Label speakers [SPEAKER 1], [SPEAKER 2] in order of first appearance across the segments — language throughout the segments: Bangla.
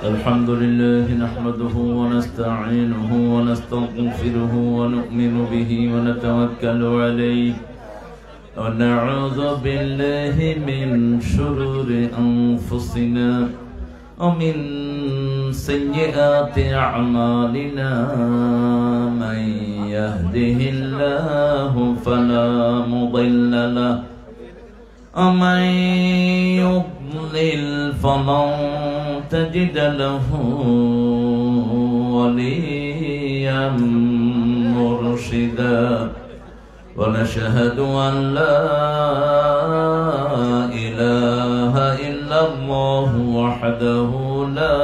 [SPEAKER 1] الحمد لله نحمده ونستعينه ونستغفره ونؤمن به ونتوكل عليه ونعوذ بالله من شرور أنفسنا ومن سيئات أعمالنا من يهده الله فلا مضل له ومن يضلل فلن تجد له وليا مرشدا ونشهد أن لا إله إلا الله وحده لا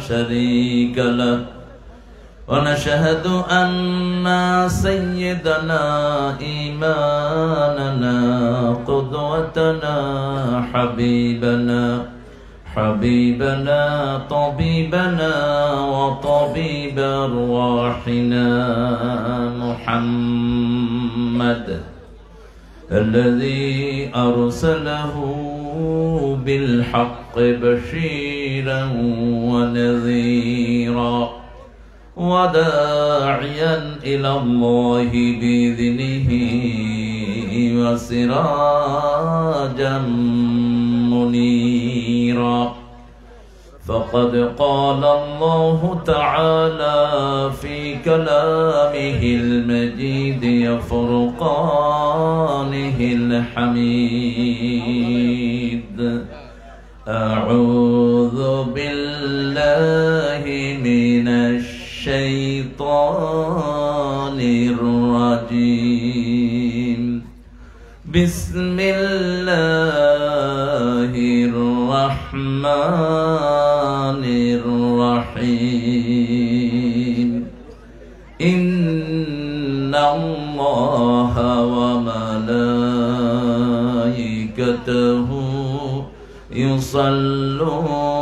[SPEAKER 1] شريك له ونشهد أن سيدنا إمامنا قدوتنا حبيبنا طبيبنا وطبيب أرواحنا محمد الذي أرسله بالحق بشيرا ونذيرا وداعيا إلى الله بإذنه وسراجا منيرا فقد قال الله تعالى في كلامه المجيد وفرقانه الحميد أعوذ بالله من الشيطان الرجيم بسم الله الرحمن الرحيم إن الله وملائكته يصلون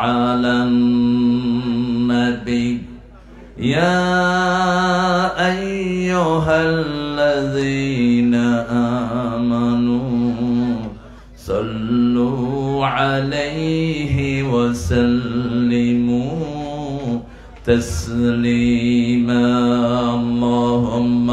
[SPEAKER 1] على النبي يا أيها الذين آمنوا صلوا عليه وسلموا تسليما اللهم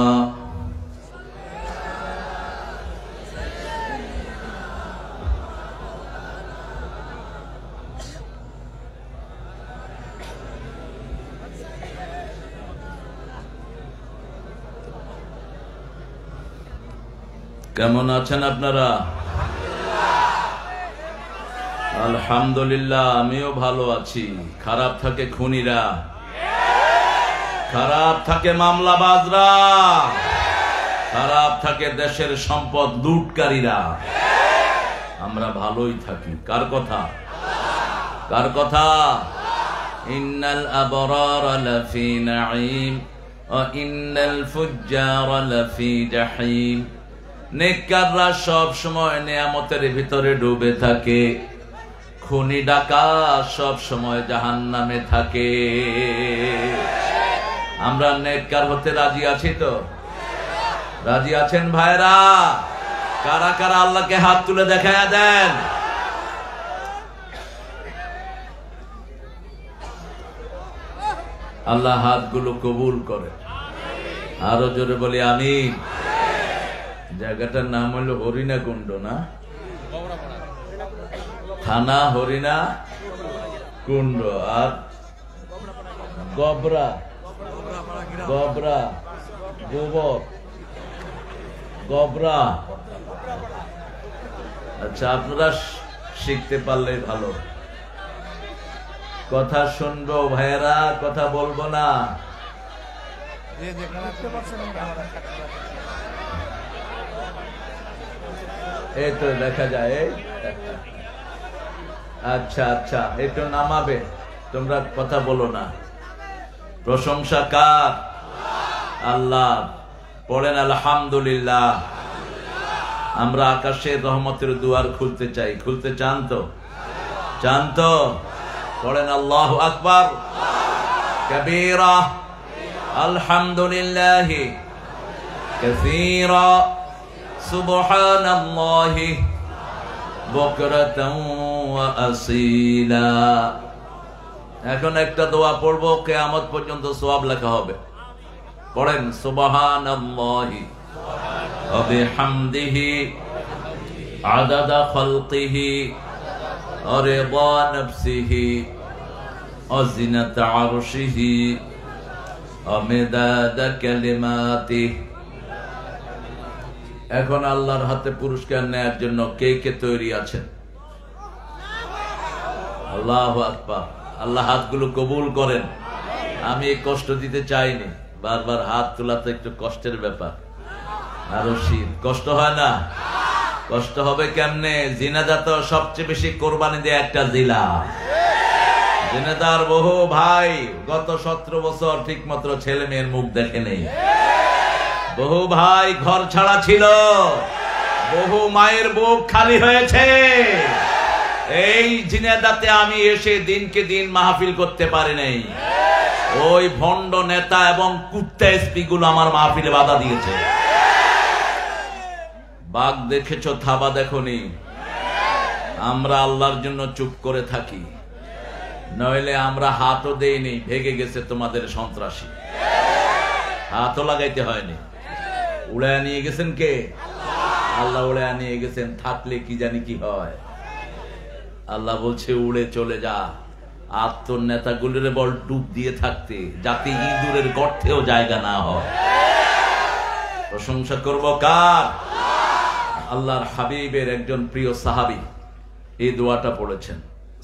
[SPEAKER 1] কেমন আছেন আপনারা? আলহামদুলিল্লাহ আমিও ভালো আছি। খারাপ থাকে খুনিরা, খারাপ থাকে মামলাবাজরা, খারাপ থাকে দেশের সম্পদ লুটকারীরা। আমরা ভালোই থাকি। কার কথা? কার কথা? ইন্নাল আবরারা লাফি নাঈম ওয়া ইন্নাল ফুজ্জারা লাফি জাহিম। নেককাররা সব সময় নিয়ামতের ভিতরে ডুবে থাকে, খুনি ডাকাত সব সময় জাহান্নামে থাকে। আমরা নেককার হতে রাজি আছি তো? রাজি আছেন ভাইরা? কারা কারা আল্লাহকে হাত তুলে দেখায়া দেন? আল্লাহ হাতগুলো কবুল করে। আরো জোরে বলি আমিন। জায়গাটার নাম হলো হরিণা কুণ্ড, না? থানা হরিণা কুণ্ড আর গোবরা গোবর গবরা। আচ্ছা, আপনারা শিখতে পারলে ভালো। কথা শুনবো ভাইয়েরা, কথা বলবো না। এই তো দেখা যায়। আচ্ছা আচ্ছা, একটু নামাবে, তোমরা কথা বলো না। প্রশংসা কার? আল্লাহ। পড়েন আলহামদুলিল্লাহ। আমরা আকাশের রহমতের দুয়ার খুলতে চাই। খুলতে চান তো? চান তো? পড়েন আল্লাহু আকবার কবীরা আলহামদুলিল্লাহ কাসীরা সুবহানাল্লাহি বুকরাতাও ওয়া আসীলা। এখন একটা দোয়া পড়বো, কিয়ামত পর্যন্ত সওয়াব লেখা হবে। পড়েন সুবহানাল্লাহি ওয়া বিহামদিহি আদাদা খালকিহি ওয়া রিদা নাফসিহি ওয়া জিনাতা আরশিহি ওয়া মিদাদা কালিমাতিহি। এখন আল্লাহর হাতে পুরস্কার নেয়ার জন্য কে কে তৈরি আছেন? আল্লাহু আকবার। আল্লাহ হাতগুলো কবুল করেন। আমি কষ্ট দিতে চাইনি, বারবার হাত তোলা তো একটু কষ্টের ব্যাপার। আরো শীত কষ্ট হয় না? কষ্ট হবে কেমনে? জিনাদা তো সবচেয়ে বেশি কোরবানি দেয়া একটা জিলা। জিনাদার বহু ভাই গত 17 বছর ঠিক মতো ছেলে মেয়ের মুখ দেখে নেই। বহু ভাই ঘর ছাড়া ছিল, বহু মায়ের বুক খালি হয়েছে। এই জিনেদাতে আমি এসে দিনকে দিন মাহফিল করতে পারি নাই। ওই ভণ্ড নেতা এবং কুত্তা এসপি গুলো আমার মাহফিলে বাধা দিয়েছে। বাঘ দেখেছো, থাবা দেখোনি। আমরা আল্লাহর জন্য চুপ করে থাকি, নইলে আমরা হাতও দেইনি। ভেগে গেছে তোমাদের সন্ত্রাসী, হাতও লাগাইতে হয়নি। উড়ায় নিয়ে গেছেন কে? আল্লাহ উড়ায় নিয়ে গেছেন। থাকলে কি জানি কি হয়। আল্লাহ বলছে উড়ে চলে যা। আর তোর নেতাগুলির বল ডুব দিয়ে থাকতে, যাতে ইঁদুরের গর্তেও জায়গা না হয়। প্রশংসা করব কার? আল্লাহর হাবিবের একজন প্রিয় সাহাবী এই দোয়াটা পড়েছেন।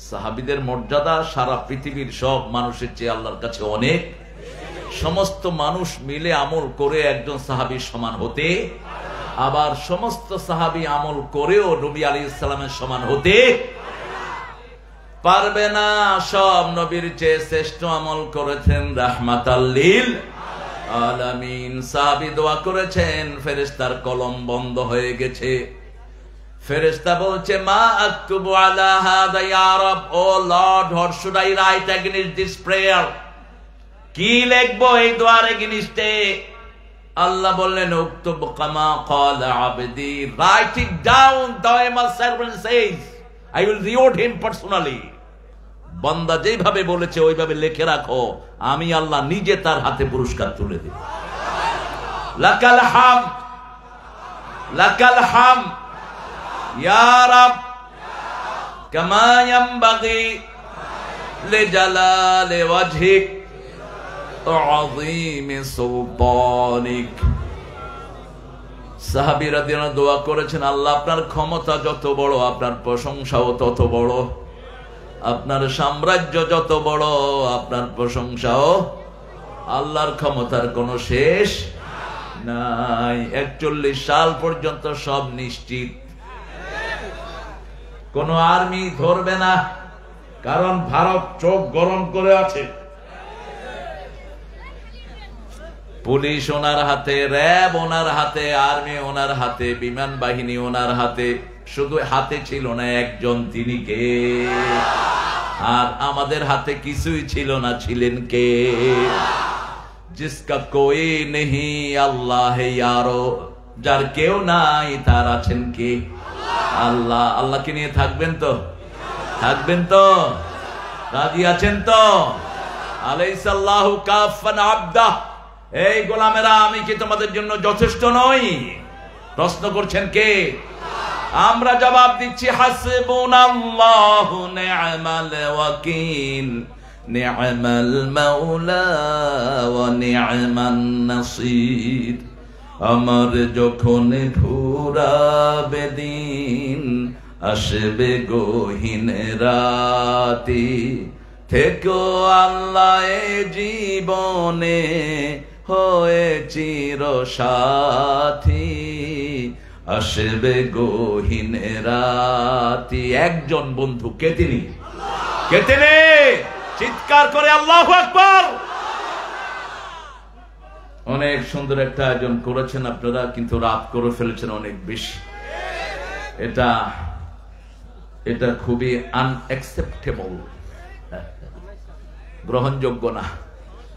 [SPEAKER 1] সাহাবীদের মর্যাদা সারা পৃথিবীর সব মানুষের চেয়ে আল্লাহর কাছে অনেক। সমস্ত মানুষ মিলে আমল করে একজন সাহাবীর সমান হতে, আবার সমস্ত সাহাবী আমল করেও নবী আলাইহিস সালামের সমান হতে পারবে না। সব নবীর চেয়ে শ্রেষ্ঠ আমল করেছেন রাহমাতাল লিল আলামিন। সাহাবী দোয়া করেছেন, ফেরেশতার কলম বন্ধ হয়ে গেছে। ফেরেশতা বলছে, মা আকতুবু আলা হাদা ইয়া রব, O Lord, what should I write against this prayer? কি লিখবো এই দোয়ার এগেইনস্টে? আল্লাহ বললেন, উকতুব কামা ক্বালা আবদি, রাইট ইট ডাউন, দাও মাই servant says I will reward him personally. বান্দা যেভাবে বলেছে ওইভাবে লিখে রাখো, আমি আল্লাহ নিজে তার হাতে পুরস্কার তুলে দেব। লাকাল হামদ, লাকাল হামদ ইয়া রব কামা ইয়ানবাগি লিজালালি ওয়াজহিক আযীমি সুলতানিক। সাহাবী রাদিয়াল্লাহু দোয়া করেছেন, আল্লাহ আপনার ক্ষমতা যত বড়, আপনার প্রশংসাও তত বড়। আপনার সাম্রাজ্য যত বড়, আপনার প্রশংসাও। আল্লাহর ক্ষমতার কোনো শেষ নাই। 41 সাল পর্যন্ত সব নিশ্চিত। কোন আর্মি ধরবে না, কারণ ভারত চোখ গরম করে আছে। পুলিশ ওনার হাতে, র্যাব ওনার হাতে, আর্মি ওনার হাতে, বিমান বাহিনী ওনার হাতে। শুধু হাতে ছিল না একজন, তিনি কে? আর আমাদের হাতে কিছুই ছিল না, ছিলেন কে? জিসকা কোই নেহি আল্লাহ ইয়ারো, যার কেউ নাই তার আছেন কে? আল্লাহ। আল্লাহকে নিয়ে থাকবেন তো? থাকবেন তো? রাজি আছেন তো? আলাইসাল্লাহু কাফান আবদা, এই গোলামেরা আমি কি তোমাদের জন্য যথেষ্ট নই? প্রশ্ন করছেন কে? আমরা জবাব দিচ্ছি, হাসবুনাল্লাহু নি'মাল ওয়াকিল, নি'মাল মাওলা ওয়া নি'মান নাসির। আমার যখন ফুরাবে দিন, আসবে গহীন রাতি, থেকো আল্লাহ জীবনে হয়ে চির সাথী, আসবে গহীন রাতি। একজন বন্ধু, কে তিনি? কে তিনি? চিৎকার করে আল্লাহু আকবার। অনেক সুন্দর একটা আয়োজন করেছেন আপনারা, কিন্তু রাত করে ফেলেছেন অনেক বেশি। এটা খুবই আনএক্সেপ্টেবল, গ্রহণযোগ্য না।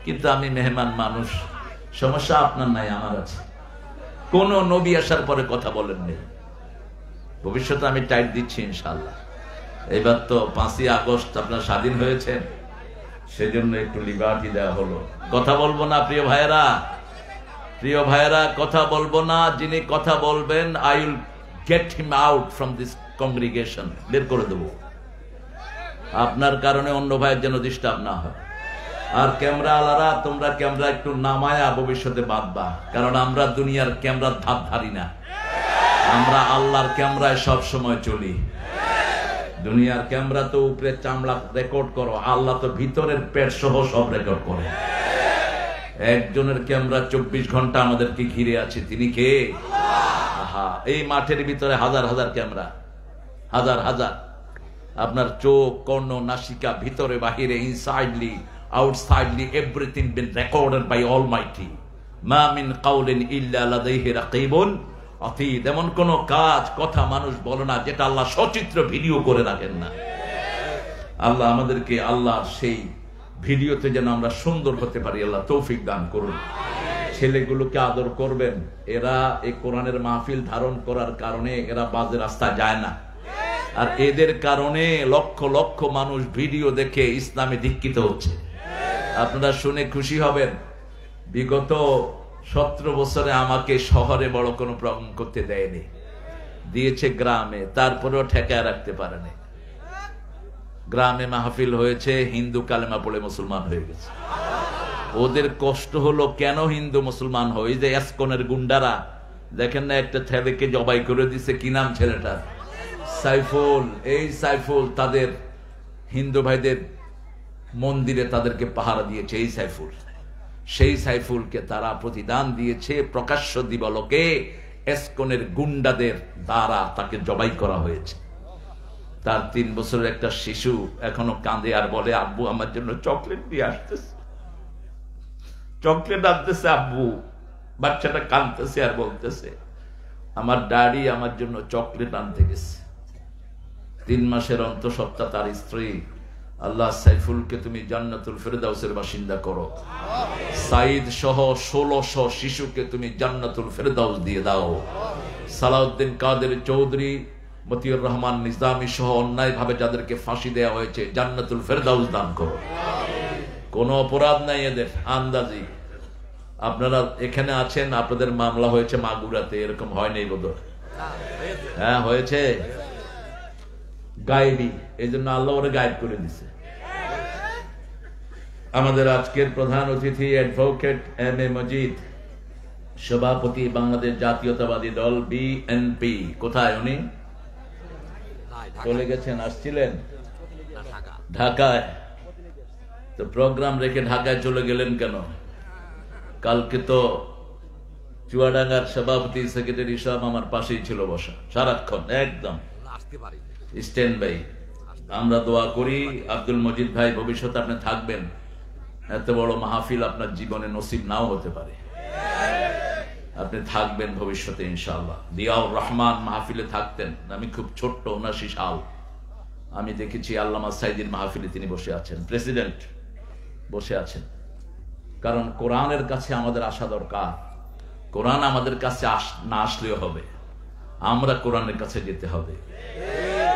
[SPEAKER 1] কিন্তু আমি মেহমান মানুষ, সমস্যা আপনার নাই, আমার আছে। কোন নবী আসার পরে কথা বলেননি, ভবিষ্যতে আমি টাইট দিচ্ছি ইনশাআল্লাহ। এবার তো 5ই আগস্ট আপনার স্বাধীন হয়েছেন, সেজন্য একটু লিবার্টি দেওয়া হলো। কথা বলবো না প্রিয় ভাইয়েরা, প্রিয় ভাইয়েরা, কথা বলবো না। যিনি কথা বলবেন, I will get him out from this congregation, বের করে দেবো। আপনার কারণে অন্য ভাইয়ের যেন ডিস্টার্ব না হয়। আর ক্যামেরা আলারা, তোমরা ক্যামেরা একটু নামায়া ভবিষ্যতে বাঁধবা, কারণ আমরা দুনিয়ার ক্যামেরার ধাপ ধারি না, আমরা আল্লাহর ক্যামেরায় সব সময় চলি। দুনিয়ার ক্যামেরা তো উপরে চামড়া রেকর্ড করো, আল্লাহ তো ভিতরের পেট সহ সব রেকর্ড করে। একজনের ক্যামেরা 24 ঘন্টা আমাদেরকে ঘিরে আছে, তিনি কে? আহা, এই মাঠের ভিতরে হাজার হাজার ক্যামেরা, হাজার হাজার। আপনার চোখ, কর্ণ, নাসিকা, ভিতরে বাহিরে, insidely, outsidely, everything been recorded by Almighty. মা মিন কাউলিন ইল্লা লাদাইহি রাকিবুন আতীদ। এমন কোন কাজ, কথা মানুষ বলে না যেটা আল্লাহ সচিত্র ভিডিও করে রাখেন না। আল্লাহ আমাদেরকে আল্লাহর সেই ভিডিওতে যেন আমরা সুন্দর হতে পারি, আল্লাহ তৌফিক দান করুন। ছেলেগুলোকে আদর করবেন, এরা এই কোরআনের মাহফিল ধারণ করার কারণে এরা বাজে রাস্তা যায় না, আর এদের কারণে লক্ষ লক্ষ মানুষ ভিডিও দেখে ইসলামে দীক্ষিত হচ্ছে। আপনারা শুনে খুশি হবেন, বিগত 17 বছরে আমাকে শহরে বড় কোনো প্রোগ্রাম করতে দেয়নি, দিয়েছে গ্রামে, তারপরেও ঠেকায় রাখতে পারেনি। গ্রামে মাহফিল হয়েছে, হিন্দু কালেমা পড়ে মুসলমান হয়ে গেছে। ওদের কষ্ট হলো, কেন হিন্দু মুসলমান হয়? যে এসকনের গুন্ডারা দেখেন না, একটা ছেলেকে জবাই করে দিছে, কি নাম ছেলেটা? সাইফুল। এই সাইফুল তাদের হিন্দু ভাইদের মন্দিরে তাদেরকে পাহারা দিয়েছে। এই সাইফুল, সেই সাইফুলকে তারা প্রতিদান দিয়েছে, প্রকাশ্য দিবালোকে এসকনের গুন্ডাদের দ্বারা তাকে জবাই করা হয়েছে। তার 3 বছরের একটা শিশু এখনো কাঁদে আর বলে, আব্বু আমার জন্য চকলেট দিয়ে আসতেছে, চকলেট আনতেছে আব্বু। বাচ্চাটা কাঁদতেছে আর বলতেছে, আমার ড্যাডি আমার জন্য চকলেট আনতে গেছে। 3 মাসের অন্তঃসত্ত্বা তার স্ত্রী। আল্লাহ সাইফুলকে তুমি জান্নাতুল ফেরদাউসের বাসিন্দা করো। সাইদ সহ 1600 শিশুকে তুমি জান্নাতুল ফেরদাউস দিয়ে দাও। সালাউদ্দিন কাদের চৌধুরী, মতিউর রহমান নিজামী সহ অন্যায় ভাবে যাদেরকে ফাঁসি দেওয়া হয়েছে, জান্নাতুল ফেরদাউস দান করো। কোনো অপরাধ নাই এদের, আন্দাজি। আপনারা এখানে আছেন, আপনাদের মামলা হয়েছে মাগুরাতে, এরকম হয় নাই বোধহয়? হ্যাঁ হয়েছে, গায়েবী, এই জন্য আল্লাহ ওরা গায়েব করে দিছে। আমাদের আজকের প্রধান অতিথি অ্যাডভোকেট এম এ মজিদ, সভাপতি বাংলাদেশ জাতীয়তাবাদী দল বিএনপি। কোথায় উনি? চলে গেছেন, আসছিলেন ঢাকায়। তো প্রোগ্রাম রেখে ঢাকায় চলে গেলেন কেন? কালকে তো চুয়াডাঙ্গার সভাপতি সেক্রেটারি সব আমার পাশেই ছিল বসা সারাক্ষণ, একদম স্ট্যান্ড বাই। আমরা দোয়া করি আব্দুল মজিদ ভাই ভবিষ্যতে আপনি থাকবেন, এত বড় মাহফিল আপনার জীবনে নসিব নাও হতে পারে, আপনি থাকবেন ভবিষ্যতে ইনশাআল্লাহ। দিয়াউর রহমান মাহফিলে থাকতেন, আমি খুব ছোট্ট 79 সাল আমি দেখেছি আল্লামা সাইদির মাহফিলে তিনি বসে আছেন, প্রেসিডেন্ট বসে আছেন। কারণ কোরআনের কাছে আমাদের আসা দরকার। কোরআন আমাদের কাছে না আসলেও হবে, আমরা কোরআনের কাছে যেতে হবে।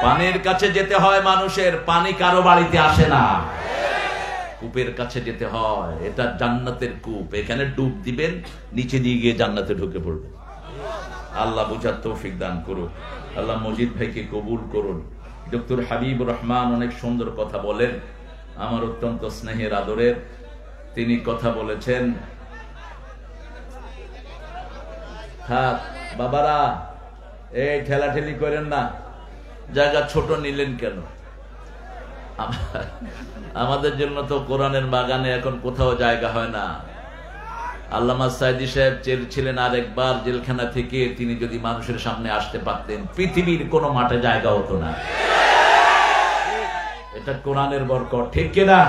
[SPEAKER 1] পানির কাছে যেতে হয় মানুষের, পানি কারো বাড়িতে আসে না, কূপের কাছে যেতে হয়। এটা জান্নাতের কূপ, এখানে ডুব দিবেন, নিচে দিয়ে গিয়ে জান্নাতে ঢুকে পড়বেন। আল্লাহ বুঝার তৌফিক দান করুন। আল্লাহ মজিদ ভাইকে কবুল করুন। ডক্টর হাবিবুর রহমান অনেক সুন্দর কথা বলেন, আমার অত্যন্ত স্নেহের আদরের। তিনি কথা বলেছেন, থাক বাবারা, এই ঠেলাঠেলি করেন না, জায়গা ছোট নিলেন কেন? আমাদের জন্য তো কোরআনের বাগানে এখন কোথাও জায়গা হয় না। আল্লামা সাইদি সাহেব ছিলেন আরেকবার জেলখানা থেকে, তিনি যদি মানুষের সামনে আসতে পারতেন, পৃথিবীর কোনো মাঠে জায়গা হতো না। এটা কোরআনের বরকত, ঠিক কিনা?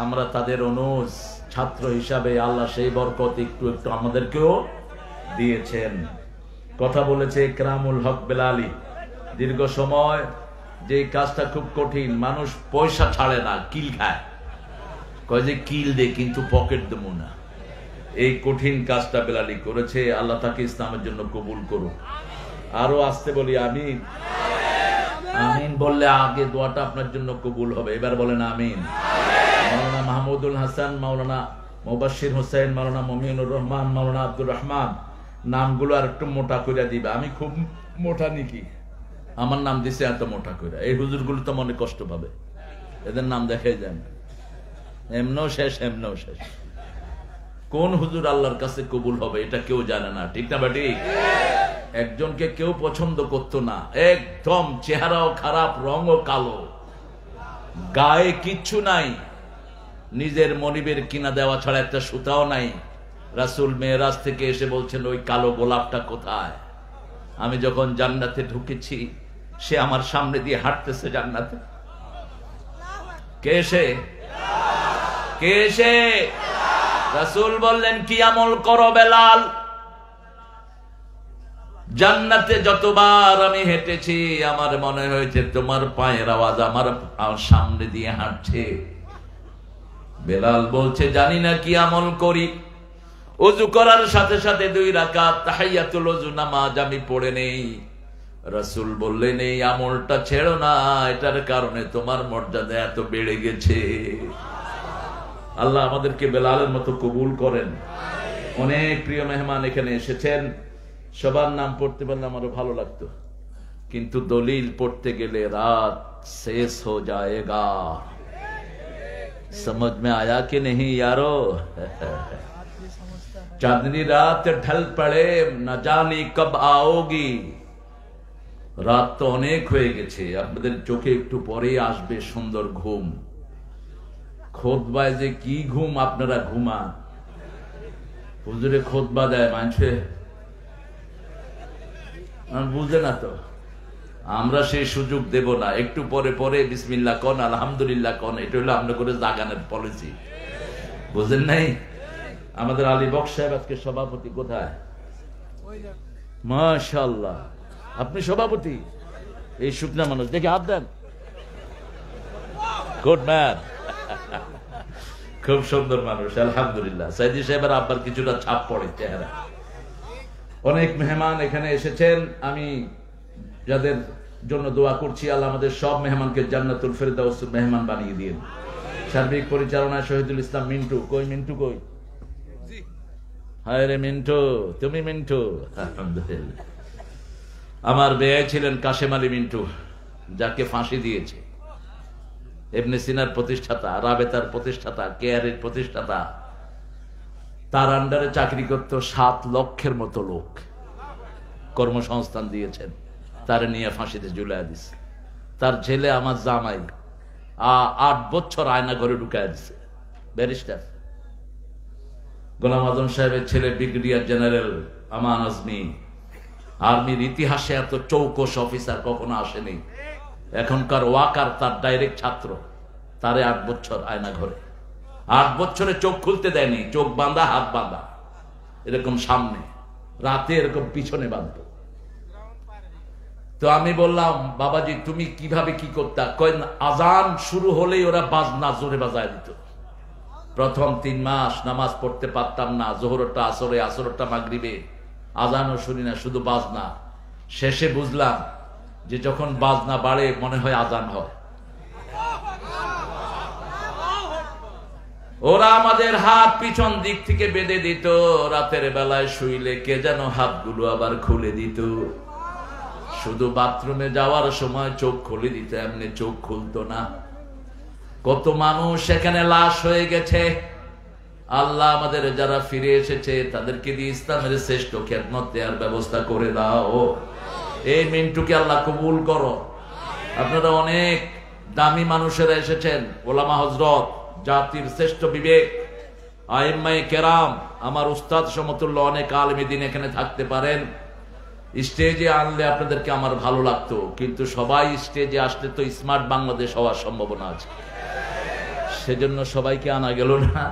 [SPEAKER 1] আমরা তাদের অনুজ ছাত্র হিসাবে আল্লাহ সেই বরকত একটু একটু আমাদেরকেও দিয়েছেন। কথা বলেছে ইকরামুল হক বেলালি, দীর্ঘ সময় যে কাজটা খুব কঠিন, মানুষ পয়সা ছাড়ে না, কিল খায়, কয় যে কিল দে কিন্তু পকেট দেবো না। এই কঠিন কাজটা বেলালি করেছে, আল্লাহ তাকে ইসলামের জন্য কবুল করুন। আরো আসতে বলি আমিন। আমিন বললে আগে দোয়াটা আপনার জন্য কবুল হবে। এবার বলেন আমিন। মাওলানা মাহমুদুল হাসান, মাওলানা মুবাশশির হোসেন, মাওলানা মুমিনুর রহমান, মাওলানা আব্দুর রহমান, নামগুলো আর একটু মোটা করে দিবে। আমি খুব মোটা নাকি? আমার নাম দিছে এত মোটা করে। এই হুজুরগুলো তো মনে কষ্ট পাবে, এদের নাম দেখাই যান। এমনও শেষ, এমনও শেষ। কোন হুজুর আল্লাহর কাছে কবুল হবে এটা কেউ জানে না, ঠিক না বাটি? একজনকে কেউ পছন্দ করতো না, একদম চেহারাও খারাপ, রঙও কালো, গায়ে কিচ্ছু নাই, নিজের মনিবের কিনা দেওয়া ছাড়া একটা সুতাও নাই। রাসূল মেরাজ থেকে এসে বলছেন ওই কালো গোলাপটা কোথায়? আমি যখন জান্নাতে ঢুকেছি সে আমার সামনে দিয়ে হাঁটতেছে জান্নাতে। কে সে? কে সে? রাসূল বললেন কি আমল করো বেলাল? জান্নাতে যতবার আমি হেঁটেছি আমার মনে হয়েছে তোমার পায়ের আওয়াজ আমার সামনে দিয়ে হাঁটছে। বেলাল বলছে জানি না কি আমল করি, ওযু করার সাথে সাথে 2 রাকাত তাহিয়াতুল ওযু নামাজ আমি পড়ে নেই। রাসূল বললেন এই আমলটা ছেড়ো না, এটার কারণে তোমার মর্যাদা এত বেড়ে গেছে। আল্লাহ আমাদেরকে বেলালের মতো কবুল করেন। অনেক প্রিয় মেহমান এখানে এসেছেন, সবার নাম পড়তে পারলে আমারও ভালো লাগতো, কিন্তু দলিল পড়তে গেলে রাত শেষ হো যায়েগা। समझ में आया कि नहीं यारो? चांदनी रात ढल पड़े न जानी कब आओगी। রাত তো অনেক হয়ে গেছে, আপনাদের চোখে একটু পরেই আসবে সুন্দর ঘুম। খুতবায় যে কি ঘুম আপনারা ঘুমান, হুজুরে খুতবা দেয় মানুষে বুঝে না তো, আমরা সেই সুযোগ দেব না। একটু পরে পরে বিসমিল্লাহ কোন, আলহামদুলিল্লাহ কোন, এটা হলো আমরা করে জাগানের পলিসি, বুঝেন নাই? আমাদের আলী বক্স সাহেব আজকে সভাপতি, কোথায়? মাশাআল্লাহ, আপনি সভাপতি? এই শুকনা মানুষ দেখে হাত দেন। গুড ম্যান, খুব সুন্দর মানুষ, আলহামদুলিল্লাহ। সাইদি সাহেবের আব্বার কিছুটা ছাপ পড়ে চেহারা। অনেক মেহমান এখানে এসেছেন, আমি যাদের জন্য দোয়া করছি আল্লাহ আমাদের সব মেহমানকে জান্নাতুল ফেরদাউস মেহমান বানিয়ে দিন। সার্বিক পরিচালনায় শহীদুল ইসলাম মিন্টু, কই মিন্টু কই? হায় রে মিন্টু, তুমি মিন্টু? আলহামদুলিল্লাহ। আমার বেয়াই ছিলেন কাশেম আলী মিন্টু, যাকে ফাঁসি দিয়েছে। ইবনে সিনার প্রতিষ্ঠাতা, রাবেতার প্রতিষ্ঠাতা, কেয়ারের প্রতিষ্ঠাতা। তার আন্ডারে চাকরি করত 7 লক্ষের মতো লোক, কর্মসংস্থান দিয়েছেন। তার নিয়ে ফাঁসিতে ঝুলাই দিছে। তার ছেলে আমার জামাই 8 বছর আয়না ঘরে ঢুকায় দিছে, ব্যারিস্টার। গোলাম আজম সাহেবের ছেলে ব্রিগেডিয়ার জেনারেল আমান আজমি, আর্মির ইতিহাসে এত চৌকস অফিসার কখনো আসেনি। এখনকার ওয়াকার তার ডাইরেক্ট ছাত্র, তারে 8 বছর আয়না ঘরে। 8 বছরে চোখ খুলতে দেয়নি, চোখ বাঁধা, হাত বাঁধা, এরকম সামনে, রাতে এরকম পিছনে বাঁধত। তো আমি বললাম বাবাজি তুমি কিভাবে কি করতা? কয়েন আজান শুরু হলেই ওরা বাজনা জোরে বাজায় দিত। প্রথম 3 মাস নামাজ পড়তে পারতাম না, জোহরটা আসরে, আসরটা মাগরিবে, আজানও শুনি না, শুধু বাজনা। শেষে বুঝলাম যে যখন বাজনা বাড়ে মনে হয় আজান হয়। ওরা আমাদের হাত পিছন দিক থেকে বেঁধে দিত, রাতের বেলায় শুইলে কে যেন হাতগুলো আবার খুলে দিত। শুধু বাথরুমে যাওয়ার সময় চোখ খুলে দিত, এমনি চোখ খুলতো না। কত মানুষ এখানে লাশ হয়ে গেছে। আল্লাহ আমাদের যারা ফিরে এসেছে তাদেরকে দিয়ে ইসলামের শ্রেষ্ঠ খেদমত দেওয়ার ব্যবস্থা করে দাও। এই মিন্টুকে আল্লাহ কবুল করো। আপনারা অনেক দামি মানুষেরা এসেছেন, ওলামা হযরত, জাতির শ্রেষ্ঠ বিবেক, আইম্মায়ে কেরাম, আমার উস্তাদ সমতুল্য অনেক আলেম দ্বীন এখানে থাকতে পারেন। স্টেজে আনলে আপনাদেরকে আমার ভালো লাগতো, কিন্তু সবাই স্টেজে আসলে তো স্মার্ট বাংলাদেশ হওয়ার সম্ভাবনা আছে, সেজন্য সবাইকে আনা গেল না।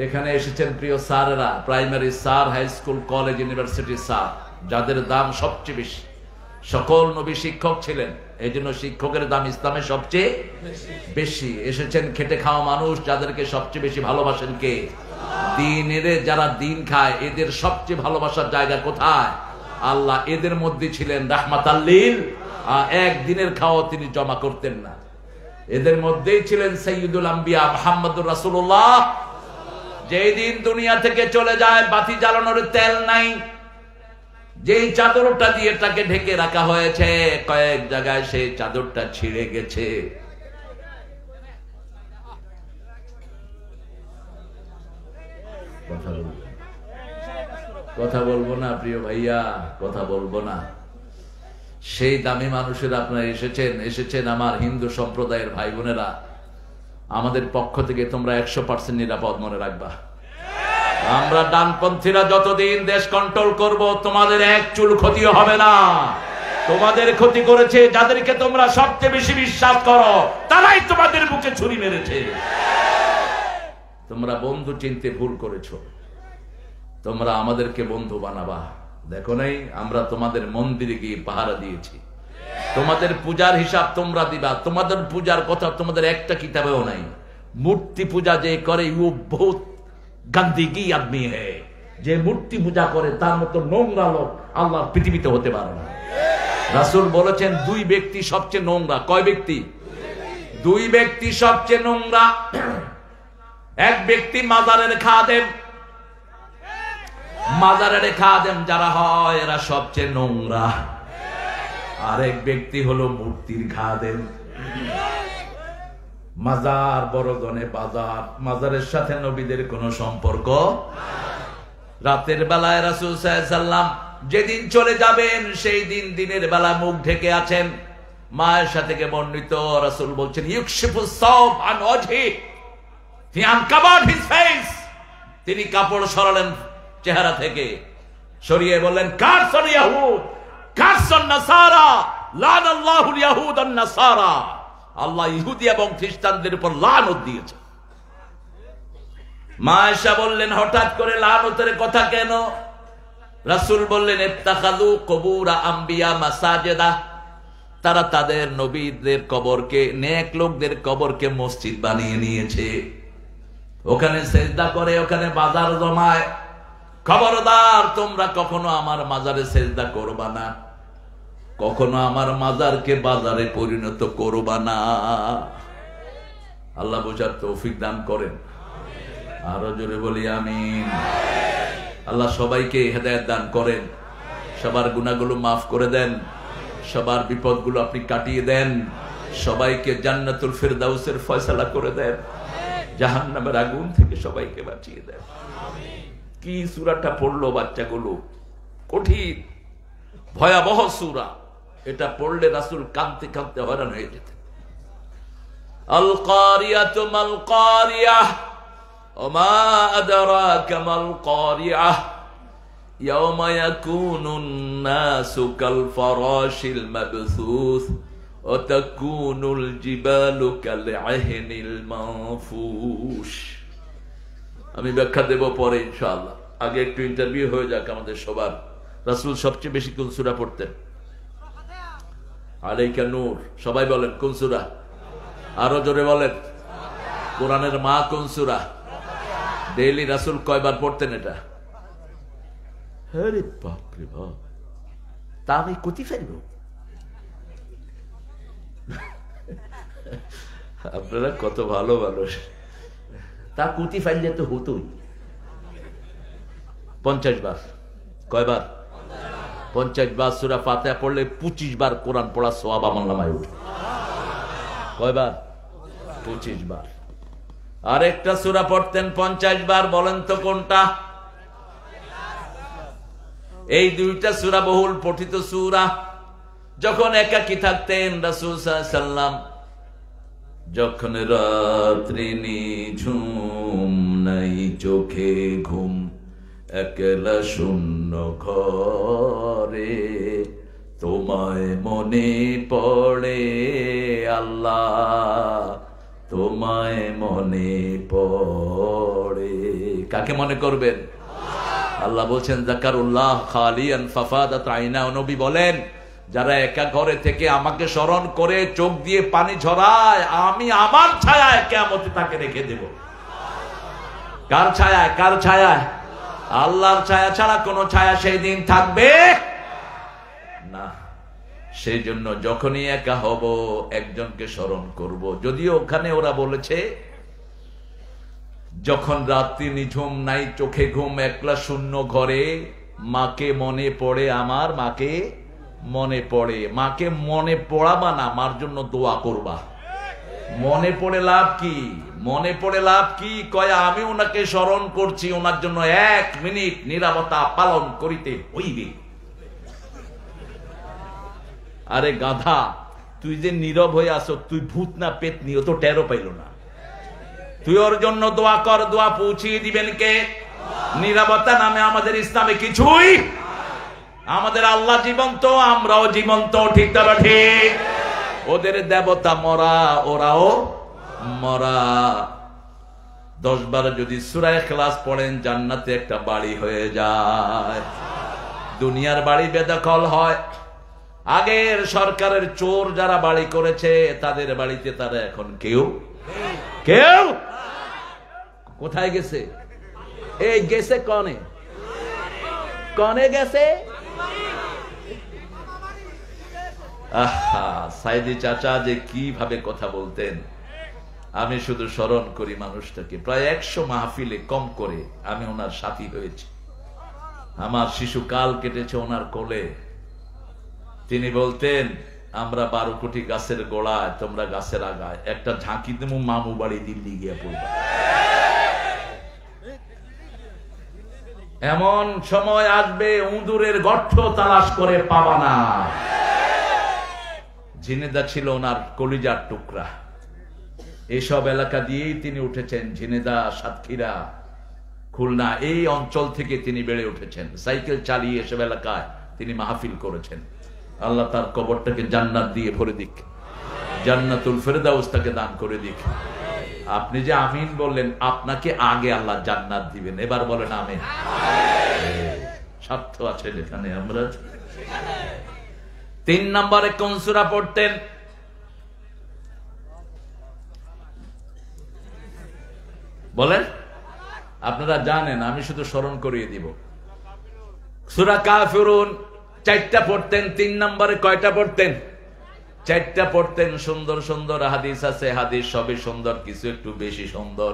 [SPEAKER 1] এখানে এসেছেন প্রিয় স্যারেরা, primary sir, high school, college, ইউনিভার্সিটির স্যার, যাদের দাম সবচেয়ে বেশি। সকল নবী শিক্ষক ছিলেন, এই জন্য শিক্ষকের দাম ইসলামে সবচেয়ে বেশি। এসেছেন খেটে খাওয়া মানুষ, যাদেরকে সবচেয়ে বেশি ভালোবাসেন কে? দিনের যারা দিন খায়, এদের সবচেয়ে ভালোবাসার জায়গা কোথায়? আল্লাহ এদের মধ্যে ছিলেন রাহমাতাল লিল, একদিনের খাওয়া তিনি জমা করতেন না। এদের মধ্যেই ছিলেন সাইয়্যিদুল আম্বিয়া মুহাম্মদুর রাসূলুল্লাহ। যেই দিন দুনিয়া থেকে চলে যায় বাতি জ্বালানোর তেল নাই, যেই চাদরটা দিয়ে তাকে ঢেকে রাখা হয়েছে কয়েক জায়গায় সেই চাদরটা ছিঁড়ে গেছে। কথা বলবো না প্রিয় ভাইয়া, কথা বলবো না। সেই দামি মানুষের আপনারা এসেছেন আমার হিন্দু সম্প্রদায়ের ভাই বোনেরা, আমাদের পক্ষ থেকে তোমরা 100% নিরাপদ মনে রাখবা। আমরা ডানপন্থীরা যতদিন দেশ কন্ট্রোল করব তোমাদের এক চুল ক্ষতিও হবে না। তোমাদের ক্ষতি করেছে যাদেরকে তোমরা সবচেয়ে বেশি বিশ্বাস করো, তারাই তোমাদের বুকে ছুরি মেরেছে। তোমরা বন্ধু চিনতে ভুল করেছো, তোমরা আমাদেরকে বন্ধু বানাবা। দেখো নাই আমরা তোমাদের মন্দিরে গিয়ে পাহারা দিয়েছি, তোমাদের পূজার হিসাব তোমরা দিবা। তোমাদের পূজার কথা তোমাদের একটা কিতাবেও নাই। মূর্তি পূজা যে করে ও বহুত গন্দিগি আদমি হ্যায়। যে মূর্তি পূজা করে তার মতো নোংরা লোক আল্লাহর পৃথিবীতে হতে পারে না। রাসূল বলেছেন দুই ব্যক্তি সবচেয়ে নোংরা। কয় ব্যক্তি? দুই ব্যক্তি সবচেয়ে নোংরা। এক ব্যক্তি মাজারের খাদেম, মাজারের খাদেম যারা হয় এরা সবচেয়ে নোংরা। আরেক ব্যক্তি হলো মূর্তির খাদেম। মাজার বড় ধনে বাজার, মাজারের সাথে নবীদের কোনো সম্পর্ক। রাতের বেলায় রাসূল সাল্লাল্লাহু আলাইহি ওয়াসাল্লাম যেদিন চলে যাবেন সেই দিন দিনের বেলা মুখ ঢেকে আছেন। মায়ের সাথে বর্ণিত রাসূল বলছেন ইউকশিফুস সাওব আন ওয়াজহি, হি আনকাভার্ড হিজ ফেস। তিনি কাপড় সরালেন চেহারা থেকে, সরিয়ে বললেন কারসন ইয়াহুদ কারসন নাসারা লানাল্লাহুল ইয়াহুদ ওয়ান নাসারা। আল্লাহ ইহুদি এবং খ্রিস্টানদের উপর লানত দিয়েছে। মা আয়েশা বললেন হঠাৎ করে লানতের কথা কেন? রাসূল বললেন ইত্তাখাযু কুবুর আম্বিয়া মাসাজিদা, তারা তাদের নবীদের কবরকে, নেক লোকদের কবরকে মসজিদ বানিয়ে নিয়েছে। ওখানে সেজদা করে, ওখানে বাজার জমায়। খবরদার তোমরা কখনো আমার মাজারে সেজদা করবা না, কখনো আমার মাজারকে বাজারে পরিণত করবা না। আল্লাহ বোঝার তৌফিক দান করেন। আরো জোরে বলি আমিন। আল্লাহ সবাইকে হেদায়েত দান করেন, সবার গুনাহগুলো মাফ করে দেন, সবার বিপদগুলো আপনি কাটিয়ে দেন, সবাইকে জান্নাতুল ফিরদাউসের ফয়সালা করে দেন, জাহান্নামের আগুন থেকে সবাইকে বাঁচিয়ে দেন। কি সূরাটা পড়লো বাচ্চাগুলো, কঠিন ভয়াবহ সূরা। এটা পড়লে রাসূল কাঁদতে কাঁদতে হয়রান হয়ে যেতেন। আল কারিয়াতু মাল কারিয়াহ ওমা আদরাকা মাল কারিয়াহ ইয়াওমা ইয়াকুনুন নাসু কাল ফারাশিল মাবসুস ওয়া তাকুনুল জিবালু কাল আহিনিল মানফুশ। আমি ব্যাখ্যা দেব পরে ইনশাআল্লাহ। আগে একটু ইন্টারভিউ হয়ে যাক আমাদের সবার। রাসূল সবচেয়ে বেশি কোন সূরা পড়তেন? আলাইকা নূর। সবাই বলেন কোন সূরা? আরো জোরে বলেন। কোরআনের মা কোন সূরা? ডেইলি রাসূল কয়বার পড়তেন এটা? আরে বাপ রে বাপ, তা আমি কতি ফেলব? আপনারা কত ভালো মানুষ। তা কুতি ফাইলে তো হতোই। 50 বার। কয়বার? 50 বার সূরা ফাতিহা পড়লে 25 বার কোরআন পড়া সওয়াব আমার নামায় ওঠে। কয়বার? 25 বার। আরেকটা সূরা পড়তেন 50 বার, বলেন তো কোনটা? এই দুইটা সূরা বহুল পঠিত সূরা। যখন একাকী থাকতেন রাসূল সাল্লাল্লাহু আলাইহি ওয়াসাল্লাম, যখন রাত্রি নিঝুম নাই চোখে ঘুম, একলা শূন্য ঘরে তোমায় মনে পড়ে আল্লাহ, তোমায় মনে পড়ে। কাকে মনে করবেন? আল্লাহ বলছেন যাকারুল্লাহ খালিয়ান ফাফাদাত আইনা। নবী বলেন যারা একা ঘরে থেকে আমাকে স্মরণ করে চোখ দিয়ে পানি ঝরায়, আমি আমার ছায়ায় কিয়ামতে তাকে রেখে দেব। কার ছায়ায়? কার ছায়ায়? আল্লাহর ছায়া ছাড়া কোন ছায়া সেই দিন থাকবে না। সেই জন্য যখনই একা হব একজনকে স্মরণ করব। যদিও ওখানে ওরা বলেছে যখন রাত্রি নিঝুম নাই চোখে ঘুম একলা শূন্য ঘরে মাকে মনে পড়ে, আমার মাকে মনে পড়ে। মাকে মনে পড়াবা না, মার জন্য দোয়া করবা। মনে পড়ে লাভ কি? মনে পড়ে লাভ কি? কয় আমি ওনাকে স্মরণ করছি, ওনার জন্য 1 মিনিট নীরবতা পালন করিতে হইবে। আরে গাধা, তুই যে নীরব হয়ে আসো, তুই ভূত না পেতনি, ও তো টেরও পাইল না। তুই ওর জন্য দোয়া কর, দোয়া পৌঁছিয়ে দিবেন কে? নীরবতা নামে আমাদের ইসলামে কিছুই। আমাদের আল্লাহ জীবন্ত, আমরাও জীবন্ত, ঠিক তবে ঠিক। ওদের দেবতা মরা, ওরাও মরা। 10 বার যদি সূরা ইখলাস পড়েন জান্নাতে একটা বাড়ি হয়ে যায়। দুনিয়ার বাড়ি বেদখল হয়। আগের সরকারের চোর যারা বাড়ি করেছে তাদের বাড়িতে তারা এখন কেউ কোথায় গেছে? এই গেছে কনে কনে গেছে? সাইদি চাচা যে কিভাবে কথা বলতেন, আমি শুধু স্মরণ করি মানুষটাকে। প্রায় 100 মাহফিলে কম করে আমি ওনার সাথী হয়েছি। আমার শিশুকাল কেটেছে ওনার কোলে। তিনি বলতেন, আমরা 12 কোটি গাছের গোড়ায়, তোমরা গাছের আগায়, একটা ঝাঁকি দেবো, মামু বাড়ি দিল্লি গিয়ে পড়বা। এমন সময় আসবে উঁদুরের গর্ত তালাশ করে পাবা না। ঝিনেদা ছিল ওনার কলিজার টুকরা। এসব এলাকা দিয়েই তিনি উঠেছেন। ঝিনেদা, সাতক্ষীরা, খুলনা, এই অঞ্চল থেকে তিনি বেড়ে উঠেছেন। সাইকেল চালিয়ে এসব এলাকায় তিনি মাহফিল করেছেন। আল্লাহ তার কবরটাকে জান্নাত দিয়ে ভরে দিক, জান্নাতুল ফেরদাউস তাকে দান করে দিক। আপনি যে আমিন বললেন, আপনাকে আগে আল্লাহ জান্নাত দিবেন। এবার বলেন আমিন। স্বার্থ আছে যেখানে আমরা। 3 নম্বরে কোন সূরা পড়তেন? বলেন, আপনারা জানেন, আমি শুধু স্মরণ করিয়ে দিব। সূরা কাফিরুন 4টা পড়তেন। 3 নম্বরে কয়টা পড়তেন? 4টা পড়তেন। সুন্দর সুন্দর হাদিস আছে, হাদিস সবই সুন্দর, কিছু একটু বেশি সুন্দর।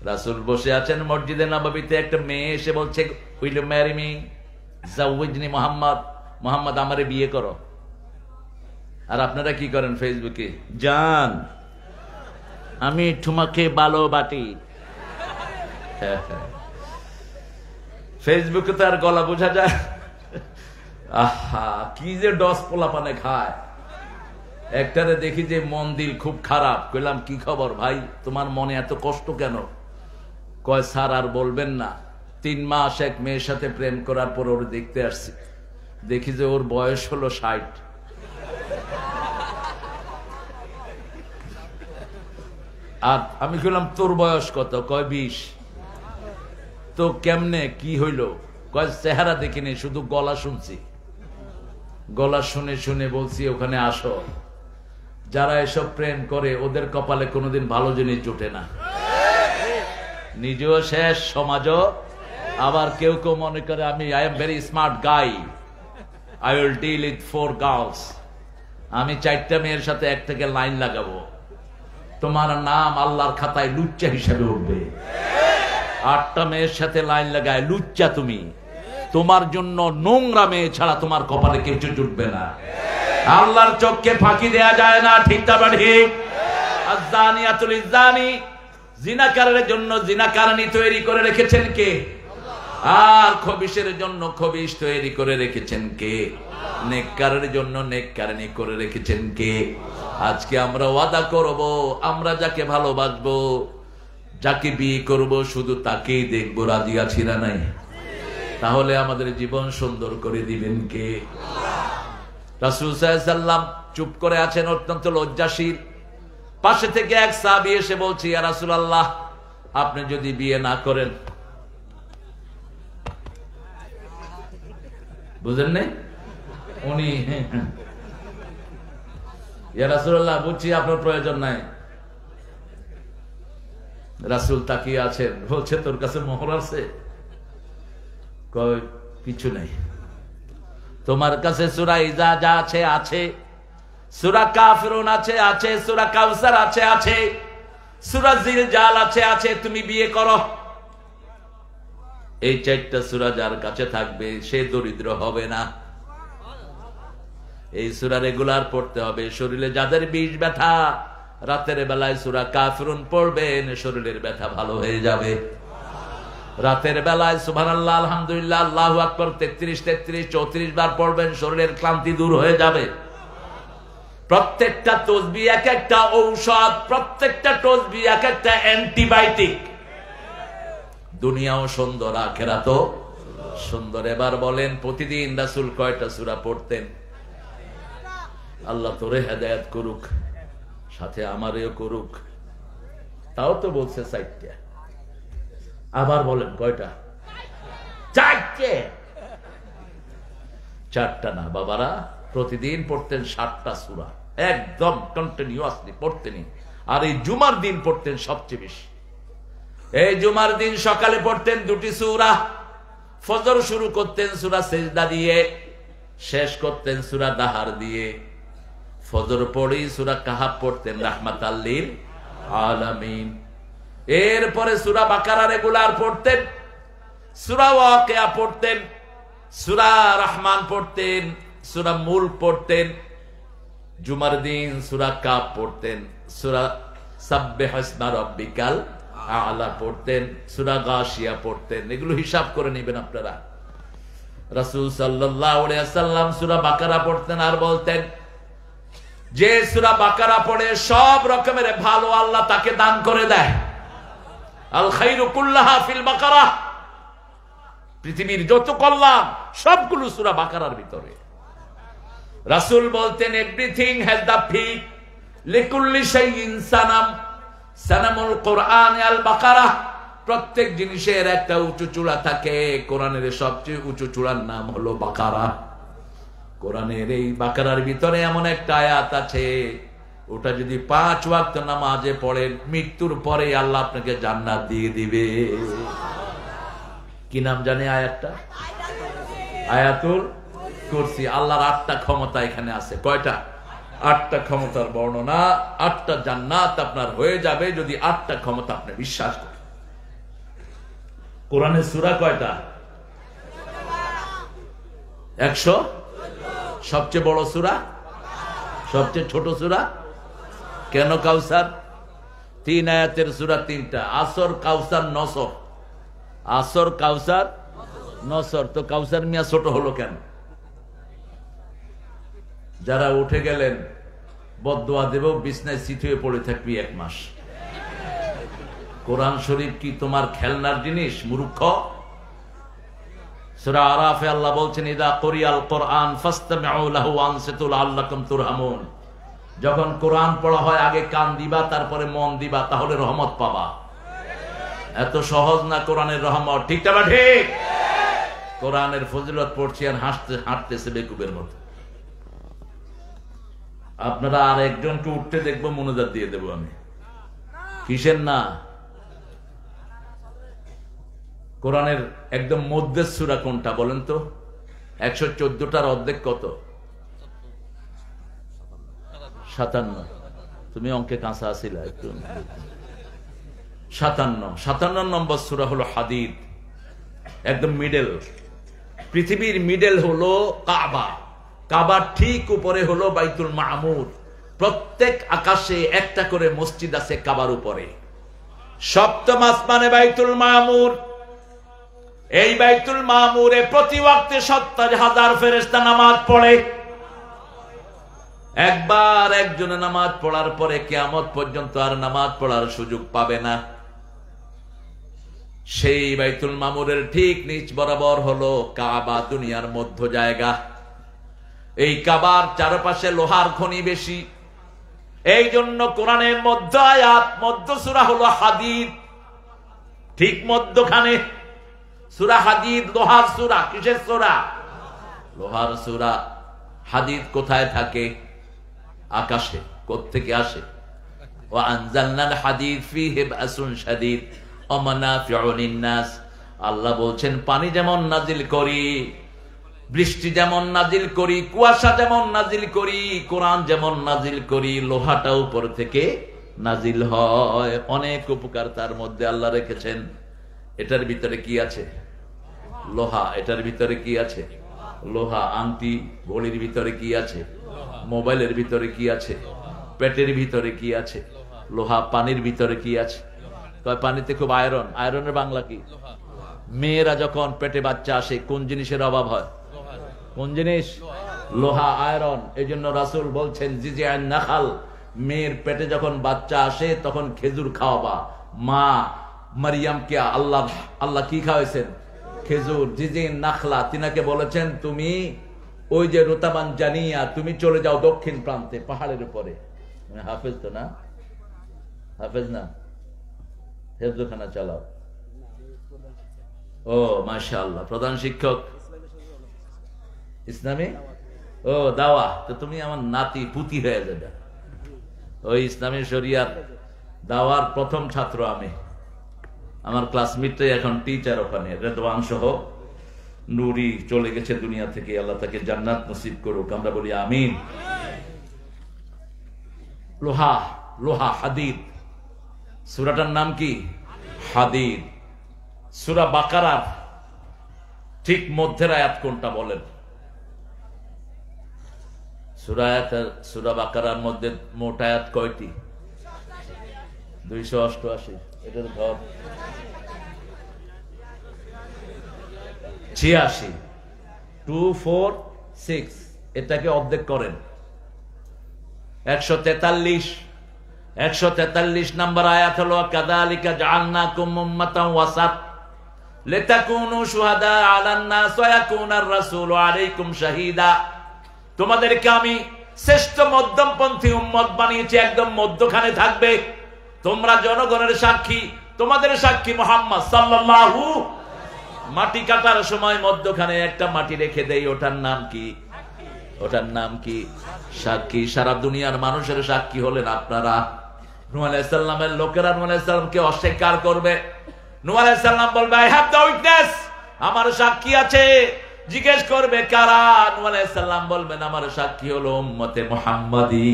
[SPEAKER 1] রাসূল বসে আছেন মসজিদে নববীতে, একটা মেয়ে এসে বলছে, উইল ইউ ম্যারি মি, জাওয়াজনি মুহাম্মদ, মুহাম্মদ আমারে বিয়ে করো। আর আপনারা কি করেন ফেসবুকে, জান আমি তোমাকে ভালোবাসি। ফেসবুকে তো আর গলা বোঝা যায়। আহা, কি যে ডস পোলাপানে খায়। একটারে দেখি যে মন দিল খুব খারাপ। কইলাম, কি খবর ভাই, তোমার মনে এত কষ্ট কেন? কয়, স্যার আর বলবেন না, 3 মাস এক মেয়ের সাথে প্রেম করার পর ওর দেখতে আসছি, দেখি যে ওর বয়স হলো 60। আর আমি কইলাম, তোর বয়স কত? কয় 20। তো কেমনে, কি হইল? কয়, চেহারা দেখিনি, শুধু গলা শুনছি। গলা শুনে শুনে বলছি ওখানে আসো। যারা এসব প্রেম করে ওদের কপালে কোনোদিন ভালো জিনিস জোটে না। নিজেও শেষ, সমাজও। আবার কেউ কেউ মনে করে আমি I am very smart guy, I will deal with 4 girls. আমি 4টা মেয়ের সাথে এক থেকে লাইন লাগাবো। তোমার নাম আল্লাহর খাতায় লুচ্চা হিসাবে উঠবে। 8টা মেয়ের সাথে লাইন লাগায় লুচ্চা তুমি। তোমার জন্য নোংরা মেয়ে ছাড়া তোমার কপালে কিছু জুটবে না। আল্লাহর চোখকে ফাঁকি দেয়া যায় না, ঠিক তা ঠিক? আয-যানিয়াতুল ইয-যানি, জিনাকারের জন্য জিনাকারনী তৈরি করে রেখেছেন কে? আর খবিশের জন্য খবিশ তৈরি করে রেখেছেন কে? নেককারের জন্য নেককারনী করে রেখেছেন কে? আজকে আমরা ওয়াদা করব, আমরা যাকে ভালোবাসবো, যাকে বিয়ে করব, শুধু তাকেই দেখবো। রাজি আছি না নাই? তাহলে আমাদের জীবন সুন্দর করে দিবেন কে? রাসূল সাল্লাল্লাহু আলাইহি ওয়াসাল্লাম চুপ করে আছেন, অত্যন্ত লজ্জাশীল। পাশে থেকে এক সাহাবী এসে বলছে, ইয়া রাসূলুল্লাহ, আপনি যদি বিয়ে না করেন। বুঝেন নাই? উনি, ইয়া রাসূলুল্লাহ, বুঝছি আপনার প্রয়োজন নাই। রাসূল তাকিয়ে আছেন, বলছে, তোর কাছে মোহর আছে? কয়, কিছু নাই। তোমার কাছে সূরা ইজা যা আছে আছে, সূরা কাফিরুন আছে আছে, সূরা কাউসার আছে আছে, সূরা জিলজাল আছে আছে। তুমি বিয়ে করো। এই 4টা সূরা যার কাছে থাকবে সে দরিদ্র হবে না। এই সূরা রেগুলার পড়তে হবে। শরীরে যাদের বিষ ব্যথা, রাতের বেলায় সূরা কাফিরুন পড়বেন, শরীরের ব্যথা ভালো হয়ে যাবে। রাতের বেলায় সুবহানাল্লাহ, আলহামদুলিল্লাহ, আল্লাহু আকবার 33 33 34 বার পড়বেন, শরীরের ক্লান্তি দূর হয়ে যাবে। প্রত্যেকটা তাসবিহ এক একটা ঔষধ, প্রত্যেকটা তাসবিহ এক একটা অ্যান্টিবায়োটিক। দুনিয়াও সুন্দর, আখিরাতও সুন্দর। এবার বলেন প্রতিদিন রাসূল কয়টা সূরা পড়তেন? আল্লাহ তোরে হেদায়েত করুক, সাথে আমারেও করুক। তাও তো বলছে 4টা। আবার বলেন কয়টা? 4টে। 4টা না বাবারা, প্রতিদিন পড়তেন 7টা সূরা, একদম কন্টিনিউয়াসলি পড়তেনই। আর এই জুমার দিন পড়তেন সবচেয়ে বেশি। এই জুমার দিন সকালে পড়তেন 2টি সূরা। ফজর শুরু করতেন সূরা সিজদা দিয়ে, শেষ করতেন সূরা দাহার দিয়ে। ফজর পড়েই সূরা কাহাফ পড়তেন, রাহমাতাল লিল আলামিন। এরপরে সূরা বাকারা রেগুলার পড়তেন, সূরা ওয়াকিয়া পড়তেন, সূরা রহমান পড়তেন, সূরা মুলক পড়তেন। জুমার দিন সূরা কাফ পড়তেন, সূরা সাব্বিহ ইসমা রাব্বিকাল আ'লা পড়তেন, সূরা গাশিয়া পড়তেন। এগুলো হিসাব করে নেবেন আপনারা। রাসূল সাল্লাল্লাহু আলাইহি ওয়াসাল্লাম সূরা বাকারা পড়তেন আর বলতেন, যে সূরা বাকারা পড়ে সব রকমের ভালো আল্লাহ তাকে দান করে দেয়। আল খায়রু কুল্লাহা ফিল বাকারা। পৃথিবীর যত কল্যাণ সবগুলো সূরা বাকারার ভিতরে। রাসূল বলতেন, everything has the peak, লিকুল্লি শাইইন Sanam, সানামুল কোরআন আল বাকারা। প্রত্যেক জিনিসের একটা উঁচু চূড়া থাকে, কোরআনের সবচেয়ে উঁচু চূড়ার নাম হলো বাকারা। কোরআনের এই বাকারার ভিতরে এমন একটা আয়াত আছে, ওটা যদি 5 ওয়াক্ত নামাজে পড়েন, মৃত্যুর পরে আল্লাহ আপনাকে জান্নাত দিয়ে দিবে। কি নাম জানে আয়াতটা? আয়াতুল কুরসি। আল্লাহর 8টা ক্ষমতা এখানে আছে। কয়টা? 8টা ক্ষমতার বর্ণনা। 8টা জান্নাত আপনার হয়ে যাবে যদি 8টা ক্ষমতা আপনি বিশ্বাস করেন। কোরআনের সূরা কয়টা? 100। সবচেয়ে বড় সূরা? সবচেয়ে ছোট সূরা? কেন কাউসার? 3 আয়াতের সূরা 3টা। আসর, কাউসার, নসর। আসর, কাউসার, নসর। তো কাউসার মিয়া ছোট হলো কেন? যারা উঠে গেলেন বদদোয়া দেব, বিছনায় সিট হয়ে পড়ে থাকবি 1 মাস। কোরআন শরীফ কি তোমার খেলনার জিনিস মূর্খ? সূরা আরাফে আল্লাহ বলছেন, ইদা কুরিয়াল কোরআন ফাসতামিউ লাহু ওয়ানসিতু লাআল্লাকুম তুরহামুন। যখন কোরআন পড়া হয় আগে কান দিবা, তারপরে মন দিবা, তাহলে রহমত পাবা। এত সহজ না কোরআনের রহমত। ঠিক না ঠিক? কোরআনের ফজিলত পড়ছি আর হাঁটতেছে বেকুবের মতো। আপনারা আর একজনকে উঠতে দেখবো, মনোজাত দিয়ে দেবো আমি। কিসের না? কোরআনের একদম মধ্যের সূরা কোনটা বলেন তো? 114টার অর্ধেক কত? 57। তুমি অঙ্কে কাঁচা আছিলা একটু। 57 নম্বর সূরা হলো হাদিদ। একদম মিডল। পৃথিবীর মিডল হলো কাবা। কাবার ঠিক উপরে হলো বাইতুল মামুর। প্রত্যেক আকাশে একটা করে মসজিদ আছে কাবার উপরে। 7ম আসমানে বাইতুল মামুর। এই বাইতুল মামুরে প্রতি ওয়াক্তে 70,000 ফেরেশতা নামাজ পড়ে। একবার একজনে নামাজ পড়ার পরে কিয়ামত পর্যন্ত আর নামাজ পড়ার সুযোগ পাবে না। সেই বাইতুল মামুরের ঠিক নিচ বরাবর হলো কাবা, দুনিয়ার মধ্য জায়গা। এই কাবার চারপাশে লোহার খনি বেশি। এই জন্য কোরআনের মধ্য আয়াত, মধ্য সূরা হলো হাদিদ। ঠিক মধ্যখানে সূরা হাদিদ। লোহার সূরা। কিসের সূরা? লোহার সূরা। হাদিদ কোথায় থাকে? আকাশে। কোত্থেকে আসে? ওয়া আনজালনাল হাদিদ ফীহি বাসুন শাদীদ ওয়া মানাফিউ লিন-নাস। আল্লাহ বলছেন, পানি যেমন নাজিল করি, বৃষ্টি যেমন নাজিল করি, কুয়াশা যেমন নাজিল করি, কোরআন যেমন নাজিল করি, লোহাটা উপর থেকে নাজিল হয়। অনেক উপকার তার মধ্যে আল্লাহ রেখেছেন। এটার ভিতরে কি আছে? লোহা। এটার ভিতরে কি আছে? লোহা। আংটি ঘড়ির ভিতরে কি আছে? মোবাইলের ভিতরে কি আছে? পেটের ভিতরে কি আছে? লোহা। পানির ভিতরে কি আছে? পানিতে খুব আয়রন। আয়রনের বাংলা কি? মেয়েরা যখন পেটে বাচ্চা আসে কোন জিনিসের অভাব হয়? কোন জিনিস? লোহা, আয়রন। এই জন্য রাসূল বলছেন জিজিআন নাখাল, মেয়ের পেটে যখন বাচ্চা আসে তখন খেজুর খাওয়াবা। মা মারিয়ামকে আল্লাহ কি খাওয়াইছেন? খেজুর। জিজিন নাখলা, তিনাকে বলেছেন তুমি ওই যে রুতাবান জানিয়া তুমি চলে যাও দক্ষিণ প্রান্তে পাহাড়ের উপরে। হাফেজ তো না? হাফেজ না? হেফজখানা চালাও। ও মাশাআল্লাহ, প্রধান শিক্ষক ইসলামী। ও দাওয়া। তো তুমি আমার নাতি পুতি হয়ে যাবে। ওই ইসলামী শরিয়ার দাওয়ার প্রথম ছাত্র আমি। আমার ক্লাসমেটটাই এখন টিচার ওখানে, রেদওয়ান সহ। নুরি চলে গেছে দুনিয়া থেকে, আল্লাহ তাকে জান্নাত নসিব করুক, আমরা বলি আমিন। লোহা, লোহা, হাদিদ। সূরাটার নাম কি? হাদিদ। সূরা বাকারার ঠিক মধ্যের আয়াত কোনটা বলেন? সূরা বাকারার মধ্যে মোট আয়াত কয়টি? 288। এটার ঘর 86। 246। এটাকে অর্ধেক করেন 143। 143 নম্বর আয়াত হলো কাযালিকা জাআলনাকুম উম্মাতান ওয়াসাত লিতাকুনু শুহাদা আলান নাস ওয়া ইয়াকুনার রাসূলু আলাইকুম শাহীদা। তোমাদেরকে আমি শ্রেষ্ঠ মধ্যমপন্থী উম্মত বানিয়েছি, একদম মধ্যখানে থাকবে, তোমরা জনগণের সাক্ষী, তোমাদের সাক্ষী মুহাম্মদ সাল্লাল্লাহু। মাটি কাটার সময় মধ্যখানে একটা মাটি রেখে দেই, ওটার নাম কি? ওটার নাম কি? সাক্ষী। সারা দুনিয়ার মানুষের সাক্ষী হলেন আপনারা। নূহ আলাইহিস সালামের লোকেরা নূহ আলাইহিস সালামকে অস্বীকার করবে। নূহ আলাইহিস সালাম বলবে আই হ্যাভ দ্য উইটনেস, আমার সাক্ষী আছে। জিজ্ঞেস করবে কারা? নূহ আলাইহিস সালাম বলবেন আমার সাক্ষী হলো উম্মতে মুহাম্মাদি।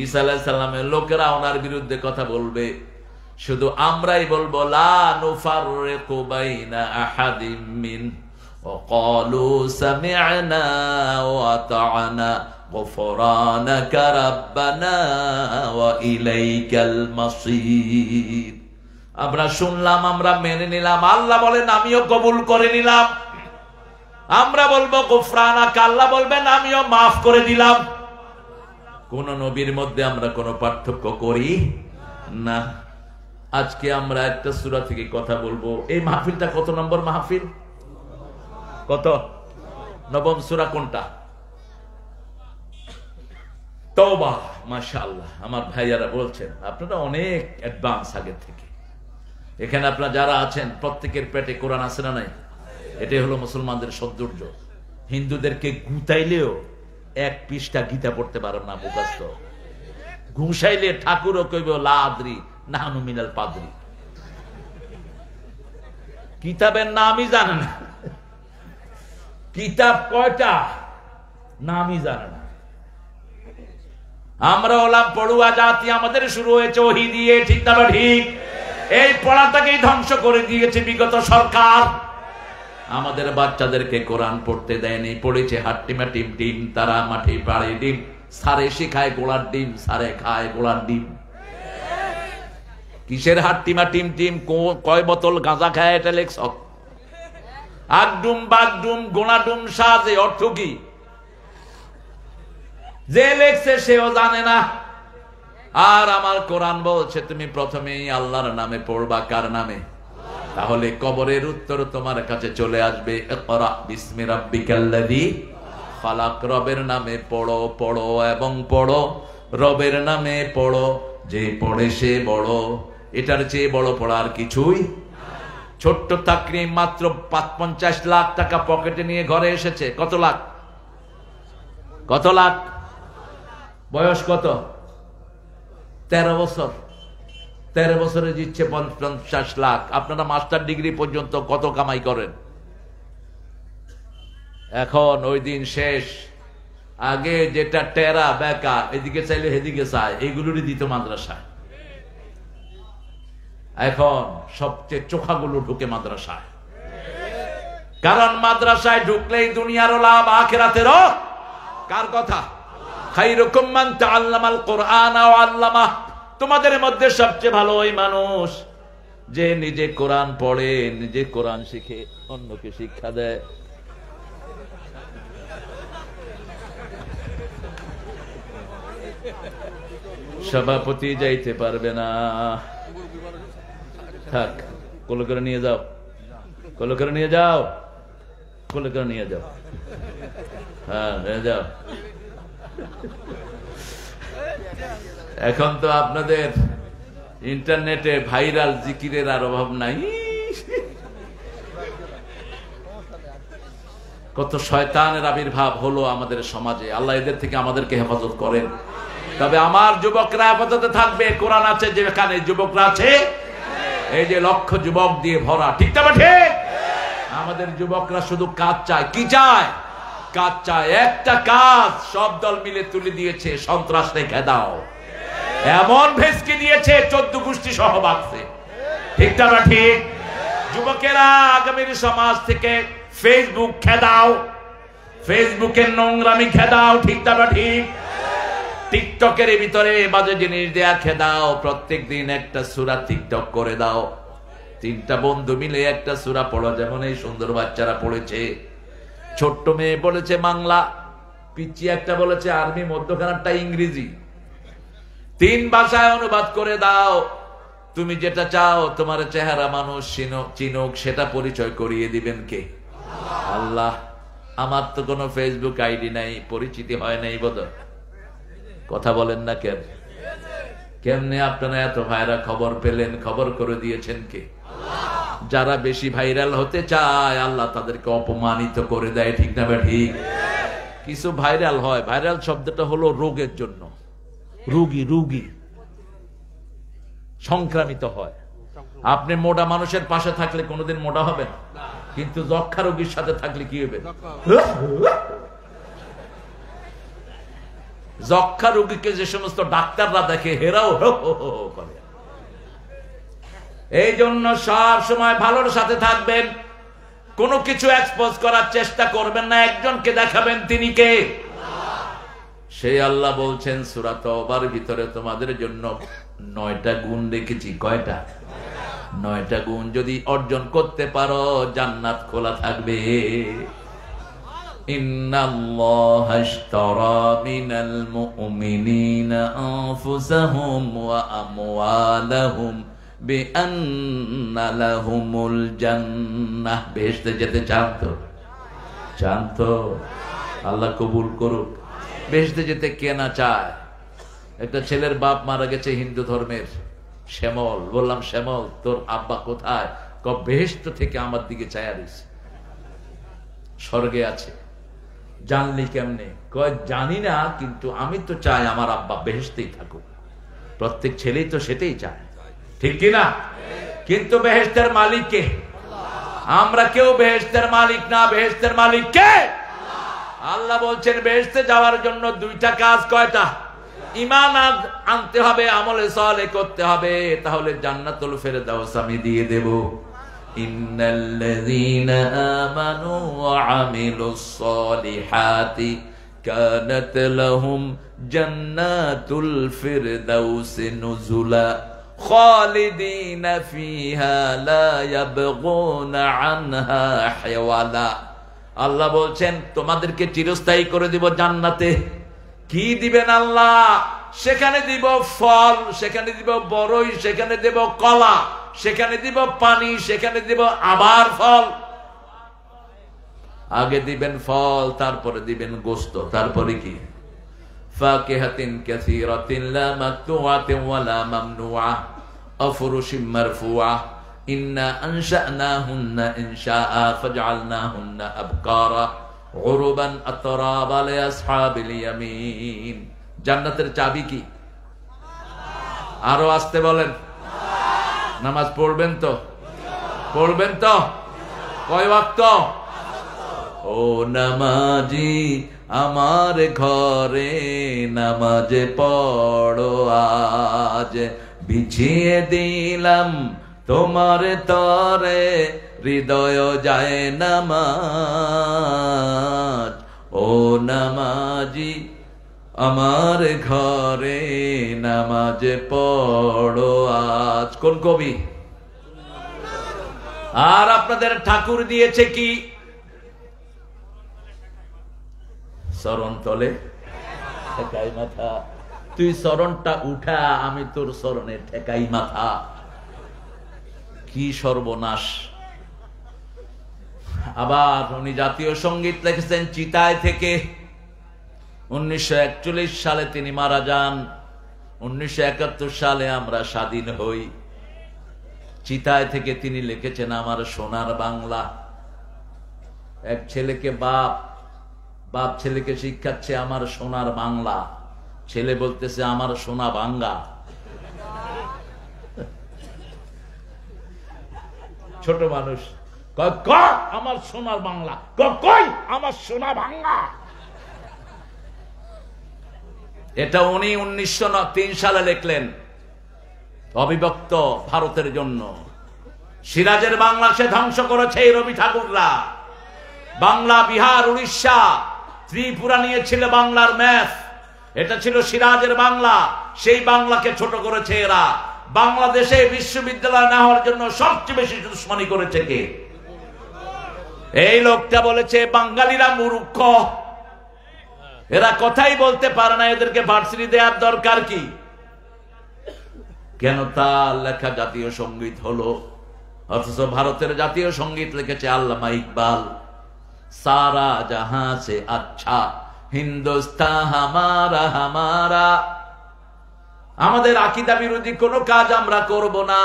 [SPEAKER 1] ঈসা আলাইহিস সালামের লোকেরা ওনার বিরুদ্ধে কথা বলবে, শুধু আমরাই বলবো লা নুফাররিকু বাইনা আহাদিম মিন ওয়া ক্বালু সামি'না ওয়া আতা'না গুফরানাকা রাব্বানা ওয়া ইলাইকাল মাসির। আমরা শুনলাম, আমরা মেনে নিলাম। আল্লাহ বলেন আমিও কবুল করে নিলাম। আমরা বলবো গুফরানাকা, আল্লাহ বলবেন আমিও মাফ করে দিলাম। কোন নবীর মধ্যে আমরা কোনো পার্থক্য করি না। আজকে আমরা একটা সূরা থেকে কথা বলবো। এই মাহফিলটা কত নম্বর মাহফিল? কত? নবম সূরা কোনটা? তওবা। মাশাআল্লাহ, আমার ভাইয়ারা বলছেন আপনারা অনেক অ্যাডভান্স আগে থেকে। এখানে আপনারা যারা আছেন প্রত্যেকের পেটে কোরআন আছে না নাই? এটাই হলো মুসলমানদের সৌন্দর্য। হিন্দুদেরকে গুতাইলেও এক পৃষ্ঠা গীতা পড়তে পারো না মুখস্থ, ঘুষাইলে ঠাকুরও কইব লা আদ্রি নাহনু মিনাল পাদ্রি। কিতাবের নামই জানে না, কিতাব কয়টা নামই জানে না। আমরা হলাম পড়ুয়া জাতি, আমাদের শুরু হয়েছে ওহী দিয়ে, ঠিক না ঠিক? এই পড়াটাকেই ধ্বংস করে দিয়েছে বিগত সরকার। আমাদের বাচ্চাদেরকে কোরআন পড়তে দেয়নি, পড়েছে হাট্টিমা টিম টিম, তারা মাঠে পাড়ে ডিম, সারে শিখায় গোলার ডিম, সারে খায় গোলার ডিম। কিসের হাট্টিমা টিম টিম? কয় বোতল গাঁজা খায় এটা লেখছ। আগডুম বাগডুম গোনাডুম সাজে অর্থ কি? যে লেখছে সেও জানে না। আর আমার কোরআন বলছে তুমি প্রথমেই আল্লাহর নামে পড়বা। কার নামে? তাহলে কবরের উত্তর তোমার কাছে চলে আসবে। ইকরা বিসমি রাব্বিকাল্লাযী খালাক। রবের নামে পড়ো, পড়ো এবং পড়ো। রবের নামে পড়ো, যে পড়ে সে বড়। এটার চেয়ে বড় পড়ার কিছুই। ছোট্ট তাকরিম মাত্র 50 লাখ টাকা পকেটে নিয়ে ঘরে এসেছে। কত লাখ? কত লাখ? বয়স কত? 13 বছর। 13 বছরে দিচ্ছে 50 লাখ। আপনারা মাস্টার ডিগ্রি পর্যন্ত কত কামাই করেন? এখন ওই দিন শেষ। আগে যেটা টেরা বেকা, এদিকে চাইলে এদিকে চায়, এইগুলোরই দিত মাদ্রাসায়। এখন সবচেয়ে চোখাগুলো ঢুকে মাদ্রাসায়, কারণ মাদ্রাসায় ঢুকলেই দুনিয়ারও লাভ আখিরাতেরও। কার কথা? খায়রুকুম মান তাআল্লামাল কুরআন ওয়া আল্লামা। তোমাদের মধ্যে সবচেয়ে ভালো ওই মানুষ যে নিজে কোরআন পড়ে, নিজে কোরআন শিখে, অন্যকে শিক্ষা দেয়। সভাপতি যাইতে পারবে না, থাক, কোলে করে নিয়ে যাও, কোলে করে নিয়ে যাও, কোলে করে নিয়ে যাও। হ্যাঁ, নিয়ে যাও। এখন তো আপনাদের ইন্টারনেটে ভাইরাল জিকিরের আর অভাব নাই। কত শয়তানের আবির্ভাব হলো আমাদের সমাজে। আল্লাহ এদের থেকে আমাদেরকে হেফাজত করেন। তবে আমার যুবকরা হেফাজতে থাকবে। কোরআন আছে যেখানে, যুবকরা আছে। এই যে লক্ষ যুবক দিয়ে ভরা, ঠিক না ঠিক? আমাদের যুবকরা শুধু কাজ চায়। কি চায়? কাজ চায়। একটা কাজ সব দল মিলে তুলে দিয়েছে, সন্ত্রাস রেখে দাও। এমন ভেসকে দিয়েছে 14 গোষ্ঠী সহ বাঁচছে, ঠিক না ঠিক? যুবকেরা আগামীর সমাজ থেকে ফেসবুক খেদাও, ফেসবুকের নোংরামি খেদাও, ঠিক না ঠিক? টিকটকের ভিতরে বাজে জিনিস দেয়া খেদাও। প্রত্যেক দিন একটা সূরা টিকটক করে দাও। 3টা বন্ধু মিলে একটা সূরা পড়ো, যেমন এই সুন্দর বাচ্চারা পড়েছে। ছোট্ট মেয়ে বলেছে বাংলা, পিচ্চি একটা বলেছে আরবি, মধ্যখানারটা ইংরেজি। 3 ভাষায় অনুবাদ করে দাও। তুমি যেটা চাও তোমার চেহারা মানুষ চিনুক, সেটা পরিচয় করিয়ে দিবেন কে? আল্লাহ। আমার তো কোনো ফেসবুক আইডি নাই, পরিচিতি হয় নাই বোধহয়। কথা বলেন না কেন? কেমনে আপনারা এত ভাইরা খবর পেলেন? খবর করে দিয়েছেন কে? যারা বেশি ভাইরাল হতে চায় আল্লাহ তাদেরকে অপমানিত করে দেয়, ঠিক না ঠিক? কিছু ভাইরাল হয়, ভাইরাল শব্দটা হলো রোগের জন্য, রুগী সংক্রামিত হয়। আপনি মোটা মানুষের পাশে থাকলে কোনোদিন মোটা হবেন, কিন্তু যক্ষা রোগীর সাথে থাকলে কি হবে? যক্ষা রোগীকে যে সমস্ত ডাক্তাররা দেখে হেরাও করে। এই জন্য সব সময় ভালোর সাথে থাকবেন, কোনো কিছু এক্সপোজ করার চেষ্টা করবেন না। একজনকে দেখাবেন, তিনি কে? সেই আল্লাহ বলছেন সূরা তাওবার ভিতরে তোমাদের জন্য 9টা গুণ রেখেছি। কয়টা? 9টা গুণ যদি অর্জন করতে পারো জান্নাত খোলা থাকবে। ইন্নাল্লাহা আশতারা মিনাল মুমিনিনা আনফুসাহুম ওয়া আমওয়ালাহুম বিআন্না লাহুমুল জান্নাহ। বেহেশতে যেতে চান তো? চান তো? আল্লাহ কবুল করুক। বেহেশতে যেতে কে না চায়? একটা ছেলের বাপ মারা গেছে হিন্দু ধর্মের, শ্যামল। বললাম শ্যামল তোর আব্বা কোথায়? বেহেশত থেকে আমার দিকে চায়া দিছে, স্বর্গে আছে। জানলি কেমনে? কয় জানি না, কিন্তু আমি তো চাই আমার আব্বা বেহেশতেই থাকুক। প্রত্যেক ছেলেই তো সেটাই চায়, ঠিক কিনা? কিন্তু বেহেশতের মালিক কে? আমরা কেউ বেহেশতের মালিক না। বেহেশতের মালিক কে? আল্লাহ বলছেন বেহেশতে যাওয়ার জন্য 2টা কাজ। কয়টা? ঈমান আনতে হবে, আমলে সালেহ করতে হবে, তাহলে জান্নাতুল ফেরদাউস আমি দিয়ে দেব। ইন্নাল্লাযীনা আমানু ওয়া আমিলুস সালিহাতি কানাত লাহুম জান্নাতুল ফিরদাউস নুজুলা খালিদিনা ফিহা লা ইয়াবগুনা আনহা হিওয়ালা। আল্লাহ বলছেন তোমাদেরকে চিরস্থায়ী করে দিব জান্নাতে। কি দিবেন আল্লাহ? সেখানে দিব ফল, সেখানে দিব বড়ই, সেখানে দেব কলা, সেখানে দিব পানি, সেখানে দিব আবার ফল। আগে দিবেন ফল, তারপরে দিবেন গোশত, তারপরে কি? ফাকিহাতিন কাসীরাতিন লা মাকতুআতিন ওয়া লা মামনুআ আফরুশিম মারফুআ ইন্না আনশা'নাহুন্না ইনশাআ ফাজআলনাহুন্না আবকারা উরুবান আতরাবা লিআসহাবিল ইয়ামিন। জান্নাতের চাবি কি? আরো আসতে বলেন। নামাজ পড়বেন তো? পড়বেন তো? কয় ওয়াক্ত? ও নামাজি আমার ঘরে নামাজ পড়ো আজ, বিছিয়ে দিলাম তোমার তরে হৃদয় যায় নামাজ। ও নামাজি আমার ঘরে নামাজ পড়ো আজ। কোন কবি? আর আপনাদের ঠাকুর দিয়েছে কি? চরণ তলে ঠেকাই মাথা। তুই চরণটা উঠা, আমি তোর চরণে ঠেকাই মাথা। কি সর্বনাশ! আবার উনি জাতীয় সঙ্গীত লিখেছেন চিতায় থেকে। 1941 সালে তিনি মারা যান। 1971 সালে আমরা স্বাধীন হই। চিতায় থেকে তিনি লিখেছেন আমার সোনার বাংলা। এক ছেলেকে বাপ ছেলেকে শিক্ষাচ্ছে আমার সোনার বাংলা। ছেলে বলতেছে আমার সোনা ভাঙ্গা। ছোট মানুষ আমার সোনার বাংলা, কই আমার সোনা ভাঙ্গা। এটা উনি 1903 সালে লিখলেন অবিভক্ত ভারতের জন্য। সিরাজের বাংলা সে ধ্বংস করেছে এই রবি ঠাকুররা। বাংলা, বিহার, উড়িষ্যা, ত্রিপুরা নিয়েছিল বাংলার ম্যাথ। এটা ছিল সিরাজের বাংলা। সেই বাংলাকে ছোট করেছে এরা। বাংলাদেশে বিশ্ববিদ্যালয় না হওয়ার জন্য সবচেয়ে বেশি দুশ্মনী করেছে কে? এই লোকটা বলেছে বাঙালিরা মূর্খ, এরা কথাই বলতে পারে না, এদেরকে ভার্সিটি দেওয়ার দরকার কি? কেন তার লেখা জাতীয় সঙ্গীত হলো। অথচ ভারতের জাতীয় সঙ্গীত লিখেছে আল্লামা ইকবাল। সারা জাহাঁ সে আচ্ছা হিন্দুস্তান হামারা হামারা। আমাদের আকীদা বিরোধী কোনো কাজ আমরা করব না।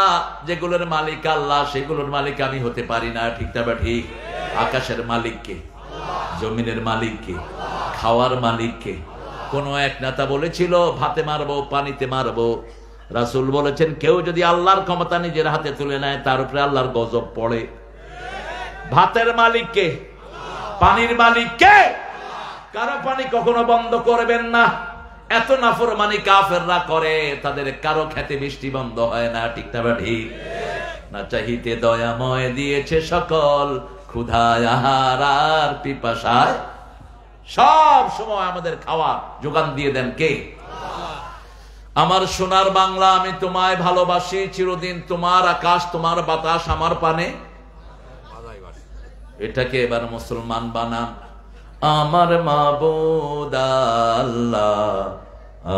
[SPEAKER 1] যেগুলোর মালিক আল্লাহ সেগুলোর মালিক আমি হতে পারি না। ঠিক না? ঠিক। আকাশের মালিক কে? জমিনের মালিক কে? খাওয়ার মালিক কে? কোন এক নেতা বলেছিল ভাতে মারবো, পানিতে মারবো। রাসূল বলেছেন কেউ যদি আল্লাহর ক্ষমতা নিজের হাতে তুলে নেয় তার উপরে আল্লাহর গজব পড়ে। ভাতের মালিক কে? পানির মালিক কে? কারো পানি কখনো বন্ধ করবেন না। এত নাফরমানি কাফেররা করে, তাদের কারো খেতে বৃষ্টি বন্ধ হয় না। ঠিক না? ঠিক। না চাহিতে দয়াময় দিয়েছে সকল, ক্ষুধায় আহার আর পিপাসায় সব সময় আমাদের খাওয়া যোগান দিয়ে দেন কে? আমার সোনার বাংলা আমি তোমায় ভালোবাসি চিরদিন, তোমার আকাশ তোমার বাতাস আমার পানে। এটাকে এবার মুসলমান বানান। আমার মাবুদ আল্লাহ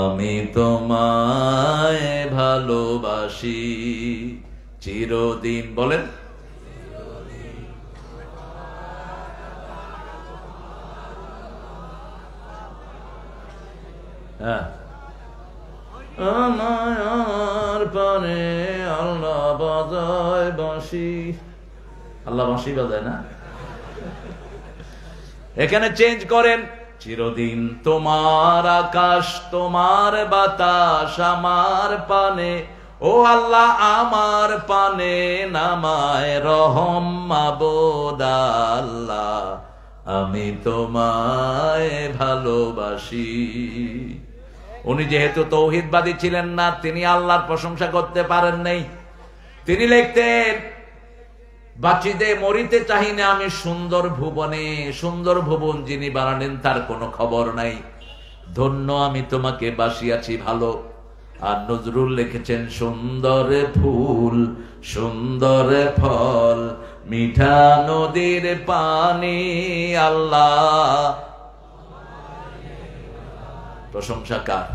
[SPEAKER 1] আমি তোমায় ভালোবাসি চিরদিন। বলেন হ্যাঁ। আমার পানে আল্লাহ বাজায় বাঁশি। আল্লাহ বাঁশি বাজায় না? এখানে চেঞ্জ করেন। চিরদিন তোমার আকাশ তোমার বাতাস আমার পানে, ও আল্লাহ আমার পানে নামায় রহম মাবুদ আল্লাহ আমি তোমায় ভালোবাসি। উনি যেহেতু তৌহিদবাদী ছিলেন না, তিনি আল্লাহর প্রশংসা করতে পারেন নাই। তিনি লিখতেন বাঁচিতে মরিতে চাহি না আমি সুন্দর ভুবনে, সুন্দর ভুবন যিনি বানালেন তার কোনো খবর নাই। ধন্য আমি তোমাকে বাসিয়াছি ভালো। আর নজরুল লিখেছেন সুন্দর ফুল সুন্দর ফল মিঠা নদীর পানি আল্লাহ। প্রশংসা কার?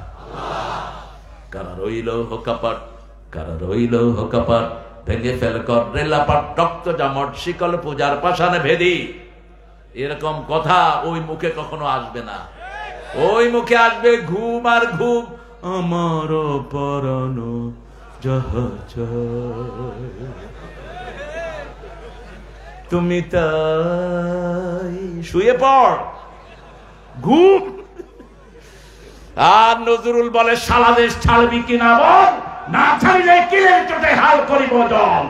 [SPEAKER 1] কারা রইল হোকাপাট, কারা রইল হোকাপাট, ভেঙে ফেল কর রেলাপাট রক্ত জামট শিকল পূজার পাশানে ভেদি। এরকম কথা ওই মুখে কখনো আসবে না। ওই মুখে আসবে ঘুম আর ঘুম। আমার পরানো যাহা চায় তুমি তাই শুয়ে পড়, ঘুম। আর নজরুল বলে সারা দেশ ছাড়বি কিনা বল, না ছাড়িলে কিলের চোটে হাল করিব জল।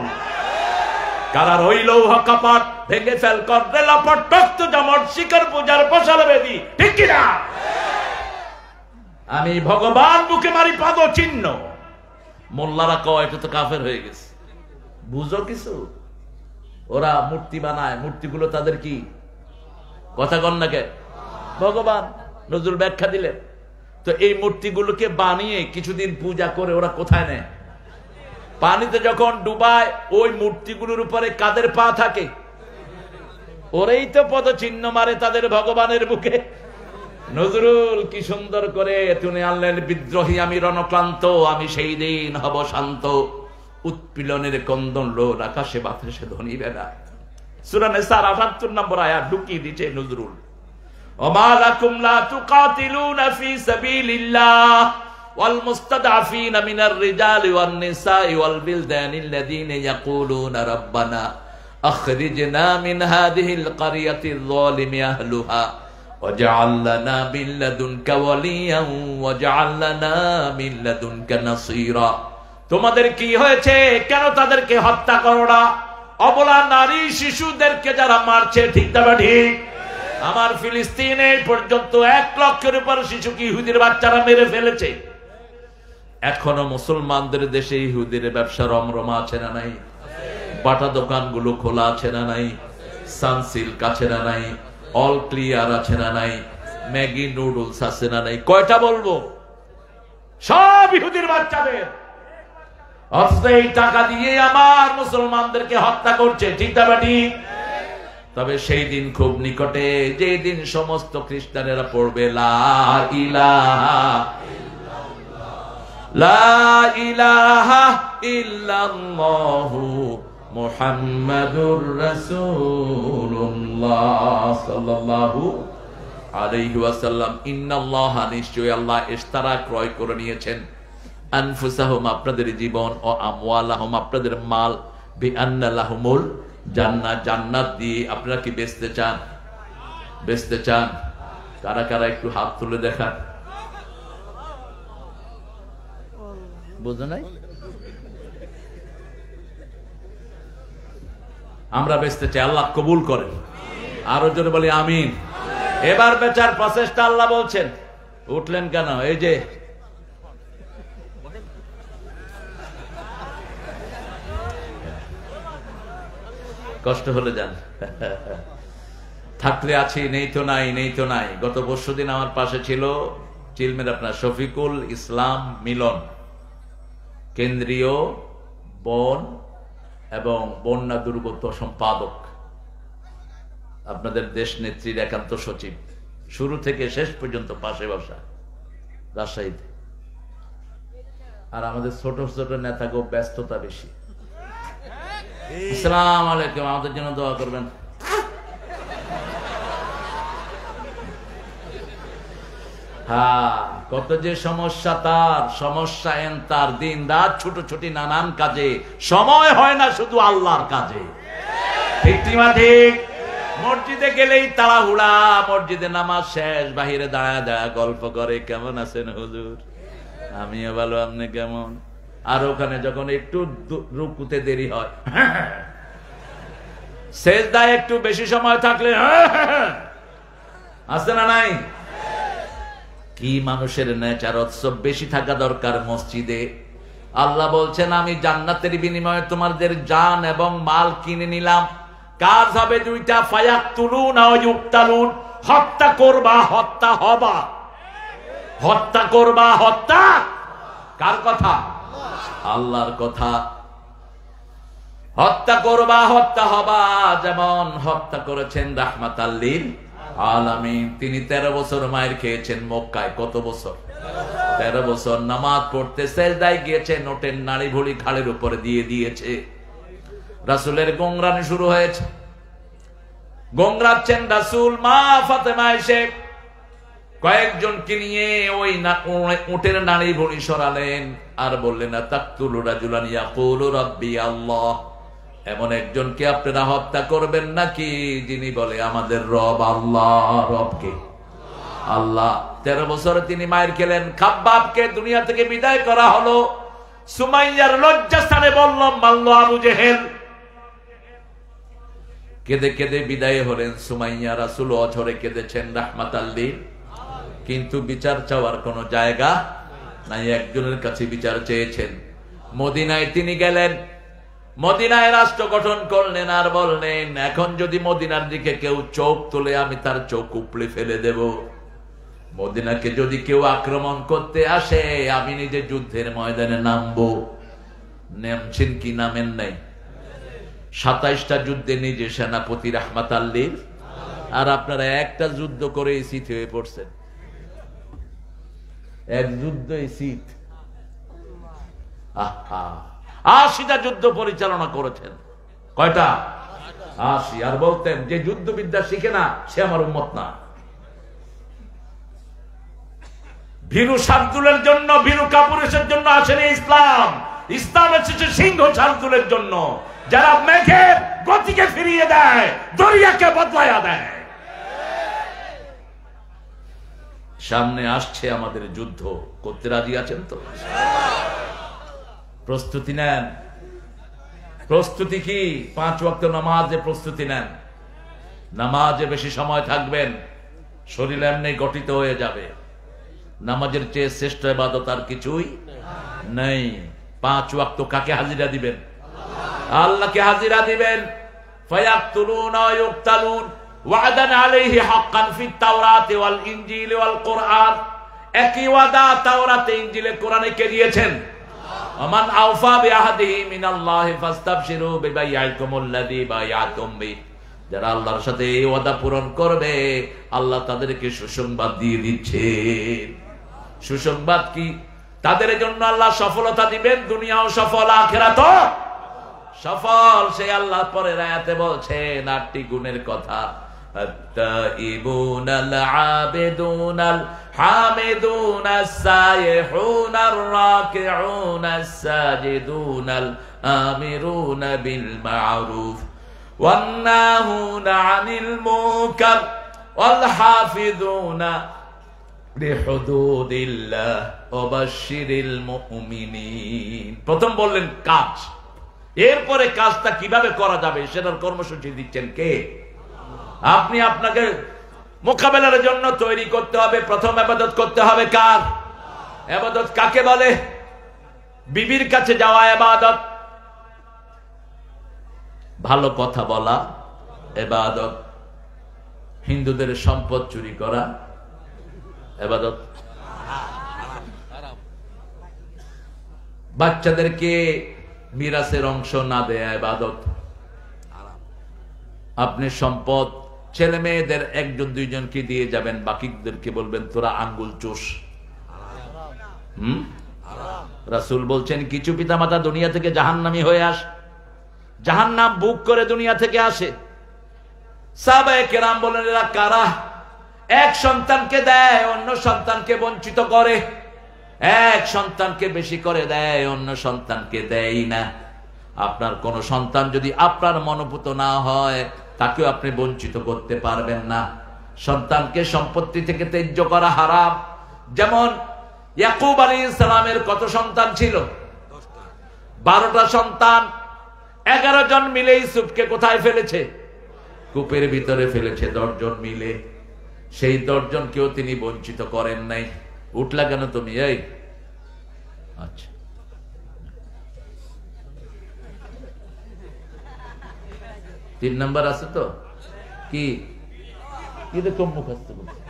[SPEAKER 1] কারা রইল কপাট ভেঙে ফেল করলে লপট রক্ত জমট শিকার পূজার প্রসার বেদি, ঠিক কিনা? আমি ভগবান বুকে মারি পাদ চিহ্ন। মোল্লারা কয় এটা তো কাফের হয়ে গেছে। বুঝো কিছু? ওরা মূর্তি বানায়, মূর্তিগুলো তাদের কি কথা কন না কে? ভগবান। নজরুল ব্যাখ্যা দিলেন। তো এই মূর্তিগুলোকে বানিয়ে কিছুদিন পূজা করে ওরা কোথায় নেয়? পানিতে যখন ডুবায় ওই মূর্তিগুলোর উপরে কাদের পা থাকে? ওরেই তো পদচিহ্ন মারে তাদের ভগবানের বুকে। নজরুল কি সুন্দর করে তুমি আনলেন, বিদ্রোহী আমি রণক্লান্ত, আমি সেই দিন হব শান্ত, উৎপীড়নের কন্দন লোল আকাশে বাতাসে ধ্বনি বেড়া। সূরা নিসার ৭৮ নম্বর আয়াত ঢুকিয়ে দিচ্ছে নজরুল। ওমা লাকুম লা তুকাতিলুনা ফি সাবিলিল্লাহ ওয়াল মুস্তাদআফিনা মিনার রিজালি ওয়ান নিসাই ওয়াল বিলদানিল্লাযীনা ইয়াকুলুনা রাব্বানা আখরিজনা মিন হাযিহিল ক্বরিয়াতিল যালিমি আহলুহা ওয়াজআল লানা মিন লাদুনকা ওয়ালিয়ান ওয়াজআল লানা মিন লাদুনকা নাসীরা। তোমাদের কি হয়েছে? কেন তাদেরকে হত্যা করো না? অবলা নারী শিশুদেরকে যারা মারছে, ঠিক না ঠিক? আমার ফিলিস্তিনে পর্যন্ত ১ লক্ষের উপর শিশুকে ইহুদির বাচ্চারা মেরে ফেলেছে। এখনো মুসলমানদের দেশে ইহুদির ব্যবসা রমরমা আছে না নাই? বাটা দোকানগুলো খোলা আছে না নাই? সানসিল্ক আছে না নাই? অল ক্লিয়ার আছে না নাই? ম্যাগি নুডলস আছে না নাই? কয়টা বলবো? সব ইহুদির বাচ্চাদের। অথচ এই টাকা দিয়ে আমার মুসলমানদেরকে হত্যা করছে, ঠিক না ঠিক? তবে সেই দিন খুব নিকটে, যে দিন সমস্ত খ্রিস্টানেরা পড়বে লা ইলাহা লা ইলাহা ইল্লাল্লাহু মুহাম্মাদুর রাসূলুল্লাহ সাল্লাল্লাহু আলাইহি ওয়াসাল্লাম। ইন্নাল্লাহা, নিশ্চয়ই আল্লাহ, ইশতারা ক্রয় করে নিয়েছেন, আনফুসাহুম, আপনাদের জীবন, ও আমওয়ালাহুম, আপনাদের মাল, বিআন্না লাহুমুল জান্নাত, জান্নাত দিয়ে। আপনারা কি বেচতে চান? বেচতে চান? কারা কারা একটু হাত তুলে দেখান। বুঝো নাই? আমরা বেচতে চাই, আল্লাহ কবুল করেন। আরো জোরে বলি আমিন। এবার বেচার প্রচেষ্টা আল্লাহ বলছেন। উঠলেন কেন? এই যে কষ্ট হলে যান। থাকলে আছি, নেই তো নাই, নেই তো নাই। গত পরশুদিন আমার পাশে ছিল চিলমের আপনার শফিকুল ইসলাম মিলন, কেন্দ্রীয় বন এবং বন্যা দুর্গত সম্পাদক, আপনাদের দেশ নেত্রীর একান্ত সচিব, শুরু থেকে শেষ পর্যন্ত পাশে বসা, রাজশাহীতে। আর আমাদের ছোট ছোট নেতাকে ব্যস্ততা বেশি। আসসালামু আলাইকুম, আমাদের জন্য দোয়া করবেন। হ্যাঁ, কত যে সমস্যা তার, সমস্যা এন তার, দিন রাত ছুটোছুটি নানান কাজে, সময় হয় না শুধু আল্লাহর কাজে, ঠিক ঠিক? মসজিদে গেলেই তাড়াহুড়া, মসজিদে নামাজ শেষ, বাহিরে দাঁড়ায় দাঁড়ায় গল্প করে, কেমন আছেন হুজুর? আমিও ভালো, আপনি কেমন? আর ওখানে যখন একটু রুকুতে দেরি হয়, সেজদায় একটু বেশি সময় থাকলে আছে না নাই? কি মানুষের নেচার! অথচ বেশি থাকা দরকার মসজিদে। আল্লাহ বলছেন, আমি জান্নাতের বিনিময়ে তোমাদের জান এবং মাল কিনে নিলাম। কাজ হবে দুইটা, ফায়াকতুলুন আও ইউকতালুন, হত্যা করবা, হত্যা হবা। হত্যা করবা, হত্যা কার কথা? আল্লাহর কথা। হত্যা করবা, হত্যা হবা। যেমন হত্যা করেছেন রাহমাতাল লিল আলামিন। তিনি 13 বছর মায়ের খেয়েছেন মক্কায়। কত বছর? 13 বছর। নামাজ পড়তে সেজদায় গিয়েছে, নোটের নাড়ি ভুড়ি ঘাড়ের উপরে দিয়ে দিয়েছে। রাসূলের গোংরানি শুরু হয়েছে, গোংরাচ্ছেন রাসূল। মা ফাতেমা এসে কয়েকজনকে নিয়ে ওই উটের নাড়ি ভুড়ি সরালেন আর বললেন, তাকতুলু রাজুলান ইয়াকুলু রাব্বি আল্লাহ, এমন একজনকে আপনারা হত্যা করবেন নাকি যিনি বলে আমাদের রব আল্লাহ। রবকে? আল্লাহ। 13 বছরে তিনি মায়ের খেলেন। খাব্বাবকে দুনিয়া থেকে বিদায় করা হলো। সুমাইয়ার লজ্জাস্থানে বলল, মারল আবু জেহেল। কেঁদে কেঁদে বিদায় হলেন সুমাইয়া। রাসূল অঝরে কেঁদেছেন রাহমাতাল লিল। কিন্তু বিচার চাওয়ার কোনো জায়গা নাই, একজনের কাছে বিচার চেয়েছেন। মদিনায় তিনি গেলেন, মদিনায় রাষ্ট্র গঠন করলেন আর বললেন, এখন যদি মদিনার দিকে কেউ চোখ তোলে আমি তার চোখ উপড়ে ফেলে দেব। মদিনাকে যদি কেউ আক্রমণ করতে আসে আমি নিজে যুদ্ধের ময়দানে নামবো। নামছেন কি নামেন নাই? 27টা যুদ্ধে নিজে সেনাপতি রাহমাতাল লিল, আর আপনারা একটা যুদ্ধ করে শীত হয়ে পড়ছেন। এক যুদ্ধ শীত। 80টা যুদ্ধ পরিচালনা করেছেন। কয়টা? 80। আর বলতেন যে যুদ্ধবিদ্যা শিখে না সে আমার উম্মত না। ভীরু শার্দুলের জন্য, ভীরু কাপুরুষের জন্য আসেনি ইসলাম। ইসলাম এসেছে সিংহ শার্দুলের জন্য, যারা মেঘের গতিকে ফিরিয়ে দেয়, দরিয়াকে বদলাইয়া দেয়। সামনে আসছে আমাদের যুদ্ধ, করতে রাজি আছেন তো? প্রস্তুতি নেন। প্রস্তুতি কি? 5 ওয়াক্ত নামাজে প্রস্তুতি নেন। নামাজে বেশি সময় থাকবেন, শরীর এমনি গঠিত হয়ে যাবে। নামাজের চেয়ে শ্রেষ্ঠ ইবাদত আর কিছুই নেই। 5 ওয়াক্ত কাকে হাজিরা দিবেন? আল্লাহকে হাজিরা দিবেন। ফায়াকতুলুনা ওয়া ইউকতালুন ওয়াদান আলাইহি হাক্কান ফিত তাওরাতি ওয়াল ইনজিল ওয়াল কোরআন। একই ওয়াদা তাওরাতে, ইনজিলে, কোরআনে কে দিয়েছেন? আমান আওফা বিআহদিহি মিনাল্লাহি ফাস্তাবশিরু বিবাইআকুমুল্লাযী বায়াতুম বিহি। যারা আল্লাহর সাথে এই ওয়াদা পূরণ করবে আল্লাহ তাদেরকে সুসংবাদ দিয়ে দিচ্ছেন। সুসংবাদ কি? তাদের জন্য আল্লাহ সফলতা দিবেন, দুনিয়াও সফল আখিরাতও সফল। সেই আল্লাহ পরের আয়াতে বলছেন 8টি গুণের কথা। আত-তাইবুনাল আবিদুনাল হামিদুনাস সাইহুনার রাকিউনাস সাজিদুনাল আমিরুনা বিল মা'রুফ ওয়ান নাহুনা আনিল মুনকার ওয়াল হাফিজুনা লিহুদুদিল্লাহ ওয়া বাশশিরিল মুমিনিন। প্রথম বললেন কাজ, এরপরে কাজটা কিভাবে করা যাবে সেটার কর্মসূচি দিচ্ছেন কে? আপনি। আপনাকে মোকাবেলার জন্য তৈরি করতে হবে। প্রথম ইবাদত করতে হবে কার? ইবাদত কাকে বলে? বিবির কাছে যাওয়া ইবাদত, ভালো কথা বলা ইবাদত, হিন্দুদের সম্পদ চুরি করা ইবাদত, বাচ্চাদেরকে মিরাসের অংশ না দেয়া ইবাদত। আপনি সম্পদ ছেলে মেয়েদের 1-2জনকে দিয়ে যাবেন, বাকিদেরকে বলবেন তোরা আঙ্গুল চুষ। রাসূল বলছেন কিছু পিতামাতা দুনিয়া থেকে জাহান্নামী হয়ে আসে, জাহান্নাম বুক করে দুনিয়া থেকে আসে। সাহাবায়ে কেরাম বলেন এরা কারা? এক সন্তানকে দেয়, অন্য সন্তানকে বঞ্চিত করে। এক সন্তানকে বেশি করে দেয়, অন্য সন্তানকে দেয় না। আপনার কোন সন্তান যদি আপনার মনোপুত না হয় তাকেও আপনি বঞ্চিত করতে পারবেন না। সন্তানকে সম্পত্তি থেকে ত্যায্য করা হারাম। যেমন ইয়াকুব আলাইহিস সালামের কত সন্তান ছিল? 12টা সন্তান। 11 জন মিলে ইউসুফকে কোথায় ফেলেছে? কূপের ভিতরে ফেলেছে 10 জন মিলে। সেই 10 জনকেও তিনি বঞ্চিত করেন নাই। উঠলা কেন তুমি? এই আচ্ছা, তিন নাম্বার আছে তো কি? এরকম মুখস্থ করছে।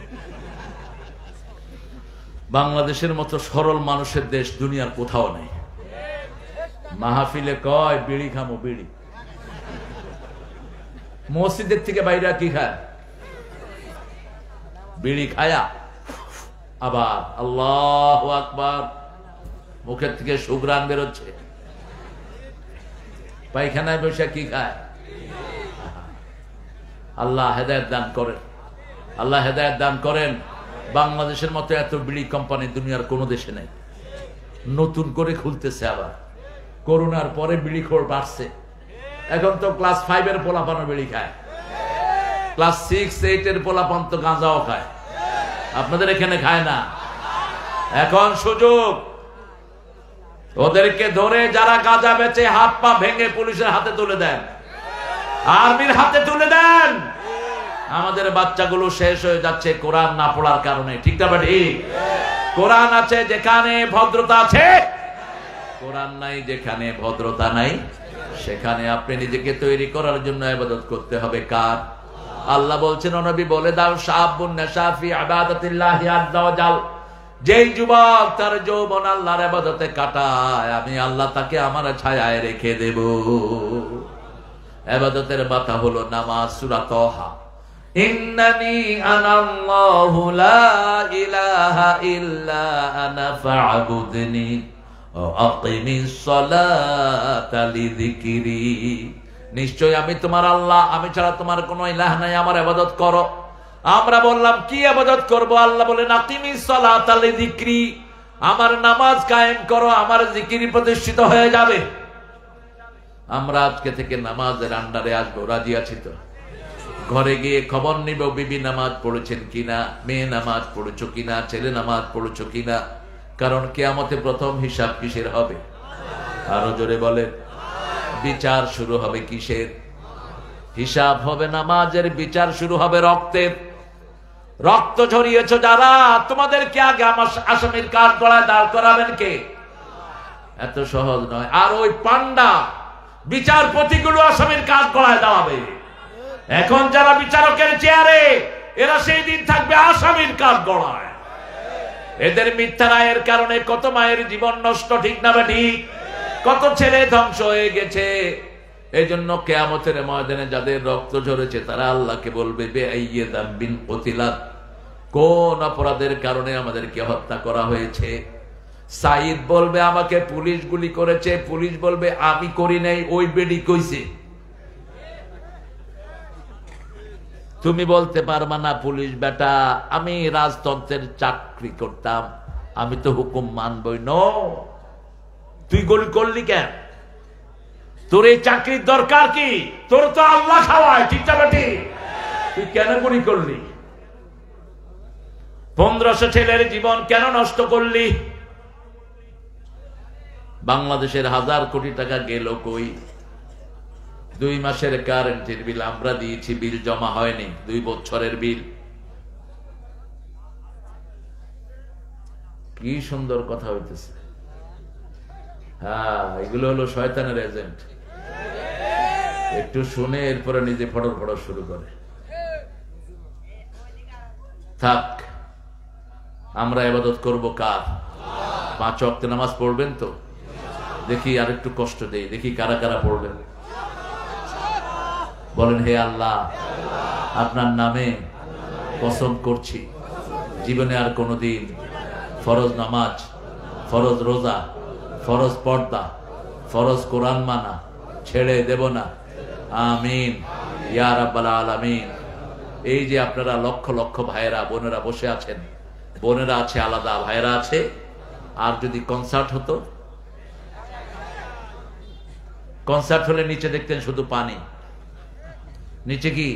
[SPEAKER 1] বাংলাদেশের মতো সরল মানুষের দেশ দুনিয়ার কোথাও নেই। মাহফিলে কয় বিড়ি খামো, বিড়ি। মসজিদের থেকে বাইরে কি খায়? বিড়ি খায়া আবার আল্লাহু আকবার, মুখের থেকে সুঘ্রাণ বেরোচ্ছে। পায়খানায় বসে কি খায়? আল্লাহ হেদায়েত দান করেন, আল্লাহ হেদায়েত দান করেন। বাংলাদেশের মতো এত বিড়ি কোম্পানি দুনিয়ার কোন দেশে নেই। নতুন করে খুলতেছে আবার। করোনার পরে বিড়ি খোর বাড়ছে। এখন তো ক্লাস 5 এর পোলাপান বিড়ি খায়, ক্লাস 6, 8 এর পোলাপান তো গাঁজাও খায়। আপনাদের এখানে খায় না। এখন সুযোগ, ওদেরকে ধরে যারা গাঁজা বেচে হাত পা ভেঙে পুলিশের হাতে তুলে দেন। আর্মির হাতে তুলে দেন। আমাদের বাচ্চাগুলো শেষ হয়ে যাচ্ছে কোরআন না পড়ার কারণে। ঠিক না ঠিক? কোরআন আছে যেখানে ভদ্রতা আছে, কোরআন নাই যেখানে ভদ্রতা নাই, সেখানে আপনি নিজেকে তৈরি করার জন্য ইবাদত করতে হবে কার? আল্লাহ বলছেন, ও নবী বলে দাও, শাবুন নাশা ফি ইবাদাতিল্লাহি আযজা ওয়া জাল, যেই যুবক তার যৌবন আল্লাহর ইবাদতে কাটায়, আমি আল্লাহ তাকে আমার ছায়ায় রেখে দেব। ইবাদতের মাথা হলো নামাজ। সূরা তাহা, ইন্নানি আনাল্লাহু লা ইলাহা ইল্লা আনা ফা'বুদনি ওয়া আকিমিস সালাতা লিযিকরি, নিশ্চয় আমি তোমার আল্লাহ, আমি ছাড়া তোমার কোনো ইলাহ নাই, আমার ইবাদত করো। আমরা বললাম কি ইবাদত করব? আল্লাহ বলেন আকিমিস সালাতা লিযিকরি, আমার নামাজ কায়েম করো, আমার জিকির প্রতিষ্ঠিত হয়ে যাবে। আমরা আজকে থেকে নামাজের আন্ডারে আসবো, রাজি আছি তো? ঘরে গিয়ে খবর নিব বিবি নামাজ পড়েছেন কিনা, মেয়ে নামাজ পড়েছো কিনা, ছেলে নামাজ পড়েছো কিনা। কারণ কিয়ামতে প্রথম হিসাব কিসের হবে? আরো জোরে বলেন। বিচার শুরু হবে কিসের? হিসাব হবে নামাজের, বিচার শুরু হবে রক্তের। রক্ত ঝরিয়েছো যারা, তোমাদেরকে আগে আমার আসামির কাঠ গড়ায় দাঁড় করাবেন কে? এত সহজ নয়। আর ওই পান্ডা বিচারপতিগুলো আসামির কাঠ গড়ায় দাঁড়াবে। এখন যারা বিচারকের চেয়ারে, এরা সেই দিন থাকবে আসামির কাঠ গড়ায়। এদের মিথ্যা রায়ের কারণে কত মায়ের জীবন নষ্ট, ঠিক না ঠিক? কত ছেলে ধ্বংস হয়ে গেছে। এই জন্য কিয়ামতের ময়দানে যাদের রক্ত ঝরেছে তারা আল্লাহকে বলবে, বেআইয়ি যামবিন কুতিলাত, কোন অপরাধের কারণে আমাদেরকে হত্যা করা হয়েছে? সাইদ বলবে আমাকে পুলিশ গুলি করেছে, পুলিশ বলবে আমি করি নাই, ওই বেডি কইছে। তুমি বলতে পারবা না পুলিশ বেটা, আমি রাজতন্ত্রের চাকরি করতাম, আমি তো হুকুম মানবই। নো, তুই গুলি করলি কেন? তোর এই চাকরির দরকার কি? তোর তো আল্লাহ খাওয়ায়, ঠিক না বেটি? তুই কেন গুলি করলি? 1500 ছেলের জীবন কেন নষ্ট করলি? বাংলাদেশের 1000 কোটি টাকা গেল কই? 2 মাসের কারেন্টের বিল আমরা দিয়েছি, বিল জমা হয়নি, 2 বছরের বিল। কি সুন্দর কথা হইতেছে। হ্যাঁ, এগুলো হলো শয়তানের এজেন্ট। একটু শুনে এরপরে নিজে ফটর ফটর শুরু করে। থাক, আমরা ইবাদত করব কার? 5 ওয়াক্ত নামাজ পড়বেন তো? দেখি আর একটু কষ্ট দেই, দেখি কারা কারা পড়বেন। বলেন, হে আল্লাহ, আপনার নামে কসম করছি জীবনে আর কোনোদিন ফরজ নামাজ, ফরজ রোজা, ফরজ পর্দা, ফরজ কোরআন মানা ছেড়ে দেব না। আমিন ইয়া রাব্বাল আলামিন। এই যে আপনারা লক্ষ লক্ষ ভাইয়েরা বোনেরা বসে আছেন, বোনেরা আছে আলাদা, ভাইয়েরা আছে। আর যদি কনসার্ট হতো, কনসার্ট হলে নিচে দেখতেন শুধু পানি। নিচে কি?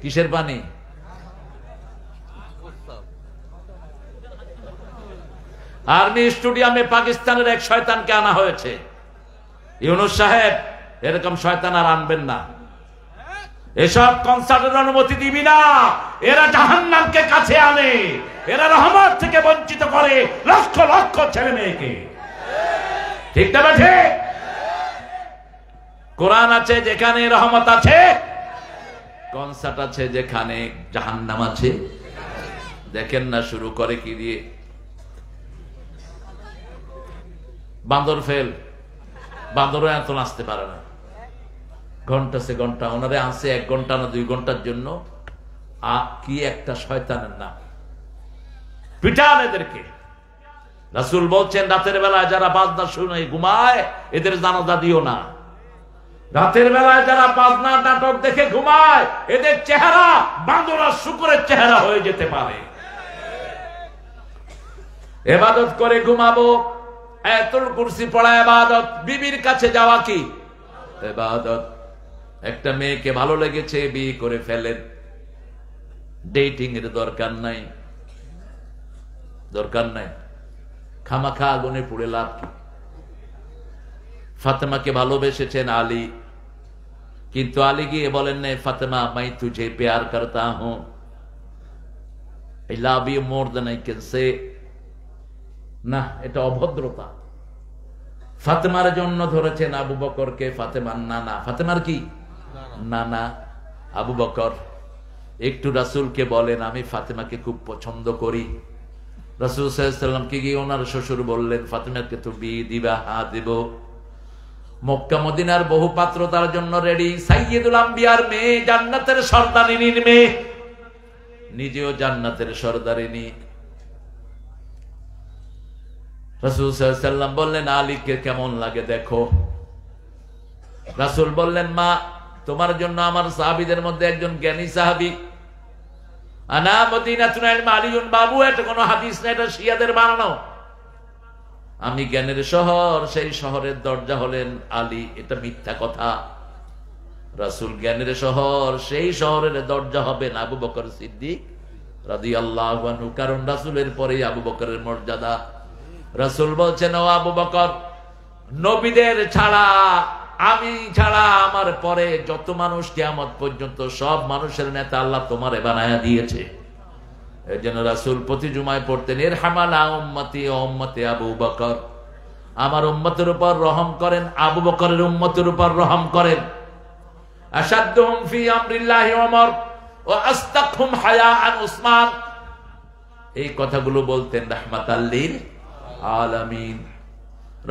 [SPEAKER 1] কিসের পানি? আর্মি স্টেডিয়ামে পাকিস্তানের এক শয়তানকে আনা হয়েছে। ইউনূস সাহেব, এরকম শয়তান আর আনবেন না। এসব কনসার্টের অনুমতি দিবি না। এরা জাহান্নামকে কাছে আনে, এরা রহমত থেকে বঞ্চিত করে লক্ষ লক্ষ ছেলে মেয়েকে। ঠিক না বেঠে? কোরআন আছে যেখানে রহমত আছে, কনসার্ট আছে যেখানে জাহান্নাম আছে। দেখেন না শুরু করে কি দিয়ে? বান্দর ফেল, বান্দরও এত নাচতে পারে না। ঘন্টা সে ঘন্টা ওনারে আনছে, 1 ঘন্টা না 2 ঘন্টার জন্য। কি একটা শয়তানের নাম! পিটান এদেরকে। রাসূল বলছেন, রাতের বেলায় যারা বাজনা শুনে ঘুমায়, এদের জানাজা দিও না। রাতের বেলায় যারা বাজনা নাটক দেখে ঘুমায়, এদের চেহারা বান্দর আর শূকরের চেহারা হয়ে যেতে পারে। ইবাদত করে ঘুমাবো, আয়াতুল কুরসি পড়া ইবাদত। বিবির কাছে যাওয়া কি ইবাদত? একটা মেয়েকে ভালো লেগেছে, বিয়ে করে ফেলেন। ডেটিং এর দরকার নাই, দরকার নাই। খামাখা আগুনে পুড়ে লাভ কি? ফাতেমাকে ভালোবেসেছেন আলী, কিন্তু আলী গিয়ে বলেন নাই, ফাতেমা मैं तुझे प्यार करता हूं, I love you more than I can say। না, এটা অভদ্রতা। ফাতেমার জন্য ধরেছেন আবু বকরকে, ফাতেমার নানা। ফাতেমার কি নানা? আবু বকর একটু রাসূলকে বলেন আমি ফাতেমাকে খুব পছন্দ করি। রাসূল সাল্লাল্লাহু আলাইহি ওয়াসাল্লামকে গিয়ে ওনার শ্বশুর বললেন, ফাতেমাকে তো বিয়ে দিবা? হ্যাঁ দেব। মক্কা মদিনার বহু পাত্র তার জন্য রেডি। সাইয়্যিদুল আম্বিয়ার মেয়ে, জান্নাতের সর্দারিনীর মেয়ে, নিজেও জান্নাতের সর্দারিনী। রাসূল সাল্লাল্লাহু আলাইহি ওয়াসাল্লাম বললেন, আলীকে কেমন লাগে দেখো। রাসূল বললেন, মা তোমার জন্য আমার সাহাবীদের মধ্যে একজন জ্ঞানী সাহাবী, আনা মদিনাতুল ইলম আলিউন, বাবু এটা কোনো হাদিস না, এটা শিয়াদের বানানো। আমি জ্ঞানের শহর, সেই শহরের দরজা হলেন আলী, এটা মিথ্যা কথা। রাসূল জ্ঞানের শহর, সেই শহরের দরজা হবেন আবু বকর সিদ্দিক রাদিয়াল্লাহু আনহু, কারণ রাসূলের পরেই আবু বকরের মর্যাদা। রাসূল বলছেন, ও আবু বকর, নবীদের ছাড়া, আমি ছাড়া আমার পরে যত মানুষ কিয়ামত পর্যন্ত, সব মানুষের নেতা আল্লাহ তোমারে বানায়া দিয়েছে। এই জন্য রাসূল প্রতি জুমায় পড়তেন, ইরহামালা উম্মতি ও উম্মতি আবু বকর, আমার উম্মতের উপর রহম করেন, আবু বকরের উম্মতের উপর রহম করেন। আশাদ্দুহুম ফি আমরিল্লাহি ওমর ওয়া আস্তাকহুম হায়াআন উসমান। এই কথাগুলো বলতেন রাহমাতাল লিল আলামিন।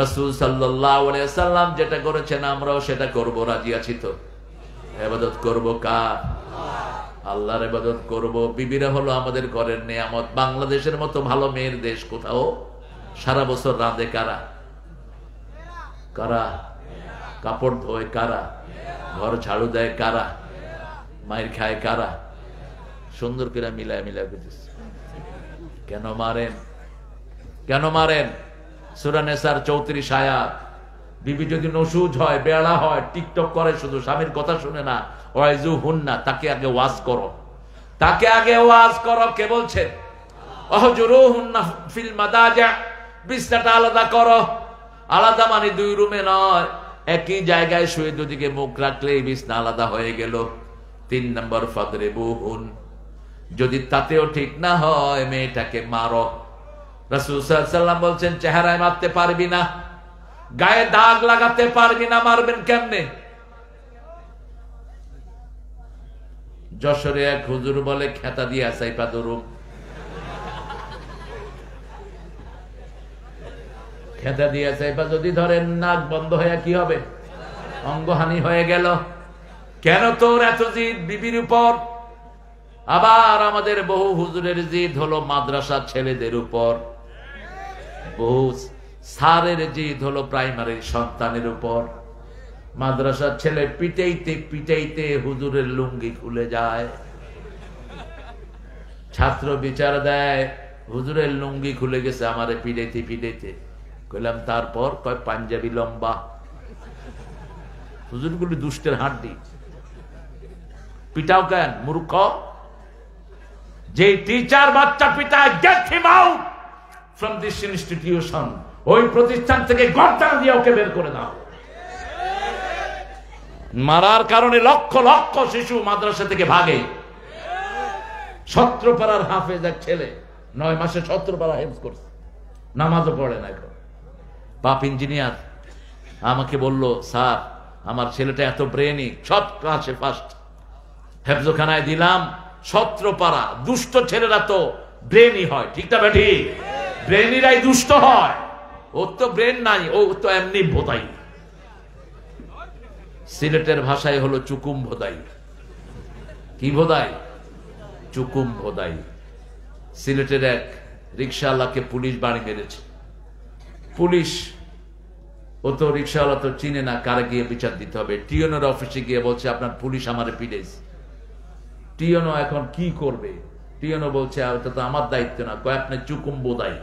[SPEAKER 1] রাসূল সাল্লাল্লাহু আলাইহি ওয়াসাল্লাম যেটা করেছেন আমরাও সেটা করব। রাজি আছি তো? ইবাদত করব কার? আল্লাহর ইবাদত করব। বিবিরা হলো আমাদের ঘরের নিয়ামত। বাংলাদেশের মতো ভালো মেয়ের দেশ কোথাও? সারা বছর রাঁধে কারা? কারা? কাপড় ধোয় কারা? ঘর ঝাড়ু দেয় কারা? মায়ের খায় কারা? সুন্দর করে মিলায় মিলায় করতেছে। কেন মারেন? কেন মারেন? সূরা নিসার 34 আয়াত। বিবি যদি নসুজ হয়, বেড়া হয়, টিকটক করে, শুধু স্বামীর কথা শুনে না, ওয়াইজুহুন্না, তাকে আগে ওয়াজ করো, তাকে আগে ওয়াজ করো। কে বলছেন? ওয়াহজুরুহুন্না ফিল মাদাজা, বিছনাটা আলাদা করো। আলাদা মানে 2 রুমে নয়, একই জায়গায় শুয়ে দুদিকে মুখ রাখলেই বিছনা আলাদা হয়ে গেল। 3 নম্বর ফাদরিবুহুন, যদি তাতেও ঠিক না হয় মেয়েটাকে মারো। রাসূল সাল্লাল্লাহু আলাইহি ওয়াসাল্লাম বলছেন, চেহারায় মারতে পারবি না, গায়ে দাগ লাগাতে পারবি না, মারবেন কেমনে? যশোরে এক হুজুর বলে, খেতা দিয়ে সাইপা ধরুম। খেতা দিয়ে সাইপা যদি ধরেন, নাক বন্ধ হয়ে কি হবে? অঙ্গহানি হয়ে গেল। কেন তোর এত জিদ বিবির উপর? আবার আমাদের বহু হুজুরের জিদ হলো মাদ্রাসা ছেলেদের উপর, বহু স্যারের জিদ হলো প্রাইমারির সন্তানের উপর। মাদ্রাসার ছেলে পিটাইতে পিটাইতে হুজুরের লুঙ্গি খুলে যায়। ছাত্র বিচার দেয়, হুজুরের লুঙ্গি খুলে গেছে আমারে পিটাইতে পিটাইতে। কইলাম তারপর? কয় পাঞ্জাবি লম্বা। হুজুরগুলি দুষ্টের হাড্ডি। পিটাও কেন মূর্খ? যে টিচার বাচ্চা পিটায়, get him out from this institution. ওই প্রতিষ্ঠান থেকে গর্দান দিয়ে ওকে বের করে দাও। মারার কারণে লক্ষ লক্ষ শিশু মাদ্রাসা থেকে ভাগে। 17 পারার হাফেজ এক ছেলে, 9 মাসে 17 পারা হেফজ করছে, নামাজও পড়ে না। এখন বাপ ইঞ্জিনিয়ার, আমাকে বলল, স্যার আমার ছেলেটা এত ব্রেনি, সব ক্লাসে ফার্স্ট। হেফজখানায় দিলাম, 17 পারা। দুষ্ট ছেলেরা তো ব্রেনি হয়, ঠিক না বেঠি? ব্রেনিরাই দুষ্ট হয়। ওর তো ব্রেন নাই, ও তো এমনি ভোদাই। সিলেটের ভাষায় হলো চুকুম ভোদাই। কি ভোদাই? চুকুম ভোদাই। সিলেটের এক রিক্সাওয়ালাকে পুলিশ বাড়ি মেরেছে। পুলিশ, ও তো রিক্সাওয়ালা তো চিনে না, কারে গিয়ে বিচার দিতে হবে। টিওনের অফিসে গিয়ে বলছে, আপনার পুলিশ আমারে পিটাইছে। টিওনো এখন কি করবে? টিওনো বলছে, এটা তো আমার দায়িত্ব না। কয় আপনি চুকুম বোদাই।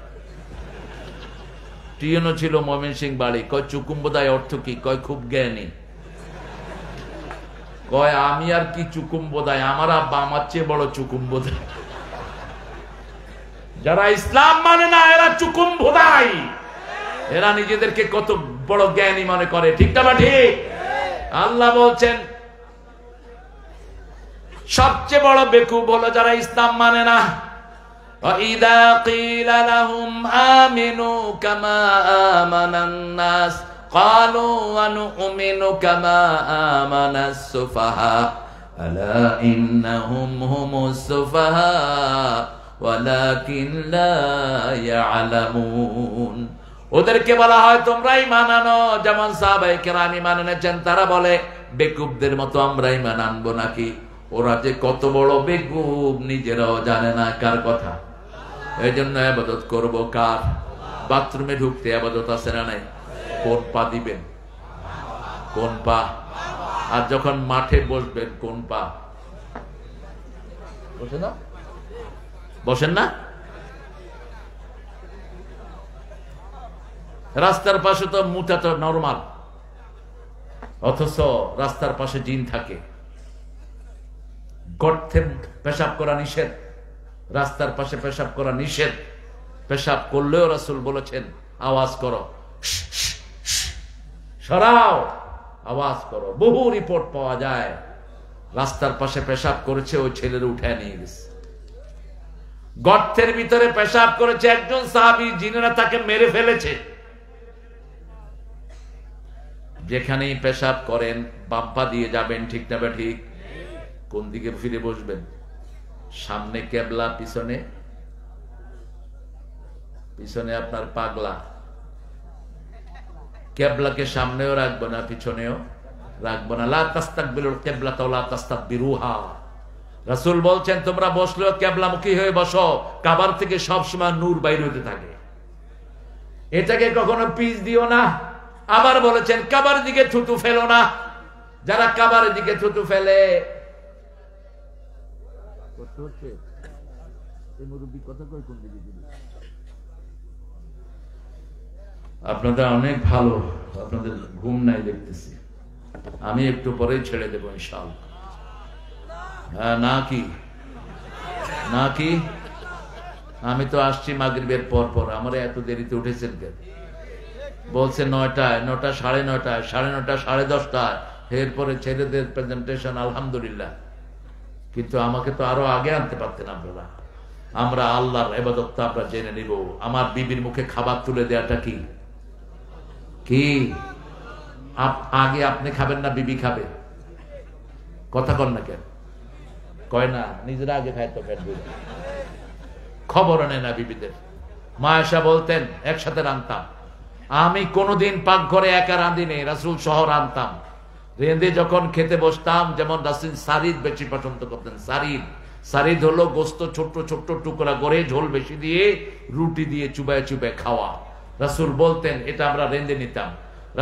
[SPEAKER 1] টিওনো ছিল ময়মনসিংহ বাড়ি। কয় চুকুম বোদাই অর্থ কি? কয় খুব জ্ঞানী। কয় আমি আর কি চুকুম বোদাই, আমার আব্বা আমার চেয়ে বড় চুকুম বোদাই। যারা ইসলাম মানে না এরা চুকুম বোদাই। এরা নিজেদেরকে কত বড় জ্ঞানী মনে করে, ঠিক না ঠিক? আল্লাহ বলছেন, সবচেয়ে বড় বেকুব হলো যারা ইসলাম মানে না। وَإِذَا قِيلَ لَهُمْ آمِنُوا كَمَا آمَنَ النَّاسُ قَالُوا وَنُؤْمِنُ كَمَا آمَنَ السُّفَهَاءُ أَلَا إِنَّهُمْ هُمُ السُّفَهَاءُ وَلَكِنْ لَا يَعْلَمُونَ। ওদেরকে বলা হয় তোমরা ঈমান আনো, যেমন সাহাবায়ে কেরাম ঈমান এনেছেন। তারা বলে বেকুবদের মতো আমরা ঈমান আনবো নাকি? ওরা যে কত বড় বেকুব নিজেরাও জানে না কার কথা। এই জন্য ইবাদত করবো কার? বাথরুমে ঢুকতে ইবাদত আছে না নাই? কোন পা দিবেন? কোন পা? আর যখন মাঠে বসবেন কোন পা? বসেন না? বসেন না? রাস্তার পাশে তো মুতা তো নরমাল, অথচ রাস্তার পাশে জিন থাকে। গর্তে পেশাব করা নিষেধ, রাস্তার পাশে পেশাব করা নিষেধ। পেশাব করলেও রাসূল বলেছেন আওয়াজ করো, সরাও, আওয়াজ করো। বহু রিপোর্ট পাওয়া যায় রাস্তার পাশে পেশাব করেছে, ওই ছেলের উঠায় নিয়ে গেছে। গর্তের ভিতরে পেশাব করেছে একজন সাহাবী, জিনেরা তাকে মেরে ফেলেছে। যেখানেই পেশাব করেন বাম্পা দিয়ে যাবেন, ঠিক না বা ঠিক? কোন দিকে ফিরে বসবেন? সামনে কেবলা, পিছনে পিছনে আপনার পাগলা। কেবলাকে সামনেও রাখবো না, পিছনেও রাখবো না। লা তাস্তাকবিলুল কিবলাতা ওয়া লা তাস্তাদবিরুহা। রাসূল বলছেন তোমরা বসলেও কিবলামুখী হয়ে বসো, কাবার থেকে সবসময় নূর বাইর হতে থাকে, এটাকে কখনো পিছ দিও না। আবার বলেছেন কাবার দিকে থুতু ফেলো না। যারা কাবার দিকে থুতু ফেলে, আপনাদের অনেক ভালো, আপনাদের ঘুম নাই দেখতেছি। আমি একটু পরেই ছেড়ে দেবো ইনশাআল্লাহ। হ্যাঁ নাকি নাকি? আমি তো আসছি মাগরিবের পর পর। আমার এত দেরিতে উঠেছেন কেন? বলছে 9টায়, 9টা, 9:30, 9:30, 10:30। এরপরে ছেলেদের প্রেজেন্টেশন, আলহামদুলিল্লাহ। কিন্তু আমাকে তো আরো আগে আনতে পারতেন আপনারা। আমরা আল্লাহর ইবাদতটা আমরা জেনে নিব। আমার বিবির মুখে খাবার তুলে দেওয়াটা কি কি? আগে আপনি খাবেন না বিবি খাবে? কথা কন না কেন? কয় না, নিজেরা আগে খায় তো পেট ভরে। খবর নেয় না বিবিদের। মা আয়েশা বলতেন একসাথে রান্তাম। আমি কোনোদিন পাকঘরে একা রাঁধিনি, রাসূল সহ রান্তাম। রেঁধে যখন খেতে বসতাম, যেমন রাসূল সারিদ বেশি পছন্দ করতেন। সারিদ হলো গোস্ত ছোট্ট ছোট্ট টুকরা করে ঝোল বেশি দিয়ে রুটি দিয়ে চুবায় চুবায় খাওয়া। রাসূল বলতেন এটা আমরা রেঁধে নিতাম।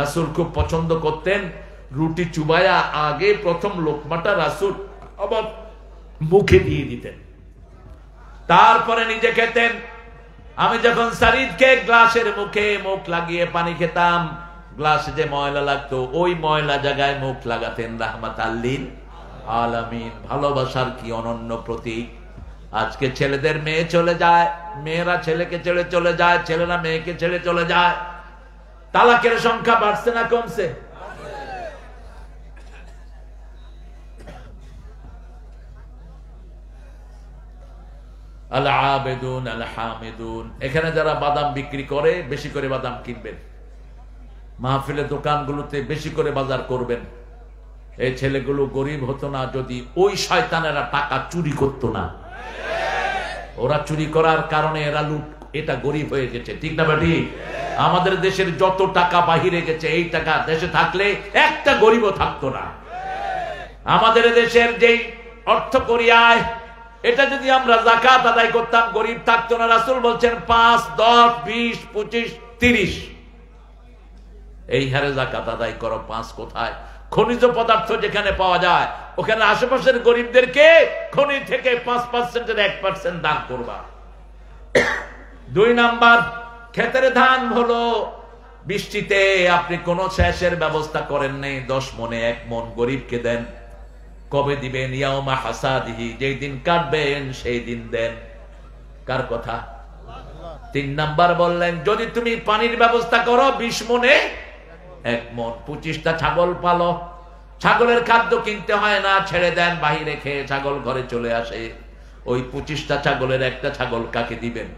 [SPEAKER 1] রাসূল খুব পছন্দ করতেন রুটি চুবায়া আগে প্রথম লোকমাটা রাসূল আবার মুখে দিয়ে দিতেন, তারপরে নিজে খেতেন। আমি যখন সারিদকে গ্লাসের মুখে মুখ লাগিয়ে পানি খেতাম, গ্লাসে যে ময়লা লাগতো ওই ময়লা জায়গায় মুখ লাগাতেন রাহমাতাল লিল আলামিন। ভালোবাসার কি অনন্য প্রতীক। আজকে ছেলেদের মেয়ে চলে যায়, মেয়েরা ছেলেকে ছেড়ে চলে যায়, ছেলেরা মেয়েকে ছেড়ে চলে যায়। তালাকের সংখ্যা বাড়ছে না কমছে? আল আবেদুন আল হামিদুন। এখানে যারা বাদাম বিক্রি করে বেশি করে বাদাম কিনবেন, মাহফিলের দোকানগুলোতে বেশি করে বাজার করবেন। এই ছেলেগুলো গরিব হতো না যদি ওই শয়তানেরা টাকা চুরি করতো না। ওরা চুরি করার কারণে এরা লুট, এটা গরিব হয়ে গেছে, ঠিক না বেটি? আমাদের দেশের যত টাকা বাহিরে গেছে, এই টাকা দেশে থাকলে একটা গরিবও থাকতো না। আমাদের দেশের যেই অর্থ করিয়ায়, এটা যদি আমরা যাকাত আদায় করতাম গরিব থাকতো না। রাসূল বলছেন 5, 10, 20, 25, 30 এই হারে যাকাত আদায় করো। 5 কোথায়? খনিজ পদার্থ যেখানে পাওয়া যায় ওখানে আশেপাশের গরিবদেরকে খনি থেকে 5%-এর 1% দান করবা। 2 নাম্বার, ক্ষেতের ধান হলো বৃষ্টিতে আপনি কোন সেচের ব্যবস্থা করেন নাই, 10 মনে 1 মন গরিবকে দেন। কবে দিবেন? ইয়াউমা হাসাদিহি, যেই দিন কাটবেন সেই দিন দেন। কার কথা? 3 নাম্বার বললেন যদি তুমি পানির ব্যবস্থা করো 20 মনে 1 মন। 25টা ছাগল পালো, ছাগলের খাদ্য কিনতে হয় না, ছেড়ে দেন, বাহিরে খেয়ে ছাগল ঘরে চলে আসে। ওই 25টা ছাগলের একটা ছাগল কাকে দিবেন?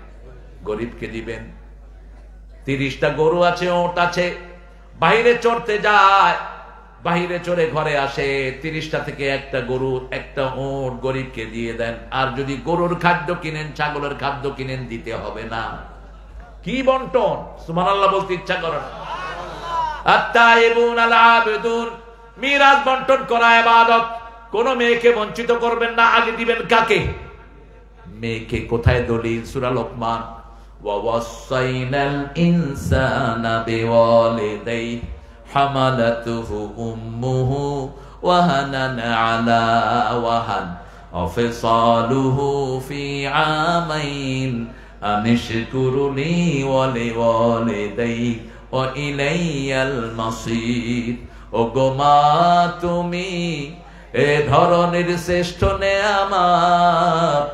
[SPEAKER 1] গরিবকে দিবেন। 30টা গরু আছে, ওট আছে, বাহিরে চড়তে যায়, বাহিরে চড়ে ঘরে আসে, 30টা থেকে একটা গরু একটা ওট গরিবকে দিয়ে দেন। আর যদি গরুর খাদ্য কিনেন, ছাগলের খাদ্য কিনেন, দিতে হবে না। কি বন্টন! সুবহানাল্লাহ বলতে ইচ্ছা করে না? আত-তাইবুন আল-আবিদুন, মিরাজ বন্টন করা ইবাদত। কোন মেয়েকে বঞ্চিত করবেন না। আগে দিবেন কাকে? মেয়েকে। কোথায় দলিল? সূরা লোকমান, ওয়া ওয়াসাইনাল ইনসানা বিওয়ালিদাইহি হামালাতুহু উম্মুহু ওয়াহানান আলা ওয়াহান ওয়াফিসালুহু ফি আমাইন আনিশকুরুলি ওয়া লিওয়ালিদাইহি ওয়া ইলাইয়াল মাসির। ও গো মা, তুমি এ ধরনের শ্রেষ্ঠ নেয়ামত,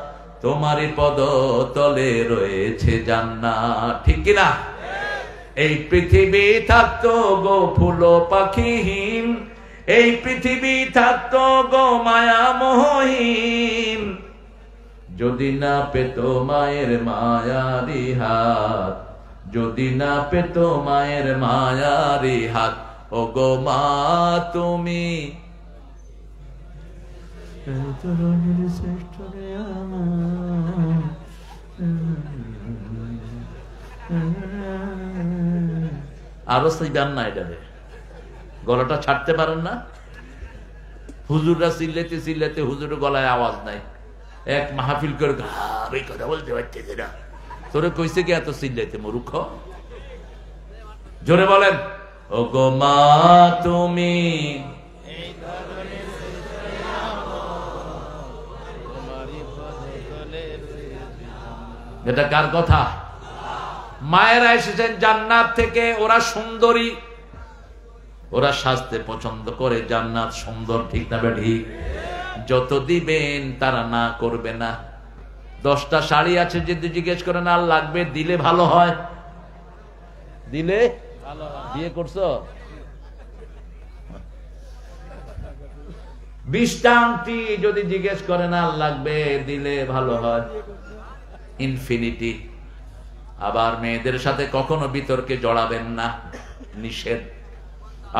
[SPEAKER 1] তোমারই পদতলে রয়েছে জান্নাত। ঠিক কিনা? এই পৃথিবী থাকতো গো ফুল পাখিহীন, এই পৃথিবী থাকতো গো মায়া মোহহীন, যদি না পেত মায়ের মায়ারি হাত, যদি না পেত মায়ের মায়ারি হাত। ও গো মা, তুমি আরো সিগান না, এটা গলাটা ছাড়তে পারেন না? হুজুররা চিল্লাইতে চিল্লাইতে হুজুরের গলায় আওয়াজ নাই। এক মাহফিল করে কথা বলতে পারতেছে না। তোরে কইছে কি এত চিল্লাইতে মূর্খ? জোরে বলেন। ও গো মা, তুমি এটা কার কথা? মায়েরা এসেছেন জান্নাত থেকে। ওরা সুন্দরী, ওরা সাজতে পছন্দ করে। জান্নাত সুন্দর, ঠিক না ঠিক? যত দিবেন তারা না করবে না। 10টা শাড়ি আছে, যদি জিজ্ঞেস করেন আর লাগবে, দিলে ভালো হয়। দিলে বিয়ে করছো? 20টা আংটি যদি জিজ্ঞেস করেন আর লাগবে, দিলে ভালো হয়। ইনফিনিটি। আবার মেয়েদের সাথে কখনো বিতর্কে জড়াবেন না, নিষেধ।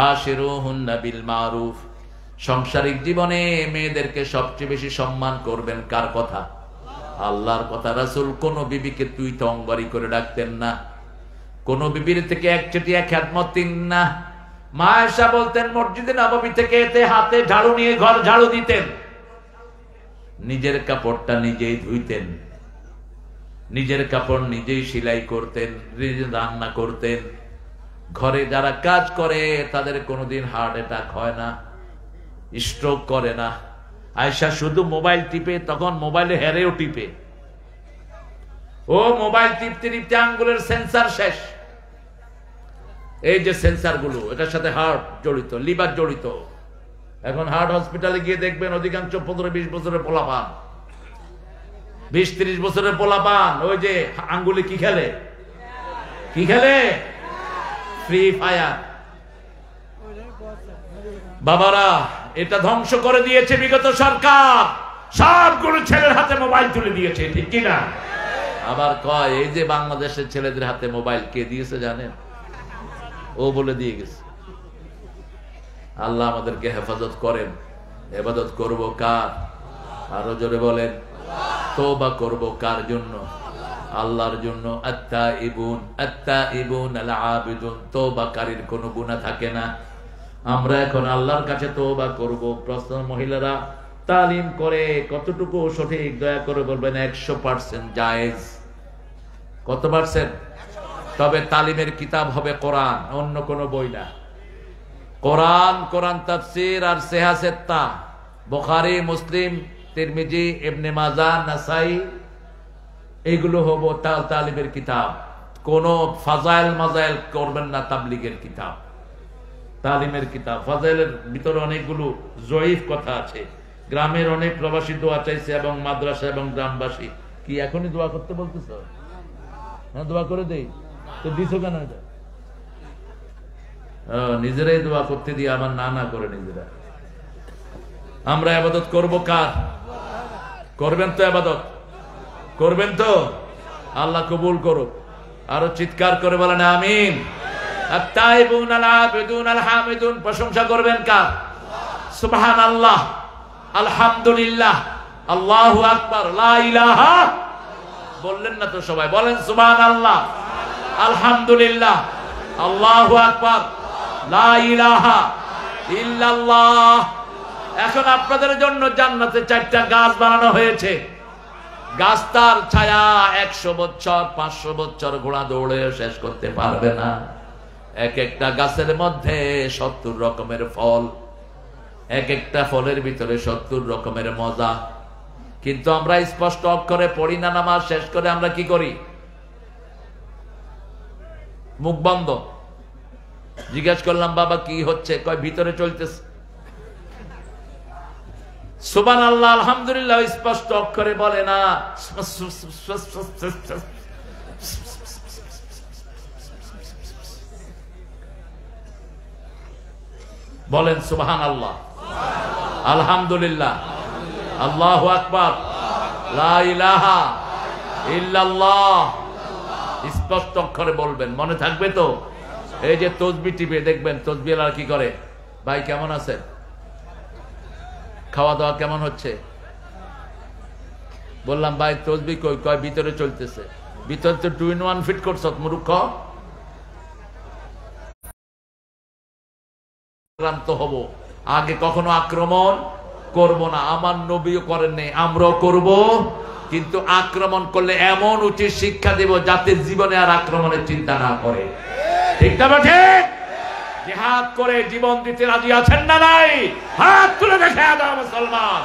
[SPEAKER 1] আশিরুহুন্না বিল মারুফ। সাংসারিক জীবনে মেয়েদেরকে সবচেয়ে বেশি সম্মান করবেন কার কথা? আল্লাহর কথা। রাসূল কোন বিবিকে তুই তংবারি করে ডাকতেন না, কোন বিবির থেকে একচেটিয়া খেদমত না। মা আয়েশা বলতেন, মসজিদে নববী থেকে এতে হাতে ঝাড়ু নিয়ে ঘর ঝাড়ু দিতেন, নিজের কাপড়টা নিজেই ধুইতেন, নিজের কাপড় নিজেই সেলাই করতেন, নিজে রান্না করতেন। ঘরে যারা কাজ করে তাদের কোনোদিন হার্ট অ্যাটাক হয় না, স্ট্রোক করে না। আয়েশা শুধু মোবাইল টিপে, তখন মোবাইলে হেরেও টিপে। ও মোবাইল টিপতে টিপতে আঙ্গুলের সেন্সার শেষ। এই যে সেন্সার গুলো, এটার সাথে হার্ট জড়িত, লিভার জড়িত। এখন হার্ট হসপিটালে গিয়ে দেখবেন অধিকাংশ 15-20 বছরের পোলাপান, 20-30 বছরের পোলাপান ওই যে আঙ্গুলে কি খেলে? কি খেলে? Free fire. বাবারা, এটা ধ্বংস করে দিয়েছে বিগত সরকার। সবগুলো ছেলের হাতে মোবাইল তুলে দিয়েছে, ঠিক কিনা? আবার কয় এই যে বাংলাদেশের ছেলেদের হাতে মোবাইল কে দিয়েছে জানেন? ও বলে দিয়ে গেছে। আল্লাহ আমাদেরকে হেফাজত করেন। ইবাদত করব কার? আরো জোরে বলেন। তওবা করব কার জন্য? আল্লাহর জন্য। আত-তাইবুন আল-আবিদুন। তওবাকারীর কোনো গুনাহ থাকে না। আমরা এখন আল্লাহর কাছে তওবা করব। প্রশ্ন, মহিলারা তালিম করে কতটুকু সঠিক? দয়া করে বলবেন 100% জায়েজ। কত পার্সেন্ট? তবে তালিমের কিতাব হবে কোরআন, অন্য কোনো বই না। কোরআন, কোরআন তাফসীর আর সিহাহ-এ-সিত্তা, বুখারী, মুসলিম, তিরমিজি, ইবনে মাজাহ, নাসাই, এগুলো হবে তালিমের কিতাব। কোন ফাজাইল মাজাইল করবেন না, তাবলীগের কিতাব, তালিমের কিতাব। ফাজাইলের ভিতরে অনেকগুলো জয়ীফ কথা আছে। গ্রামের অনেক প্রবাসী দোয়া চাইছে এবং মাদ্রাসা এবং গ্রামবাসী। কি এখনই দোয়া করতে বলতেছ? হ্যাঁ, দোয়া করে দেই তো। দিছো কেন? নিজেরাই দোয়া করতে দিয়ে আমার না করে নিজেরা। আমরা ইবাদত করব কার? করবেন তো ইবাদত? করবেন তো? আল্লাহ কবুল করুক। আরো চিৎকার করে বলেন আমিন। আত-তাইবুন আল-আবিদুন আল-হামিদুন, প্রশংসা করবেন কার? সুবহানাল্লাহ, আলহামদুলিল্লাহ, আল্লাহু আকবার, লা ইলাহা। বললেন না তো সবাই? বলেন সুবহানাল্লাহ, আলহামদুলিল্লাহ, আল্লাহু আকবার, লা ইলাহা ইল্লাল্লাহ। এখন আপনাদের জন্য জান্নাতে 4টা গাছ বানানো হয়েছে। গাছটার ছায়া 100 বছর 500 বছর ঘোড়া দৌড়ে শেষ করতে পারবে না। এক একটা গাছের মধ্যে 70 রকমের ফল, এক একটা ফলের ভিতরে 70 রকমের মজা। কিন্তু আমরা স্পষ্ট অক্ষরে পড়ি না, নামাজ শেষ করে আমরা কি করি? মুখ বন্ধ। জিজ্ঞেস করলাম বাবা কি হচ্ছে? কয় ভিতরে চলতেছে। সুবহানাল্লাহ, আলহামদুলিল্লাহ স্পষ্ট অক্ষরে বলে না, বলেন সুবহানাল্লাহ, আলহামদুলিল্লাহ, আল্লাহু আকবার, লা ইলাহা ইল্লাল্লাহ। স্পষ্ট অক্ষরে বলবেন, মনে থাকবে তো? এই যে তসবিহ টিপে দেখবেন, তসবিহ আর কি করে, ভাই কেমন আছেন, খাওয়া দাওয়া কেমন হচ্ছে? বললাম ভাই তসবিহ কই? কয় ভিতরে চলতেছে। ভিতরে তো 2 in 1 ফিট করছ মূর্খ। আক্রান্ত হব, আগে কখনো আক্রমণ করব না। আমার নবীও করেন নাই, আমরাও করব। কিন্তু আক্রমণ করলে এমন উচিত শিক্ষা দেব যাতে জীবনে আর আক্রমণের চিন্তা না করে। ঠিক না ঠিক? জিহাদ করে জীবন দিতে রাজি আছেন না নাই? হাত তুলে দেখে দাও মুসলমান।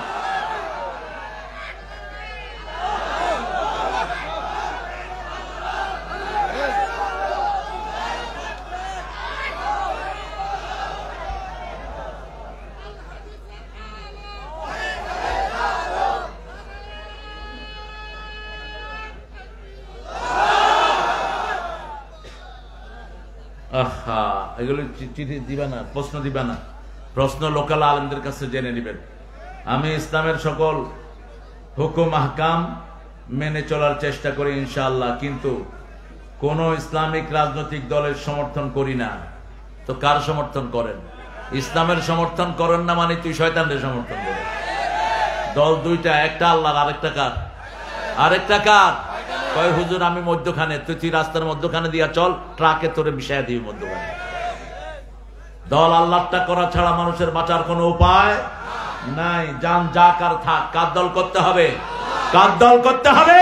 [SPEAKER 1] এগুলো চিঠি দিবা না, প্রশ্ন দিবা না, প্রশ্ন লোকাল আলেমদের কাছে জেনে নেবেন। আমি ইসলামের সকল হুকুম আহকাম মেনে চলার চেষ্টা করি ইনশাআল্লাহ, কিন্তু কোন ইসলামিক রাজনৈতিক দলের সমর্থন করি না। তো কার সমর্থন করেন? ইসলামের সমর্থন করেন না মানে তুই শয়তানের সমর্থন করেন। দল দুইটা, একটা আল্লাহর, আরেকটা কার? আরেকটা কার? কয় হুজুর আমি মধ্যখানে। তুই রাস্তার মধ্যখানে দিয়া চল, ট্রাকে তোরে মিশাইয়া দিবি মধ্যখানে। দল আল্লাহটা করা ছাড়া মানুষের বাঁচার কোনো উপায় নাই। জান যা কার থাক, কার দল করতে হবে? কার দল করতে হবে?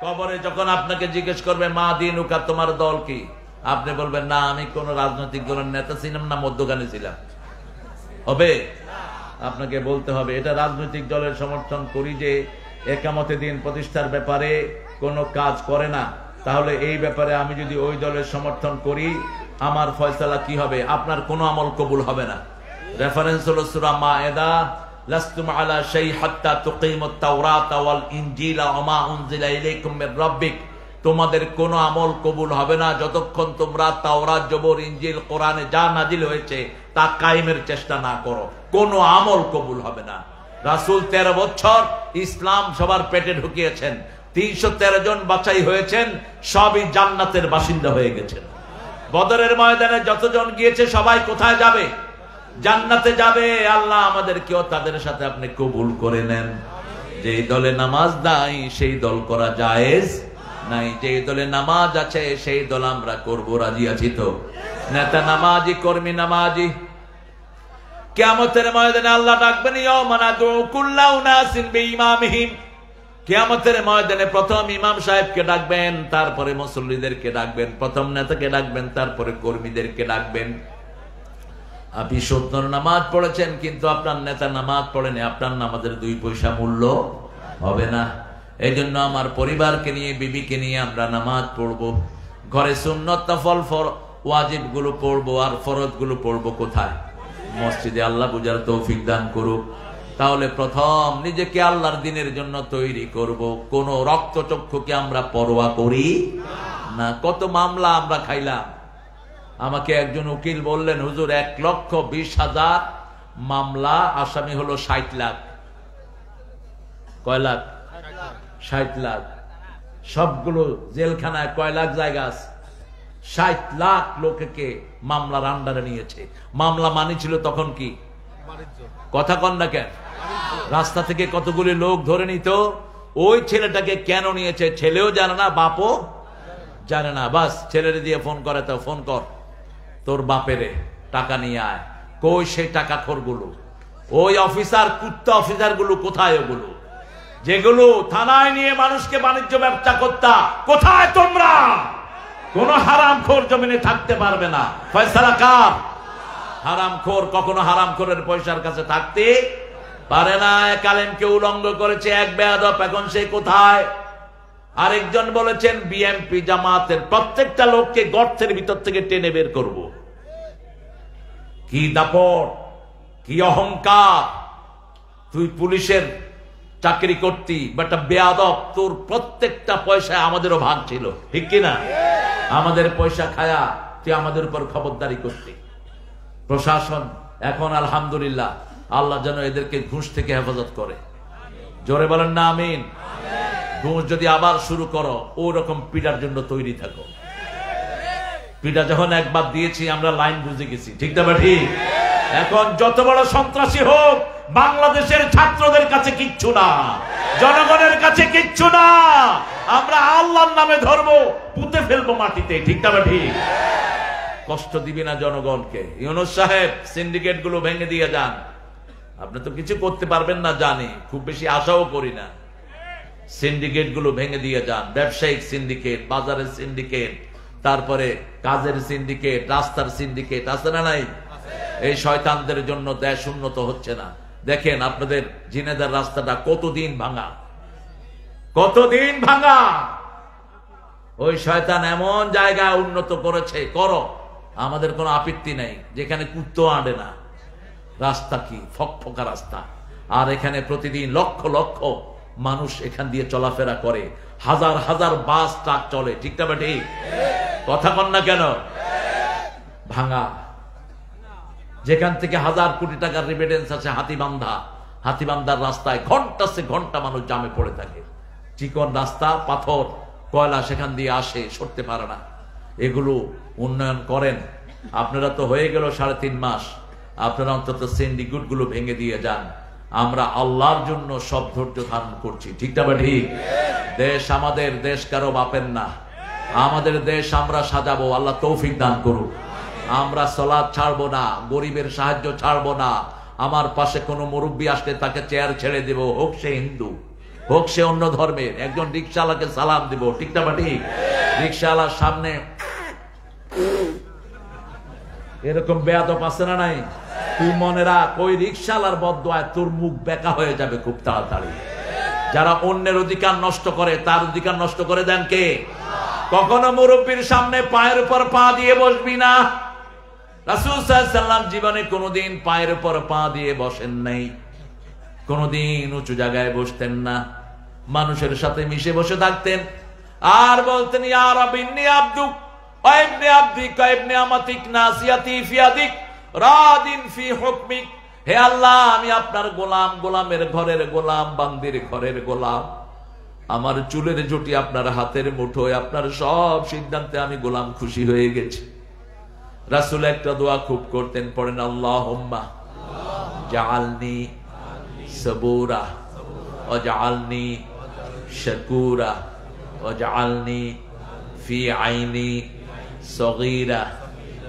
[SPEAKER 1] কবরে যখন আপনাকে জিজ্ঞেস করবে মা দিনুকা, তোমার দল কি? আপনি বলবেন না আমি কোন রাজনৈতিক দলের নেতা ছিলাম না, মধ্যখানে ছিলাম। হবে? আপনাকে বলতে হবে এটা রাজনৈতিক দলের সমর্থন করি যে একামতে দিন প্রতিষ্ঠার ব্যাপারে কোনো কাজ করে না, তাহলে এই ব্যাপারে আমি যদি ওই দলের সমর্থন করি আমার ফয়সালা কি হবে? আপনার কোনো আমল কবুল হবে না। রেফারেন্স হলো সূরা মায়েদা, লাস্তুম আলা শাই হাত্তা তুকিমুত তাওরাতা ওয়াল ইনজিলা ওয়া মা উনজিলা ইলাইকুম মির রাব্বিক। তোমাদের কোনো আমল কবুল হবে না যতক্ষণ তোমরা তাওরাত, জবর, ইনজিল, কোরআনে যা নাজিল হয়েছে তা কায়েমের চেষ্টা না করো। কোনো আমল কবুল হবে না। রাসূল 13 বছর ইসলাম সবার পেটে ঢুকিয়েছেন, 313 জন বাছাই হয়েছেন, সবই জান্নাতের বাসিন্দা হয়ে গেছেন। বদরের ময়দানে যতজন গিয়েছে সবাই কোথায় যাবে? জান্নাতে যাবে। আল্লাহ আমাদেরকেও তাদের সাথে আপনি কবুল করে নেন। যেই দলে নামাজ নাই সেই দল করা জায়েজ নাই, যেই দলে নামাজ আছে সেই দল আমরা করব। রাজি আছি তো? নেতা নামাজি, কর্মী নামাজি। কিয়ামতের ময়দানে আল্লাহ ডাকবেন, ইয়াউমা নাদউ কুল্লা উনাসিন বিইমামিহিম। কিয়ামতের ময়দানে প্রথম ইমাম সাহেবকে ডাকবেন, তারপরে মুসল্লিদেরকে ডাকবেন, প্রথম নেতাকে ডাকবেন, তারপরে কর্মীদেরকে ডাকবেন। আপনি 70 নামাজ পড়েছেন কিন্তু আপনার নেতা নামাজ পড়েনি, আপনার নামাজের 2 পয়সা মূল্য হবে না। এই জন্য আমার পরিবারকে নিয়ে, বিবিকে নিয়ে আমরা নামাজ পড়বো। ঘরে সুন্নত, নফল, ওয়াজিব গুলো পড়বো, আর ফরজ গুলো পড়বো কোথায়? মসজিদে। আল্লাহ বুঝার তৌফিক দান করুক। তাহলে প্রথম নিজেকে আল্লাহর দিনের জন্য তৈরি করব। কোন রক্তচক্ষুকে আমরা পরোয়া করি না। কত মামলা আমরা খাইলাম। আমাকে একজন উকিল বললেন, হুজুর 1,20,000 মামলা আসামি হলো 60 লাখ। কয় লাখ? 60 লাখ। সবগুলো জেলখানায় কয় লাখ জায়গা আছে? 60 লাখ লোককে মামলার আন্ডারে নিয়েছে। মামলা মানি ছিল তখন কি? কথা কন না কেন? রাস্তা থেকে কতগুলি লোক ধরে নিত। ওই ছেলেটাকে কেন নিয়েছে ছেলেও জানে না, বাপও জানে না। বাস ছেলেরে দিয়ে ফোন করে, তো ফোন কর তোর বাপেরে, টাকা নিয়ে আয়। কই সেই টাকা খোরগুলো? ওই অফিসার, কুত্তা অফিসার গুলো কোথায়? ওগুলো যেগুলো থানায় নিয়ে মানুষকে বাণিজ্য ব্যবসা করতা, কোথায় তোমরা? কোন হারামখোর জমিনে থাকতে পারবে না। ফয়সালা কার? হারামখোর কখনো হারামখোরের পয়সার কাছে থাকতে পারে না। এক আলেমকে উলঙ্গ করেছে এক বেয়াদব, এখন সে কোথায়? আরেকজন বলেছেন বিএমপি জামাতের প্রত্যেকটা লোককে গর্তের ভিতর থেকে টেনে বের করব। কি দাপট, কি অহংকার! তুই পুলিশের চাকরি করতি, বাট বেয়াদব, তোর প্রত্যেকটা পয়সায় আমাদেরও ভাগ ছিল, ঠিক কিনা? আমাদের পয়সা খায়া তুই আমাদের উপর খবরদারি করতি। প্রশাসন এখন আলহামদুলিল্লাহ, আল্লাহ যেন এদেরকে ঘুষ থেকে হেফাজত করে। জোরে বলেন না আমিন। ঘুষ যদি আবার শুরু করো, ওই রকম পিটার জন্য তৈরি থাকো। পিটা যখন একবার দিয়েছি আমরা লাইন বুঝে গেছি, ঠিক না? ঠিক। এখন যত বড় সন্ত্রাসী হোক, বাংলাদেশের ছাত্রদের কাছে কিচ্ছু না, জনগণের কাছে কিচ্ছু না। আমরা আল্লাহর নামে ধরবো, পুঁতে ফেলবো মাটিতে, ঠিক না? ঠিক। কষ্ট দিবি না জনগণকে। ইউনূস সাহেব, সিন্ডিকেট গুলো ভেঙে দিয়ে যান। আপনি তো কিছু করতে পারবেন না জানি, খুব বেশি আশাও করি না। সিন্ডিকেট গুলো ভেঙে দিয়ে যান। ব্যবসায়িক সিন্ডিকেট, বাজারের সিন্ডিকেট, তারপরে কাজের সিন্ডিকেট, রাস্তার সিন্ডিকেট আছে না নাই? এই শয়তানদের জন্য দেশ উন্নত হচ্ছে না। দেখেন আপনাদের ঝিনেদার রাস্তাটা কতদিন ভাঙা, কতদিন ভাঙা। ওই শয়তান এমন জায়গায় উন্নত করেছে, করো, আমাদের কোনো আপত্তি নাই, যেখানে কুত্তো আঁটে না। রাস্তা কি ফকফকা রাস্তা, আর এখানে প্রতিদিন লক্ষ লক্ষ মানুষ এখান দিয়ে চলাফেরা করে, হাজার হাজার বাস ট্রাক চলে, ঠিক না? ঠিক। কথা কন না কেন? ভাঙা, যেখান থেকে হাজার কোটি টাকার রেমিটেন্স আছে হাতিবান্ধা, হাতিবান্ধার রাস্তায় ঘন্টা সে ঘন্টা মানুষ জামে পড়ে থাকে। চিকন রাস্তা, পাথর, কয়লা সেখান দিয়ে আসে, সরতে পারে না। এগুলো উন্নয়ন করেন। আপনারা তো হয়ে গেল 3.5 মাস, আপনারা অন্তত সিন্ডিকেট গুলো ভেঙে দিয়ে যান। আমরা আল্লাহর জন্য সব ধৈর্য ধারণ করছি, ঠিক না? ঠিক। দেশ আমাদের, দেশ কারো বাপের না। আমাদের দেশ আমরা সাজাবো, আল্লাহ তৌফিক দান করুক। আমরা সালাত ছাড়বো না, গরিবের সাহায্য ছাড়বো না। আমার পাশে কোনো মুরব্বী আসলে তাকে চেয়ার ছেড়ে দেব, হোক সে হিন্দু, হোক সে অন্য ধর্মের। একজন রিকশাওয়ালাকে সালাম দিব, ঠিক না? ঠিক। রিকশাওয়ালার সামনে এরকম বেয়াদব আছে না নাই? তুই মনে রাখ, ওই রিকশাওয়ালার বদদোয়ায় তোর মুখ বেঁকা হয়ে যাবে খুব তাড়াতাড়ি। যারা অন্যের অধিকার নষ্ট করে, তার অধিকার নষ্ট করে দেন কে? কখনো মুরব্বীর সামনে পায়ের উপর পা দিয়ে বসবি না। রাসূল সাল্লাল্লাহু আলাইহি ওয়াসাল্লাম জীবনে কোনোদিন পায়ের উপর পা দিয়ে বসেন নাই, কোনোদিন উঁচু জায়গায় বসতেন না। মানুষের সাথে মিশে বসে থাকতেন আর বলতেন, ইয়া রাব্বি ইন্নী আবদুক ওয়া ইবনে আবদিক ওয়া ইবনে আমাতিক নাসিয়াতি ফি ইয়াদিক রাদিন ফি হুকমিক। হে আল্লাহ, আমি আপনার গোলাম, গোলামের ঘরের গোলাম, বান্দির ঘরের গোলাম। আমার চুলের জুটি আপনার হাতের মুঠোয়, আপনার সব সিদ্ধান্তে আমি গোলাম, খুশি হয়ে গেছি। রাসূল একটা দোয়া খুব করতেন, পড়েন, আল্লাহুম্মা জাআলনি সাবুরা ওয়া জাআলনি শাকুরা ওয়া জাআলনি ফি আইনি সগীরা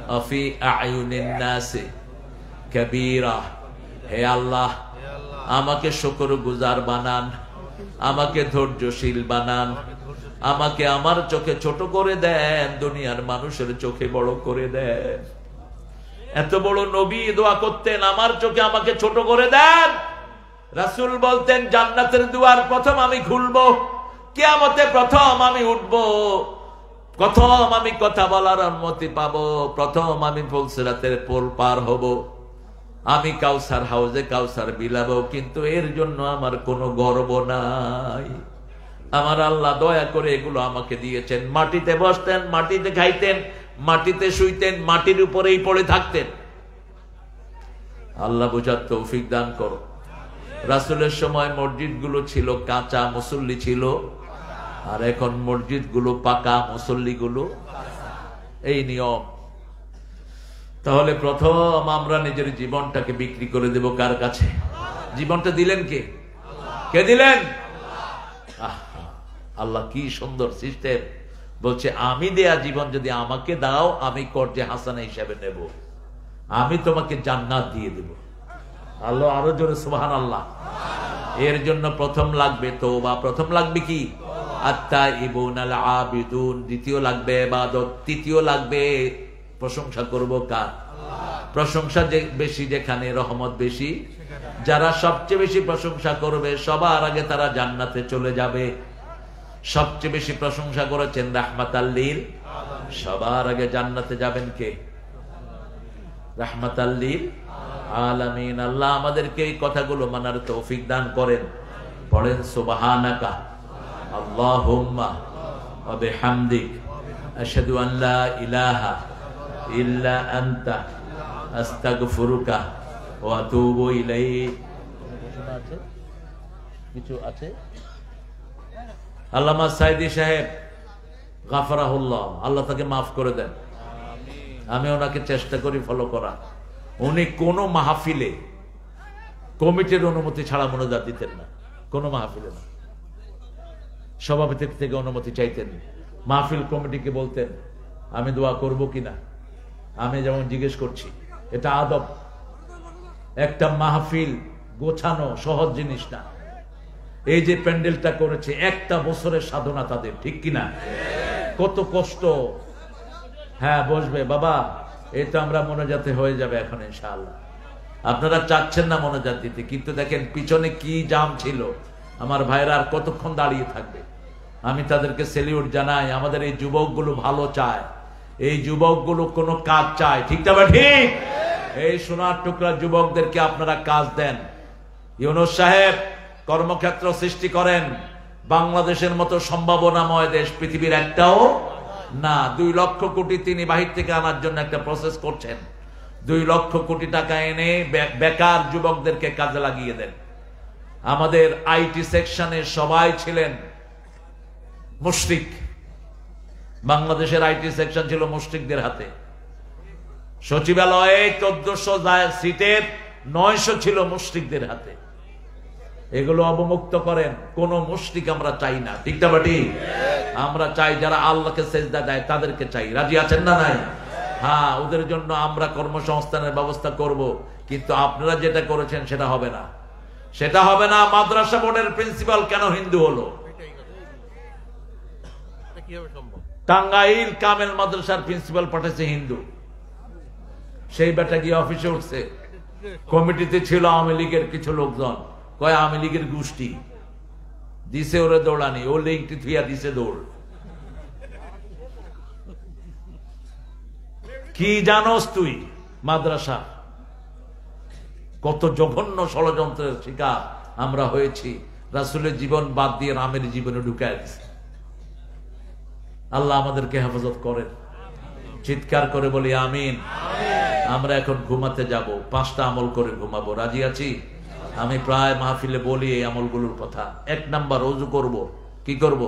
[SPEAKER 1] ওয়া ফি আয়ুনিন নাসি কাবীরা। হে আল্লাহ, আমাকে শুকরগুজার বানান, আমাকে ধৈর্যশীল বানান, আমাকে আমার চোখে ছোট করে দেন, দুনিয়ার মানুষের চোখে বড় করে দেন। এত বড় নবী দোয়া করতেন, আমার চোখে আমাকে ছোট করে দেন। রাসূল বলতেন, জান্নাতের দুয়ার প্রথম আমি খুলবো, কিয়ামতে প্রথম আমি উঠবো, প্রথম আমি কথা বলার অনুমতি পাবো, প্রথম আমি ফুলসিরাতের পোল পার হব, আমি কাউসার হাউজে কাউসার বিলাবো। কিন্তু এর জন্য আমার কোনো গর্ব নাই। আমার আল্লাহ দয়া করে এগুলো আমাকে দিয়েছেন। মাটিতে বসতেন, মাটিতে খাইতেন, মাটিতে শুইতেন, মাটির উপরেই পড়ে থাকতেন। আল্লাহ বুঝার তৌফিক দান করো। রাসূলের সময় মসজিদগুলো ছিল কাঁচা, মুসল্লি ছিল, আর এখন মসজিদগুলো পাকা, মুসল্লিগুলো এই নিয়ম। তাহলে প্রথম আমরা নিজের জীবনটাকে বিক্রি করে দেব কার কাছে? জীবনটা দিলেন কে? কে দিলেন? আল্লাহ কি সুন্দর সিস্টেম। বলছে আমি দেয়া জীবন যদি আমাকে দাও, আমি কর্জে হাসানা হিসাবে নেব, আমি তোমাকে জান্নাত দিয়ে দেব। আল্লাহ আরো জোরে সুবহানাল্লাহ। এর জন্য প্রথম লাগবে তওবা, প্রথম লাগবে কি? আত-তাইবুন আল-আবিদুন, দ্বিতীয় লাগবে ইবাদত, তৃতীয় লাগবে প্রশংসা করব কার? প্রশংসা যে বেশি যেখানে রহমত বেশি। যারা সবচেয়ে বেশি প্রশংসা করবে সবার আগে তারা জান্নাতে চলে যাবে। সবচেয়ে বেশি প্রশংসা করেছেন রাহমাতাল লিল, সবার আগে জান্নাতে যাবেন কে? রাহমাতাল লিল আলামিন। আল্লাহ আমাদেরকে এই কথাগুলো মানার তৌফিক দান করেন। পড়েন সুবহানাকা আল্লাহুম্মা ওয়া বিহামদিক আশহাদু আন লা ইলাহা ইল্লা আনতা আস্তাগফিরুকা ওয়া আতুবু ইলাইক। কিছু আছে? আল্লামা সাইদি সাহেব গাফরাহুল্লাহ, আল্লাহ তাকে মাফ করে দেন। আমি ওনাকে চেষ্টা করি ফলো করা। উনি কোন মাহফিলে কমিটির অনুমতি ছাড়া মোনাজাত দিতেন না, কোন মাহফিলে না। সভাপতির থেকে অনুমতি চাইতেন, মাহফিল কমিটিকে বলতেন আমি দোয়া করব কিনা। আমি যেমন জিজ্ঞেস করছি, এটা আদব। একটা মাহফিল গোছানো সহজ জিনিস না। এই যে প্যান্ডেলটা করেছে, একটা বছরের সাধনা তাদের, ঠিক কিনা? কত কষ্ট। হ্যাঁ বসবে বাবা, এই তো আমরা মোনাজাতে হয়ে যাবে এখন ইনশাআল্লাহ। আপনারা চাচ্ছেন না মোনাজাত দিতে, কিন্তু দেখেন পিছনে কি জাম ছিল। আমার ভাইরা আর কতক্ষণ দাঁড়িয়ে থাকবে? আমি তাদেরকে সেলিউট জানাই। আমাদের এই যুবকগুলো ভালো চায়, এই যুবকগুলো কোনো কাজ চায়, ঠিক না? ঠিক। এই সোনার টুকরা যুবকদেরকে আপনারা কাজ দেন। ইউনূস সাহেব কর্মক্ষেত্র সৃষ্টি করেন। বাংলাদেশের মতো সম্ভাবনাময় দেশ পৃথিবীর একটাও না। 2 লক্ষ কোটি তিনি বাহির থেকে আনার জন্য একটা প্রসেস করছেন। 2 লক্ষ কোটি টাকা এনে বেকার যুবকদেরকে কাজে লাগিয়ে দেন। আমাদের আইটি সেকশনে সবাই ছিলেন মুশরিক। বাংলাদেশের আইটি সেকশন ছিল মুশরিকদের হাতে। সচিবালয়ে 1400 সিটের 900 ছিল মুশরিকদের হাতে। এগুলো অবমুক্ত করেন। কোন মুশরিক আমরা চাই না, ঠিক না বাটি? আমরা চাই যারা আল্লাহকে সেজদা দেয় তাদেরকে চাই। রাজি আছেন না নাই? হ্যাঁ, ওদের জন্য আমরা কর্মসংস্থানের ব্যবস্থা করব। কিন্তু আপনারা যেটা করেছেন সেটা হবে না, সেটা হবে না। মাদ্রাসা বোর্ডের প্রিন্সিপাল কেন হিন্দু হলো? টাঙ্গাইল কামেল মাদ্রাসার প্রিন্সিপাল পাঠাচ্ছে হিন্দু। সেই বেটা গিয়ে অফিসে উঠছে। কমিটিতে ছিল আওয়ামী লীগের কিছু লোকজন, কয় আওয়ামী লীগের গোষ্ঠী দিছে ওরে দৌড়ানি, ও লিঙ্কটি থুইয়া দিছে দৌড়। কি জানোস তুই? মাদ্রাসা কত জঘন্য ষড়যন্ত্রের শিকার আমরা হয়েছি। রাসূলের জীবন বাদ দিয়ে রামের জীবনে ঢুকায় দিছে। আল্লাহ আমাদেরকে হেফাজত করেন। চিৎকার করে বলি আমিন। আমরা এখন ঘুমাতে যাব, 5টা আমল করে ঘুমাবো। রাজি আছি? আমি প্রায় মাহফিলে বলি এই আমলগুলোর কথা। 1 নাম্বার, ওযু করব। কি করব?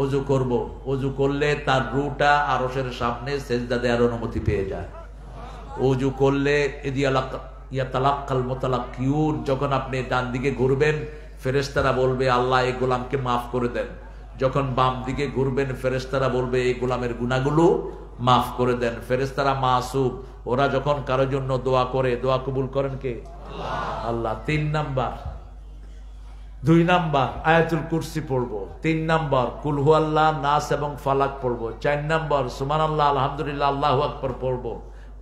[SPEAKER 1] ওযু করব। ওযু করলে তার রূহটা আরশের সামনে সেজদা দেওয়ার অনুমতি পেয়ে যায়। ওযু করলে ইয়াতালাক্কাল মুতালাক্কিউন, যখন আপনি ডান দিকে ঘুরবেন ফেরেশতারা বলবে আল্লাহ এই গোলামকে মাফ করে দেন। যখন বাম দিকে ঘুরবেন ফেরেশতারা বলবে এই গোলামের গুনাহগুলো মাফ করে দেন। ফেরেশতারা মাসুম, ওরা যখন কারোর জন্য দোয়া করে, দোয়া কবুল করেন কে? আল্লাহ। 3 নাম্বার। 2 নাম্বার আয়াতুল কুরসি পড়বো। 3 নাম্বার কুল হুয়াল্লাহ, নাস এবং ফালাক পড়বো। 4 নাম্বার সুবহানাল্লাহ আলহামদুলিল্লাহ আল্লাহু আকবার পড়বো।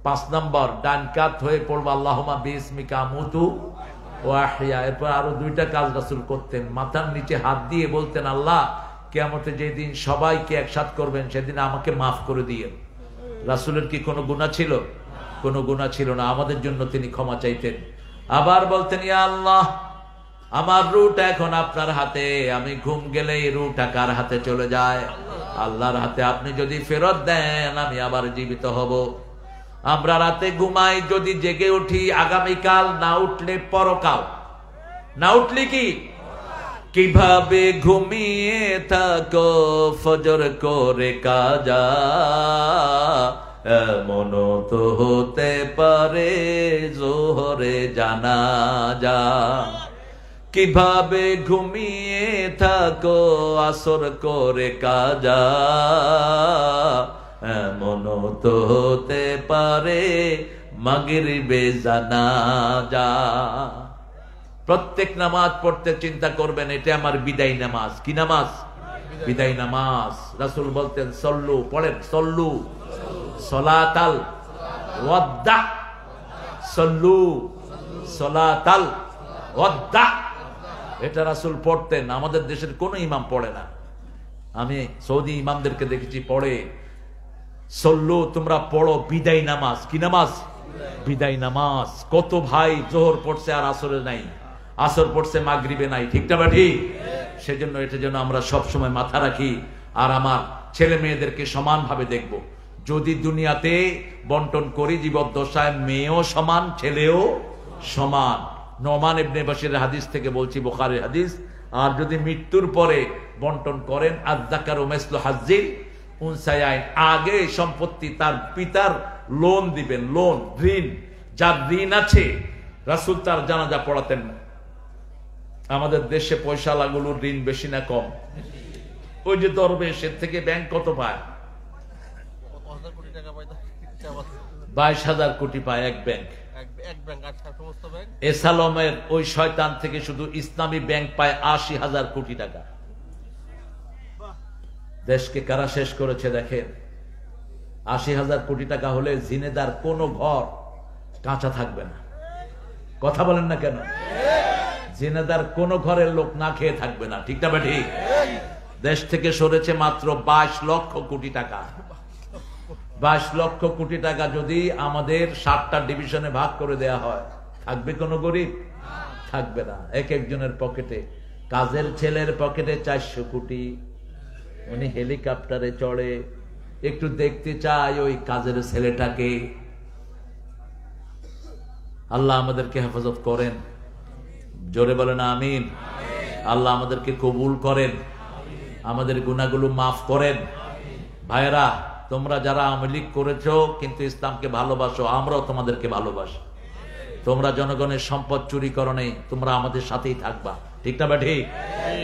[SPEAKER 1] 5 নাম্বার ডান কাত হয়ে পড়বো আল্লাহুম্মা বিসমিকা আমুতু ওয়া আহইয়া। এরপর আরো 2টা কাজ রাসূল করতেন। মাথার নিচে হাত দিয়ে বলতেন আল্লাহ কিয়ামতে যেদিন সবাইকে একসাথ করবেন সেদিন আমাকে মাফ করে দিয়েন। রাসূলের কি কোনো গুনাহ ছিল? কোনো গুনাহ ছিল না। আমাদের জন্য তিনি ক্ষমা চাইতেন। আবার বলতেন ইয়া আল্লাহ আমার রূহটা এখন আপনার হাতে, আমি ঘুম গেলে এই রূহটা কার হাতে চলে যায়? আল্লাহর হাতে। আপনি যদি ফেরত দেন আমি আবার জীবিত হব। আমরা রাতে ঘুমাই, যদি জেগে উঠি আগামীকাল, না উঠলে পরকাল। না উঠলে কি? কিভাবে ঘুমিয়ে থাকো ফজর করে কাজা, এমন তো হতে পারে জোহরে জানাজা। কিভাবে ঘুমিয়ে থাকো আসর করে কাজা, এমন তো হতে পারে মাগরিবে জানাজা। প্রত্যেক নামাজ পড়তে চিন্তা করবেন, এটা আমার বিদায় নামাজ। কি নামাজ? বিদায় নামাজ। রাসূল বলতেন সল্লু, পড়েন সল্লু সলাতাল ওয়াদ্দা, সল্লু সলাতাল ওয়াদ্দা। এটা রাসূল পড়তেন, আমাদের দেশের কোনো ইমাম পড়ে না। আমি সৌদি ইমামদেরকে দেখেছি পড়ে, সল্লু তোমরা পড়ো বিদায় নামাজ। কি নামাজ? বিদায় নামাজ। কত ভাই জোহর পড়ছে আর আসরে নাই, আসর পড়ছে মাগরিবে নাই। ঠিক না ঠিক? সেজন্য এটা যেন আমরা সব সময় মাথা রাখি, আর আমার ছেলে মেয়েদেরকে সমানভাবে দেখব। যদি দুনিয়াতে বন্টন করি জীবদ্দশায়, মেয়েও সমান ছেলেও সমান। নোমান ইবনে বাশিরের হাদিস থেকে বলছি, বুখারীর হাদিস। আর যদি মৃত্যুর পরে বন্টন করেন, আয-যাকারু মিসলু হাজ্জিল উনসায়াইন, আগে সম্পত্তি তার পিতার লোন দিবেন, লোন, ঋণ। যার ঋণ আছে রাসূল তার জানাজা পড়াতেন না। আমাদের দেশে পয়সালাগুলোর ঋণ বেশি না কম? ওই যে দরবেশের থেকে ব্যাংক কত পায়? 22,000 কোটি পায় এক ব্যাংক। এসালমের ওই শয়তান থেকে শুধু ইসলামী ব্যাংক পায় 80,000 কোটি টাকা। দেশকে কারা শেষ করেছে দেখেন। 80,000 কোটি টাকা হলে জিনেদার কোন ঘর কাঁচা থাকবে না। কথা বলেন না কেন? জিনেদার কোন ঘরের লোক না খেয়ে থাকবে না। ঠিক না ঠিক? দেশ থেকে সরেছে মাত্র 22 লক্ষ কোটি টাকা। 22 লক্ষ কোটি টাকা যদি আমাদের 7টা ডিভিশনে ভাগ করে দেয়া হয়, থাকবে কোনো গরিব? থাকবে না। এক একজনের পকেটে, কাজের ছেলের পকেটে 400 কোটি, উনি হেলিকপ্টারে চড়ে, একটু দেখতে চাই ওই কাজের ছেলেটাকে। আল্লাহ আমাদেরকে হেফাজত করেন, জোরে বলেন আমিন। আল্লাহ আমাদেরকে কবুল করেন, আমাদের গুনাহগুলো মাফ করেন। ভাইরা, তোমরা যারা আওয়ামী লীগ করেছো কিন্তু ইসলামকে ভালোবাসো, আমরাও তোমাদেরকে ভালোবাসি। তোমরা জনগণের সম্পদ চুরি করো নাই, তোমরা আমাদের সাথেই থাকবা। ঠিক না ঠিক?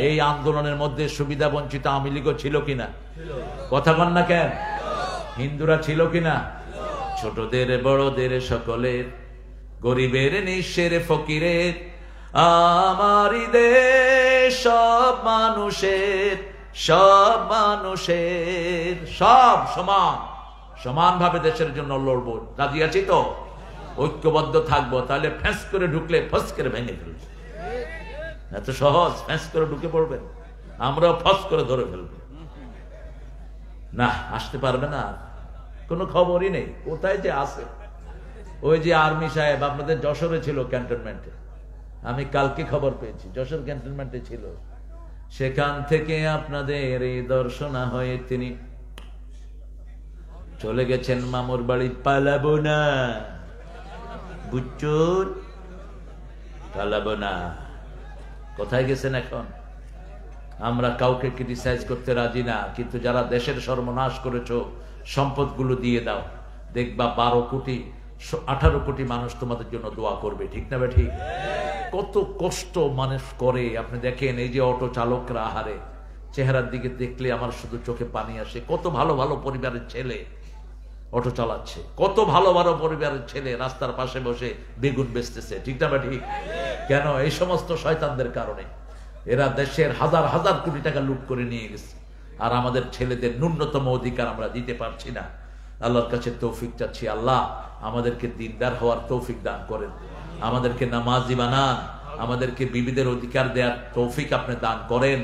[SPEAKER 1] এই আন্দোলনের মধ্যে সুবিধা বঞ্চিত আওয়ামী লীগও ছিল কিনা? কথা বল না কেন? হিন্দুরা ছিল কিনা? ছোটদের বড়দের সকলের, গরিবের নিঃস্বের ফকিরের, আমারই দেশ সব মানুষের, সব মানুষের, সব সমান, সমানভাবে দেশের জন্য লড়বো। রাজি আছি তো? ঐক্যবদ্ধ থাকবো, তাহলে ফ্যাঁস করে ঢুকলে ফস করে ভেঙে ফেলবো। এত সহজ? ফ্যাঁস করে ঢুকে পড়বেন, আমরাও ফস করে ধরে ফেলবো। না, আসতে পারবে না, কোনো খবরই নেই কোথায় যে আছে। ওই যে আর্মি সাহেব আপনাদের যশোরে ছিল ক্যান্টনমেন্টে, আমি কালকে খবর পেয়েছি, যশোর ক্যান্টনমেন্টে ছিল। সেখান থেকে আপনাদের এই দর্শনা হয়ে তিনি চলে গেছেন মামুর বাড়ি। পালাবো না বুচ্চুর, পালাবো না। কোথায় গেছেন এখন? আমরা কাউকে ক্রিটিসাইজ করতে রাজি না, কিন্তু যারা দেশের সর্বনাশ করেছো সম্পদগুলো দিয়ে দাও, দেখবা 12 কোটি 18 কোটি মানুষ তোমাদের জন্য দোয়া করবে। ঠিক না ঠিক? কত কষ্ট মানুষ করে আপনি দেখেন। এই যে অটো চালকরা, আহারে, চেহারার দিকে দেখলে আমার শুধু চোখে পানি আসে। কত ভালো ভালো পরিবারের ছেলে অটো চালাচ্ছে, কত ভালো ভালো পরিবারের ছেলে রাস্তার পাশে বসে বেগুন বেচতেছে। ঠিক না ঠিক? কেন? এই সমস্ত শয়তানদের কারণে। এরা দেশের হাজার হাজার কোটি টাকা লুট করে নিয়ে গেছে, আর আমাদের ছেলেদের ন্যূনতম অধিকার আমরা দিতে পারছি না। আল্লাহর কাছে তৌফিক চাচ্ছি, আল্লাহ আমাদেরকে দিনদার হওয়ার তৌফিক দান করেন, আমাদেরকে নামাজি বানান, আমাদেরকে বিবিদের অধিকার দেওয়ার তৌফিক আপনি দান করেন।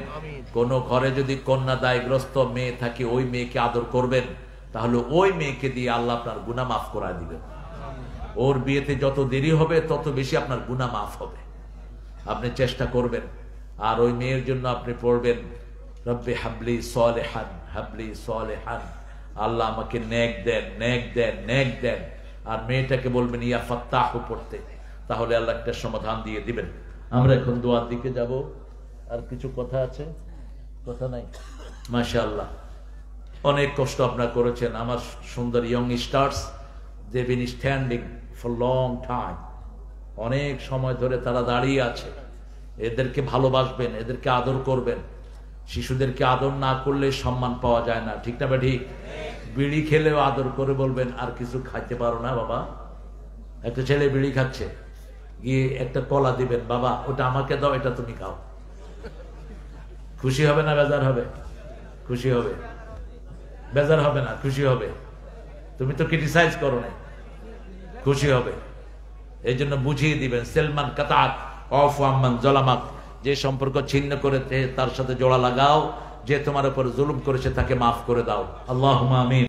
[SPEAKER 1] কোন ঘরে যদি কন্যা দায়গ্রস্ত মেয়ে থাকে, ওই মেয়েকে আদর করবেন, তাহলে ওই মেয়েকে দিয়ে আল্লাহ আপনার গুনাহ মাফ করায় দিবেন। ওর বিয়েতে যত দেরি হবে তত বেশি আপনার গুনাহ মাফ হবে। আপনি চেষ্টা করবেন, আর ওই মেয়ের জন্য আপনি পড়বেন রব্বি হাবলি সলেহান, হাবলি সলেহান, আল্লাহ আমাকে নেক দেন, নেক দেন, নেক দেন। আর মেয়েটাকে বলবেন ইয়া ফাত্তাহু পড়তে, তাহলে আল্লাহ একটা সমাধান দিয়ে দিবেন। আমরা এখন দোয়ার দিকে যাব। আর কিছু কথা আছে? কথা নাই? মাশাআল্লাহ, অনেক কষ্ট আপনারা করেছেন। আমার সুন্দর young stars, they been standing for long time, অনেক সময় ধরে তারা দাঁড়িয়ে আছে। এদেরকে ভালোবাসবেন, এদেরকে আদর করবেন। শিশুদেরকে আদর না করলে সম্মান পাওয়া যায় না, ঠিক না? ঠিক। বিড়ি খেলেও আদর করে বলবেন আর কিছু খাইতে পারো না বাবা? একটা ছেলে বিড়ি খাচ্ছে, গিয়ে একটা কলা দিবেন, বাবা ওটা আমাকে দাও, এটা তুমি খাও। খুশি হবে না বেজার হবে? খুশি হবে। বেজার হবে না, খুশি হবে। তুমি তো ক্রিটিসাইজ করো না, খুশি হবে। এই জন্য বুঝিয়ে দিবেন, সেলমান কাতাত অফ আম্মান জলামাক, যে সম্পর্ক ছিন্ন করেছে তার সাথে জোড়া লাগাও, যে তোমার উপর জুলুম করেছে তাকে মাফ করে দাও। আল্লাহুম্মা আমিন।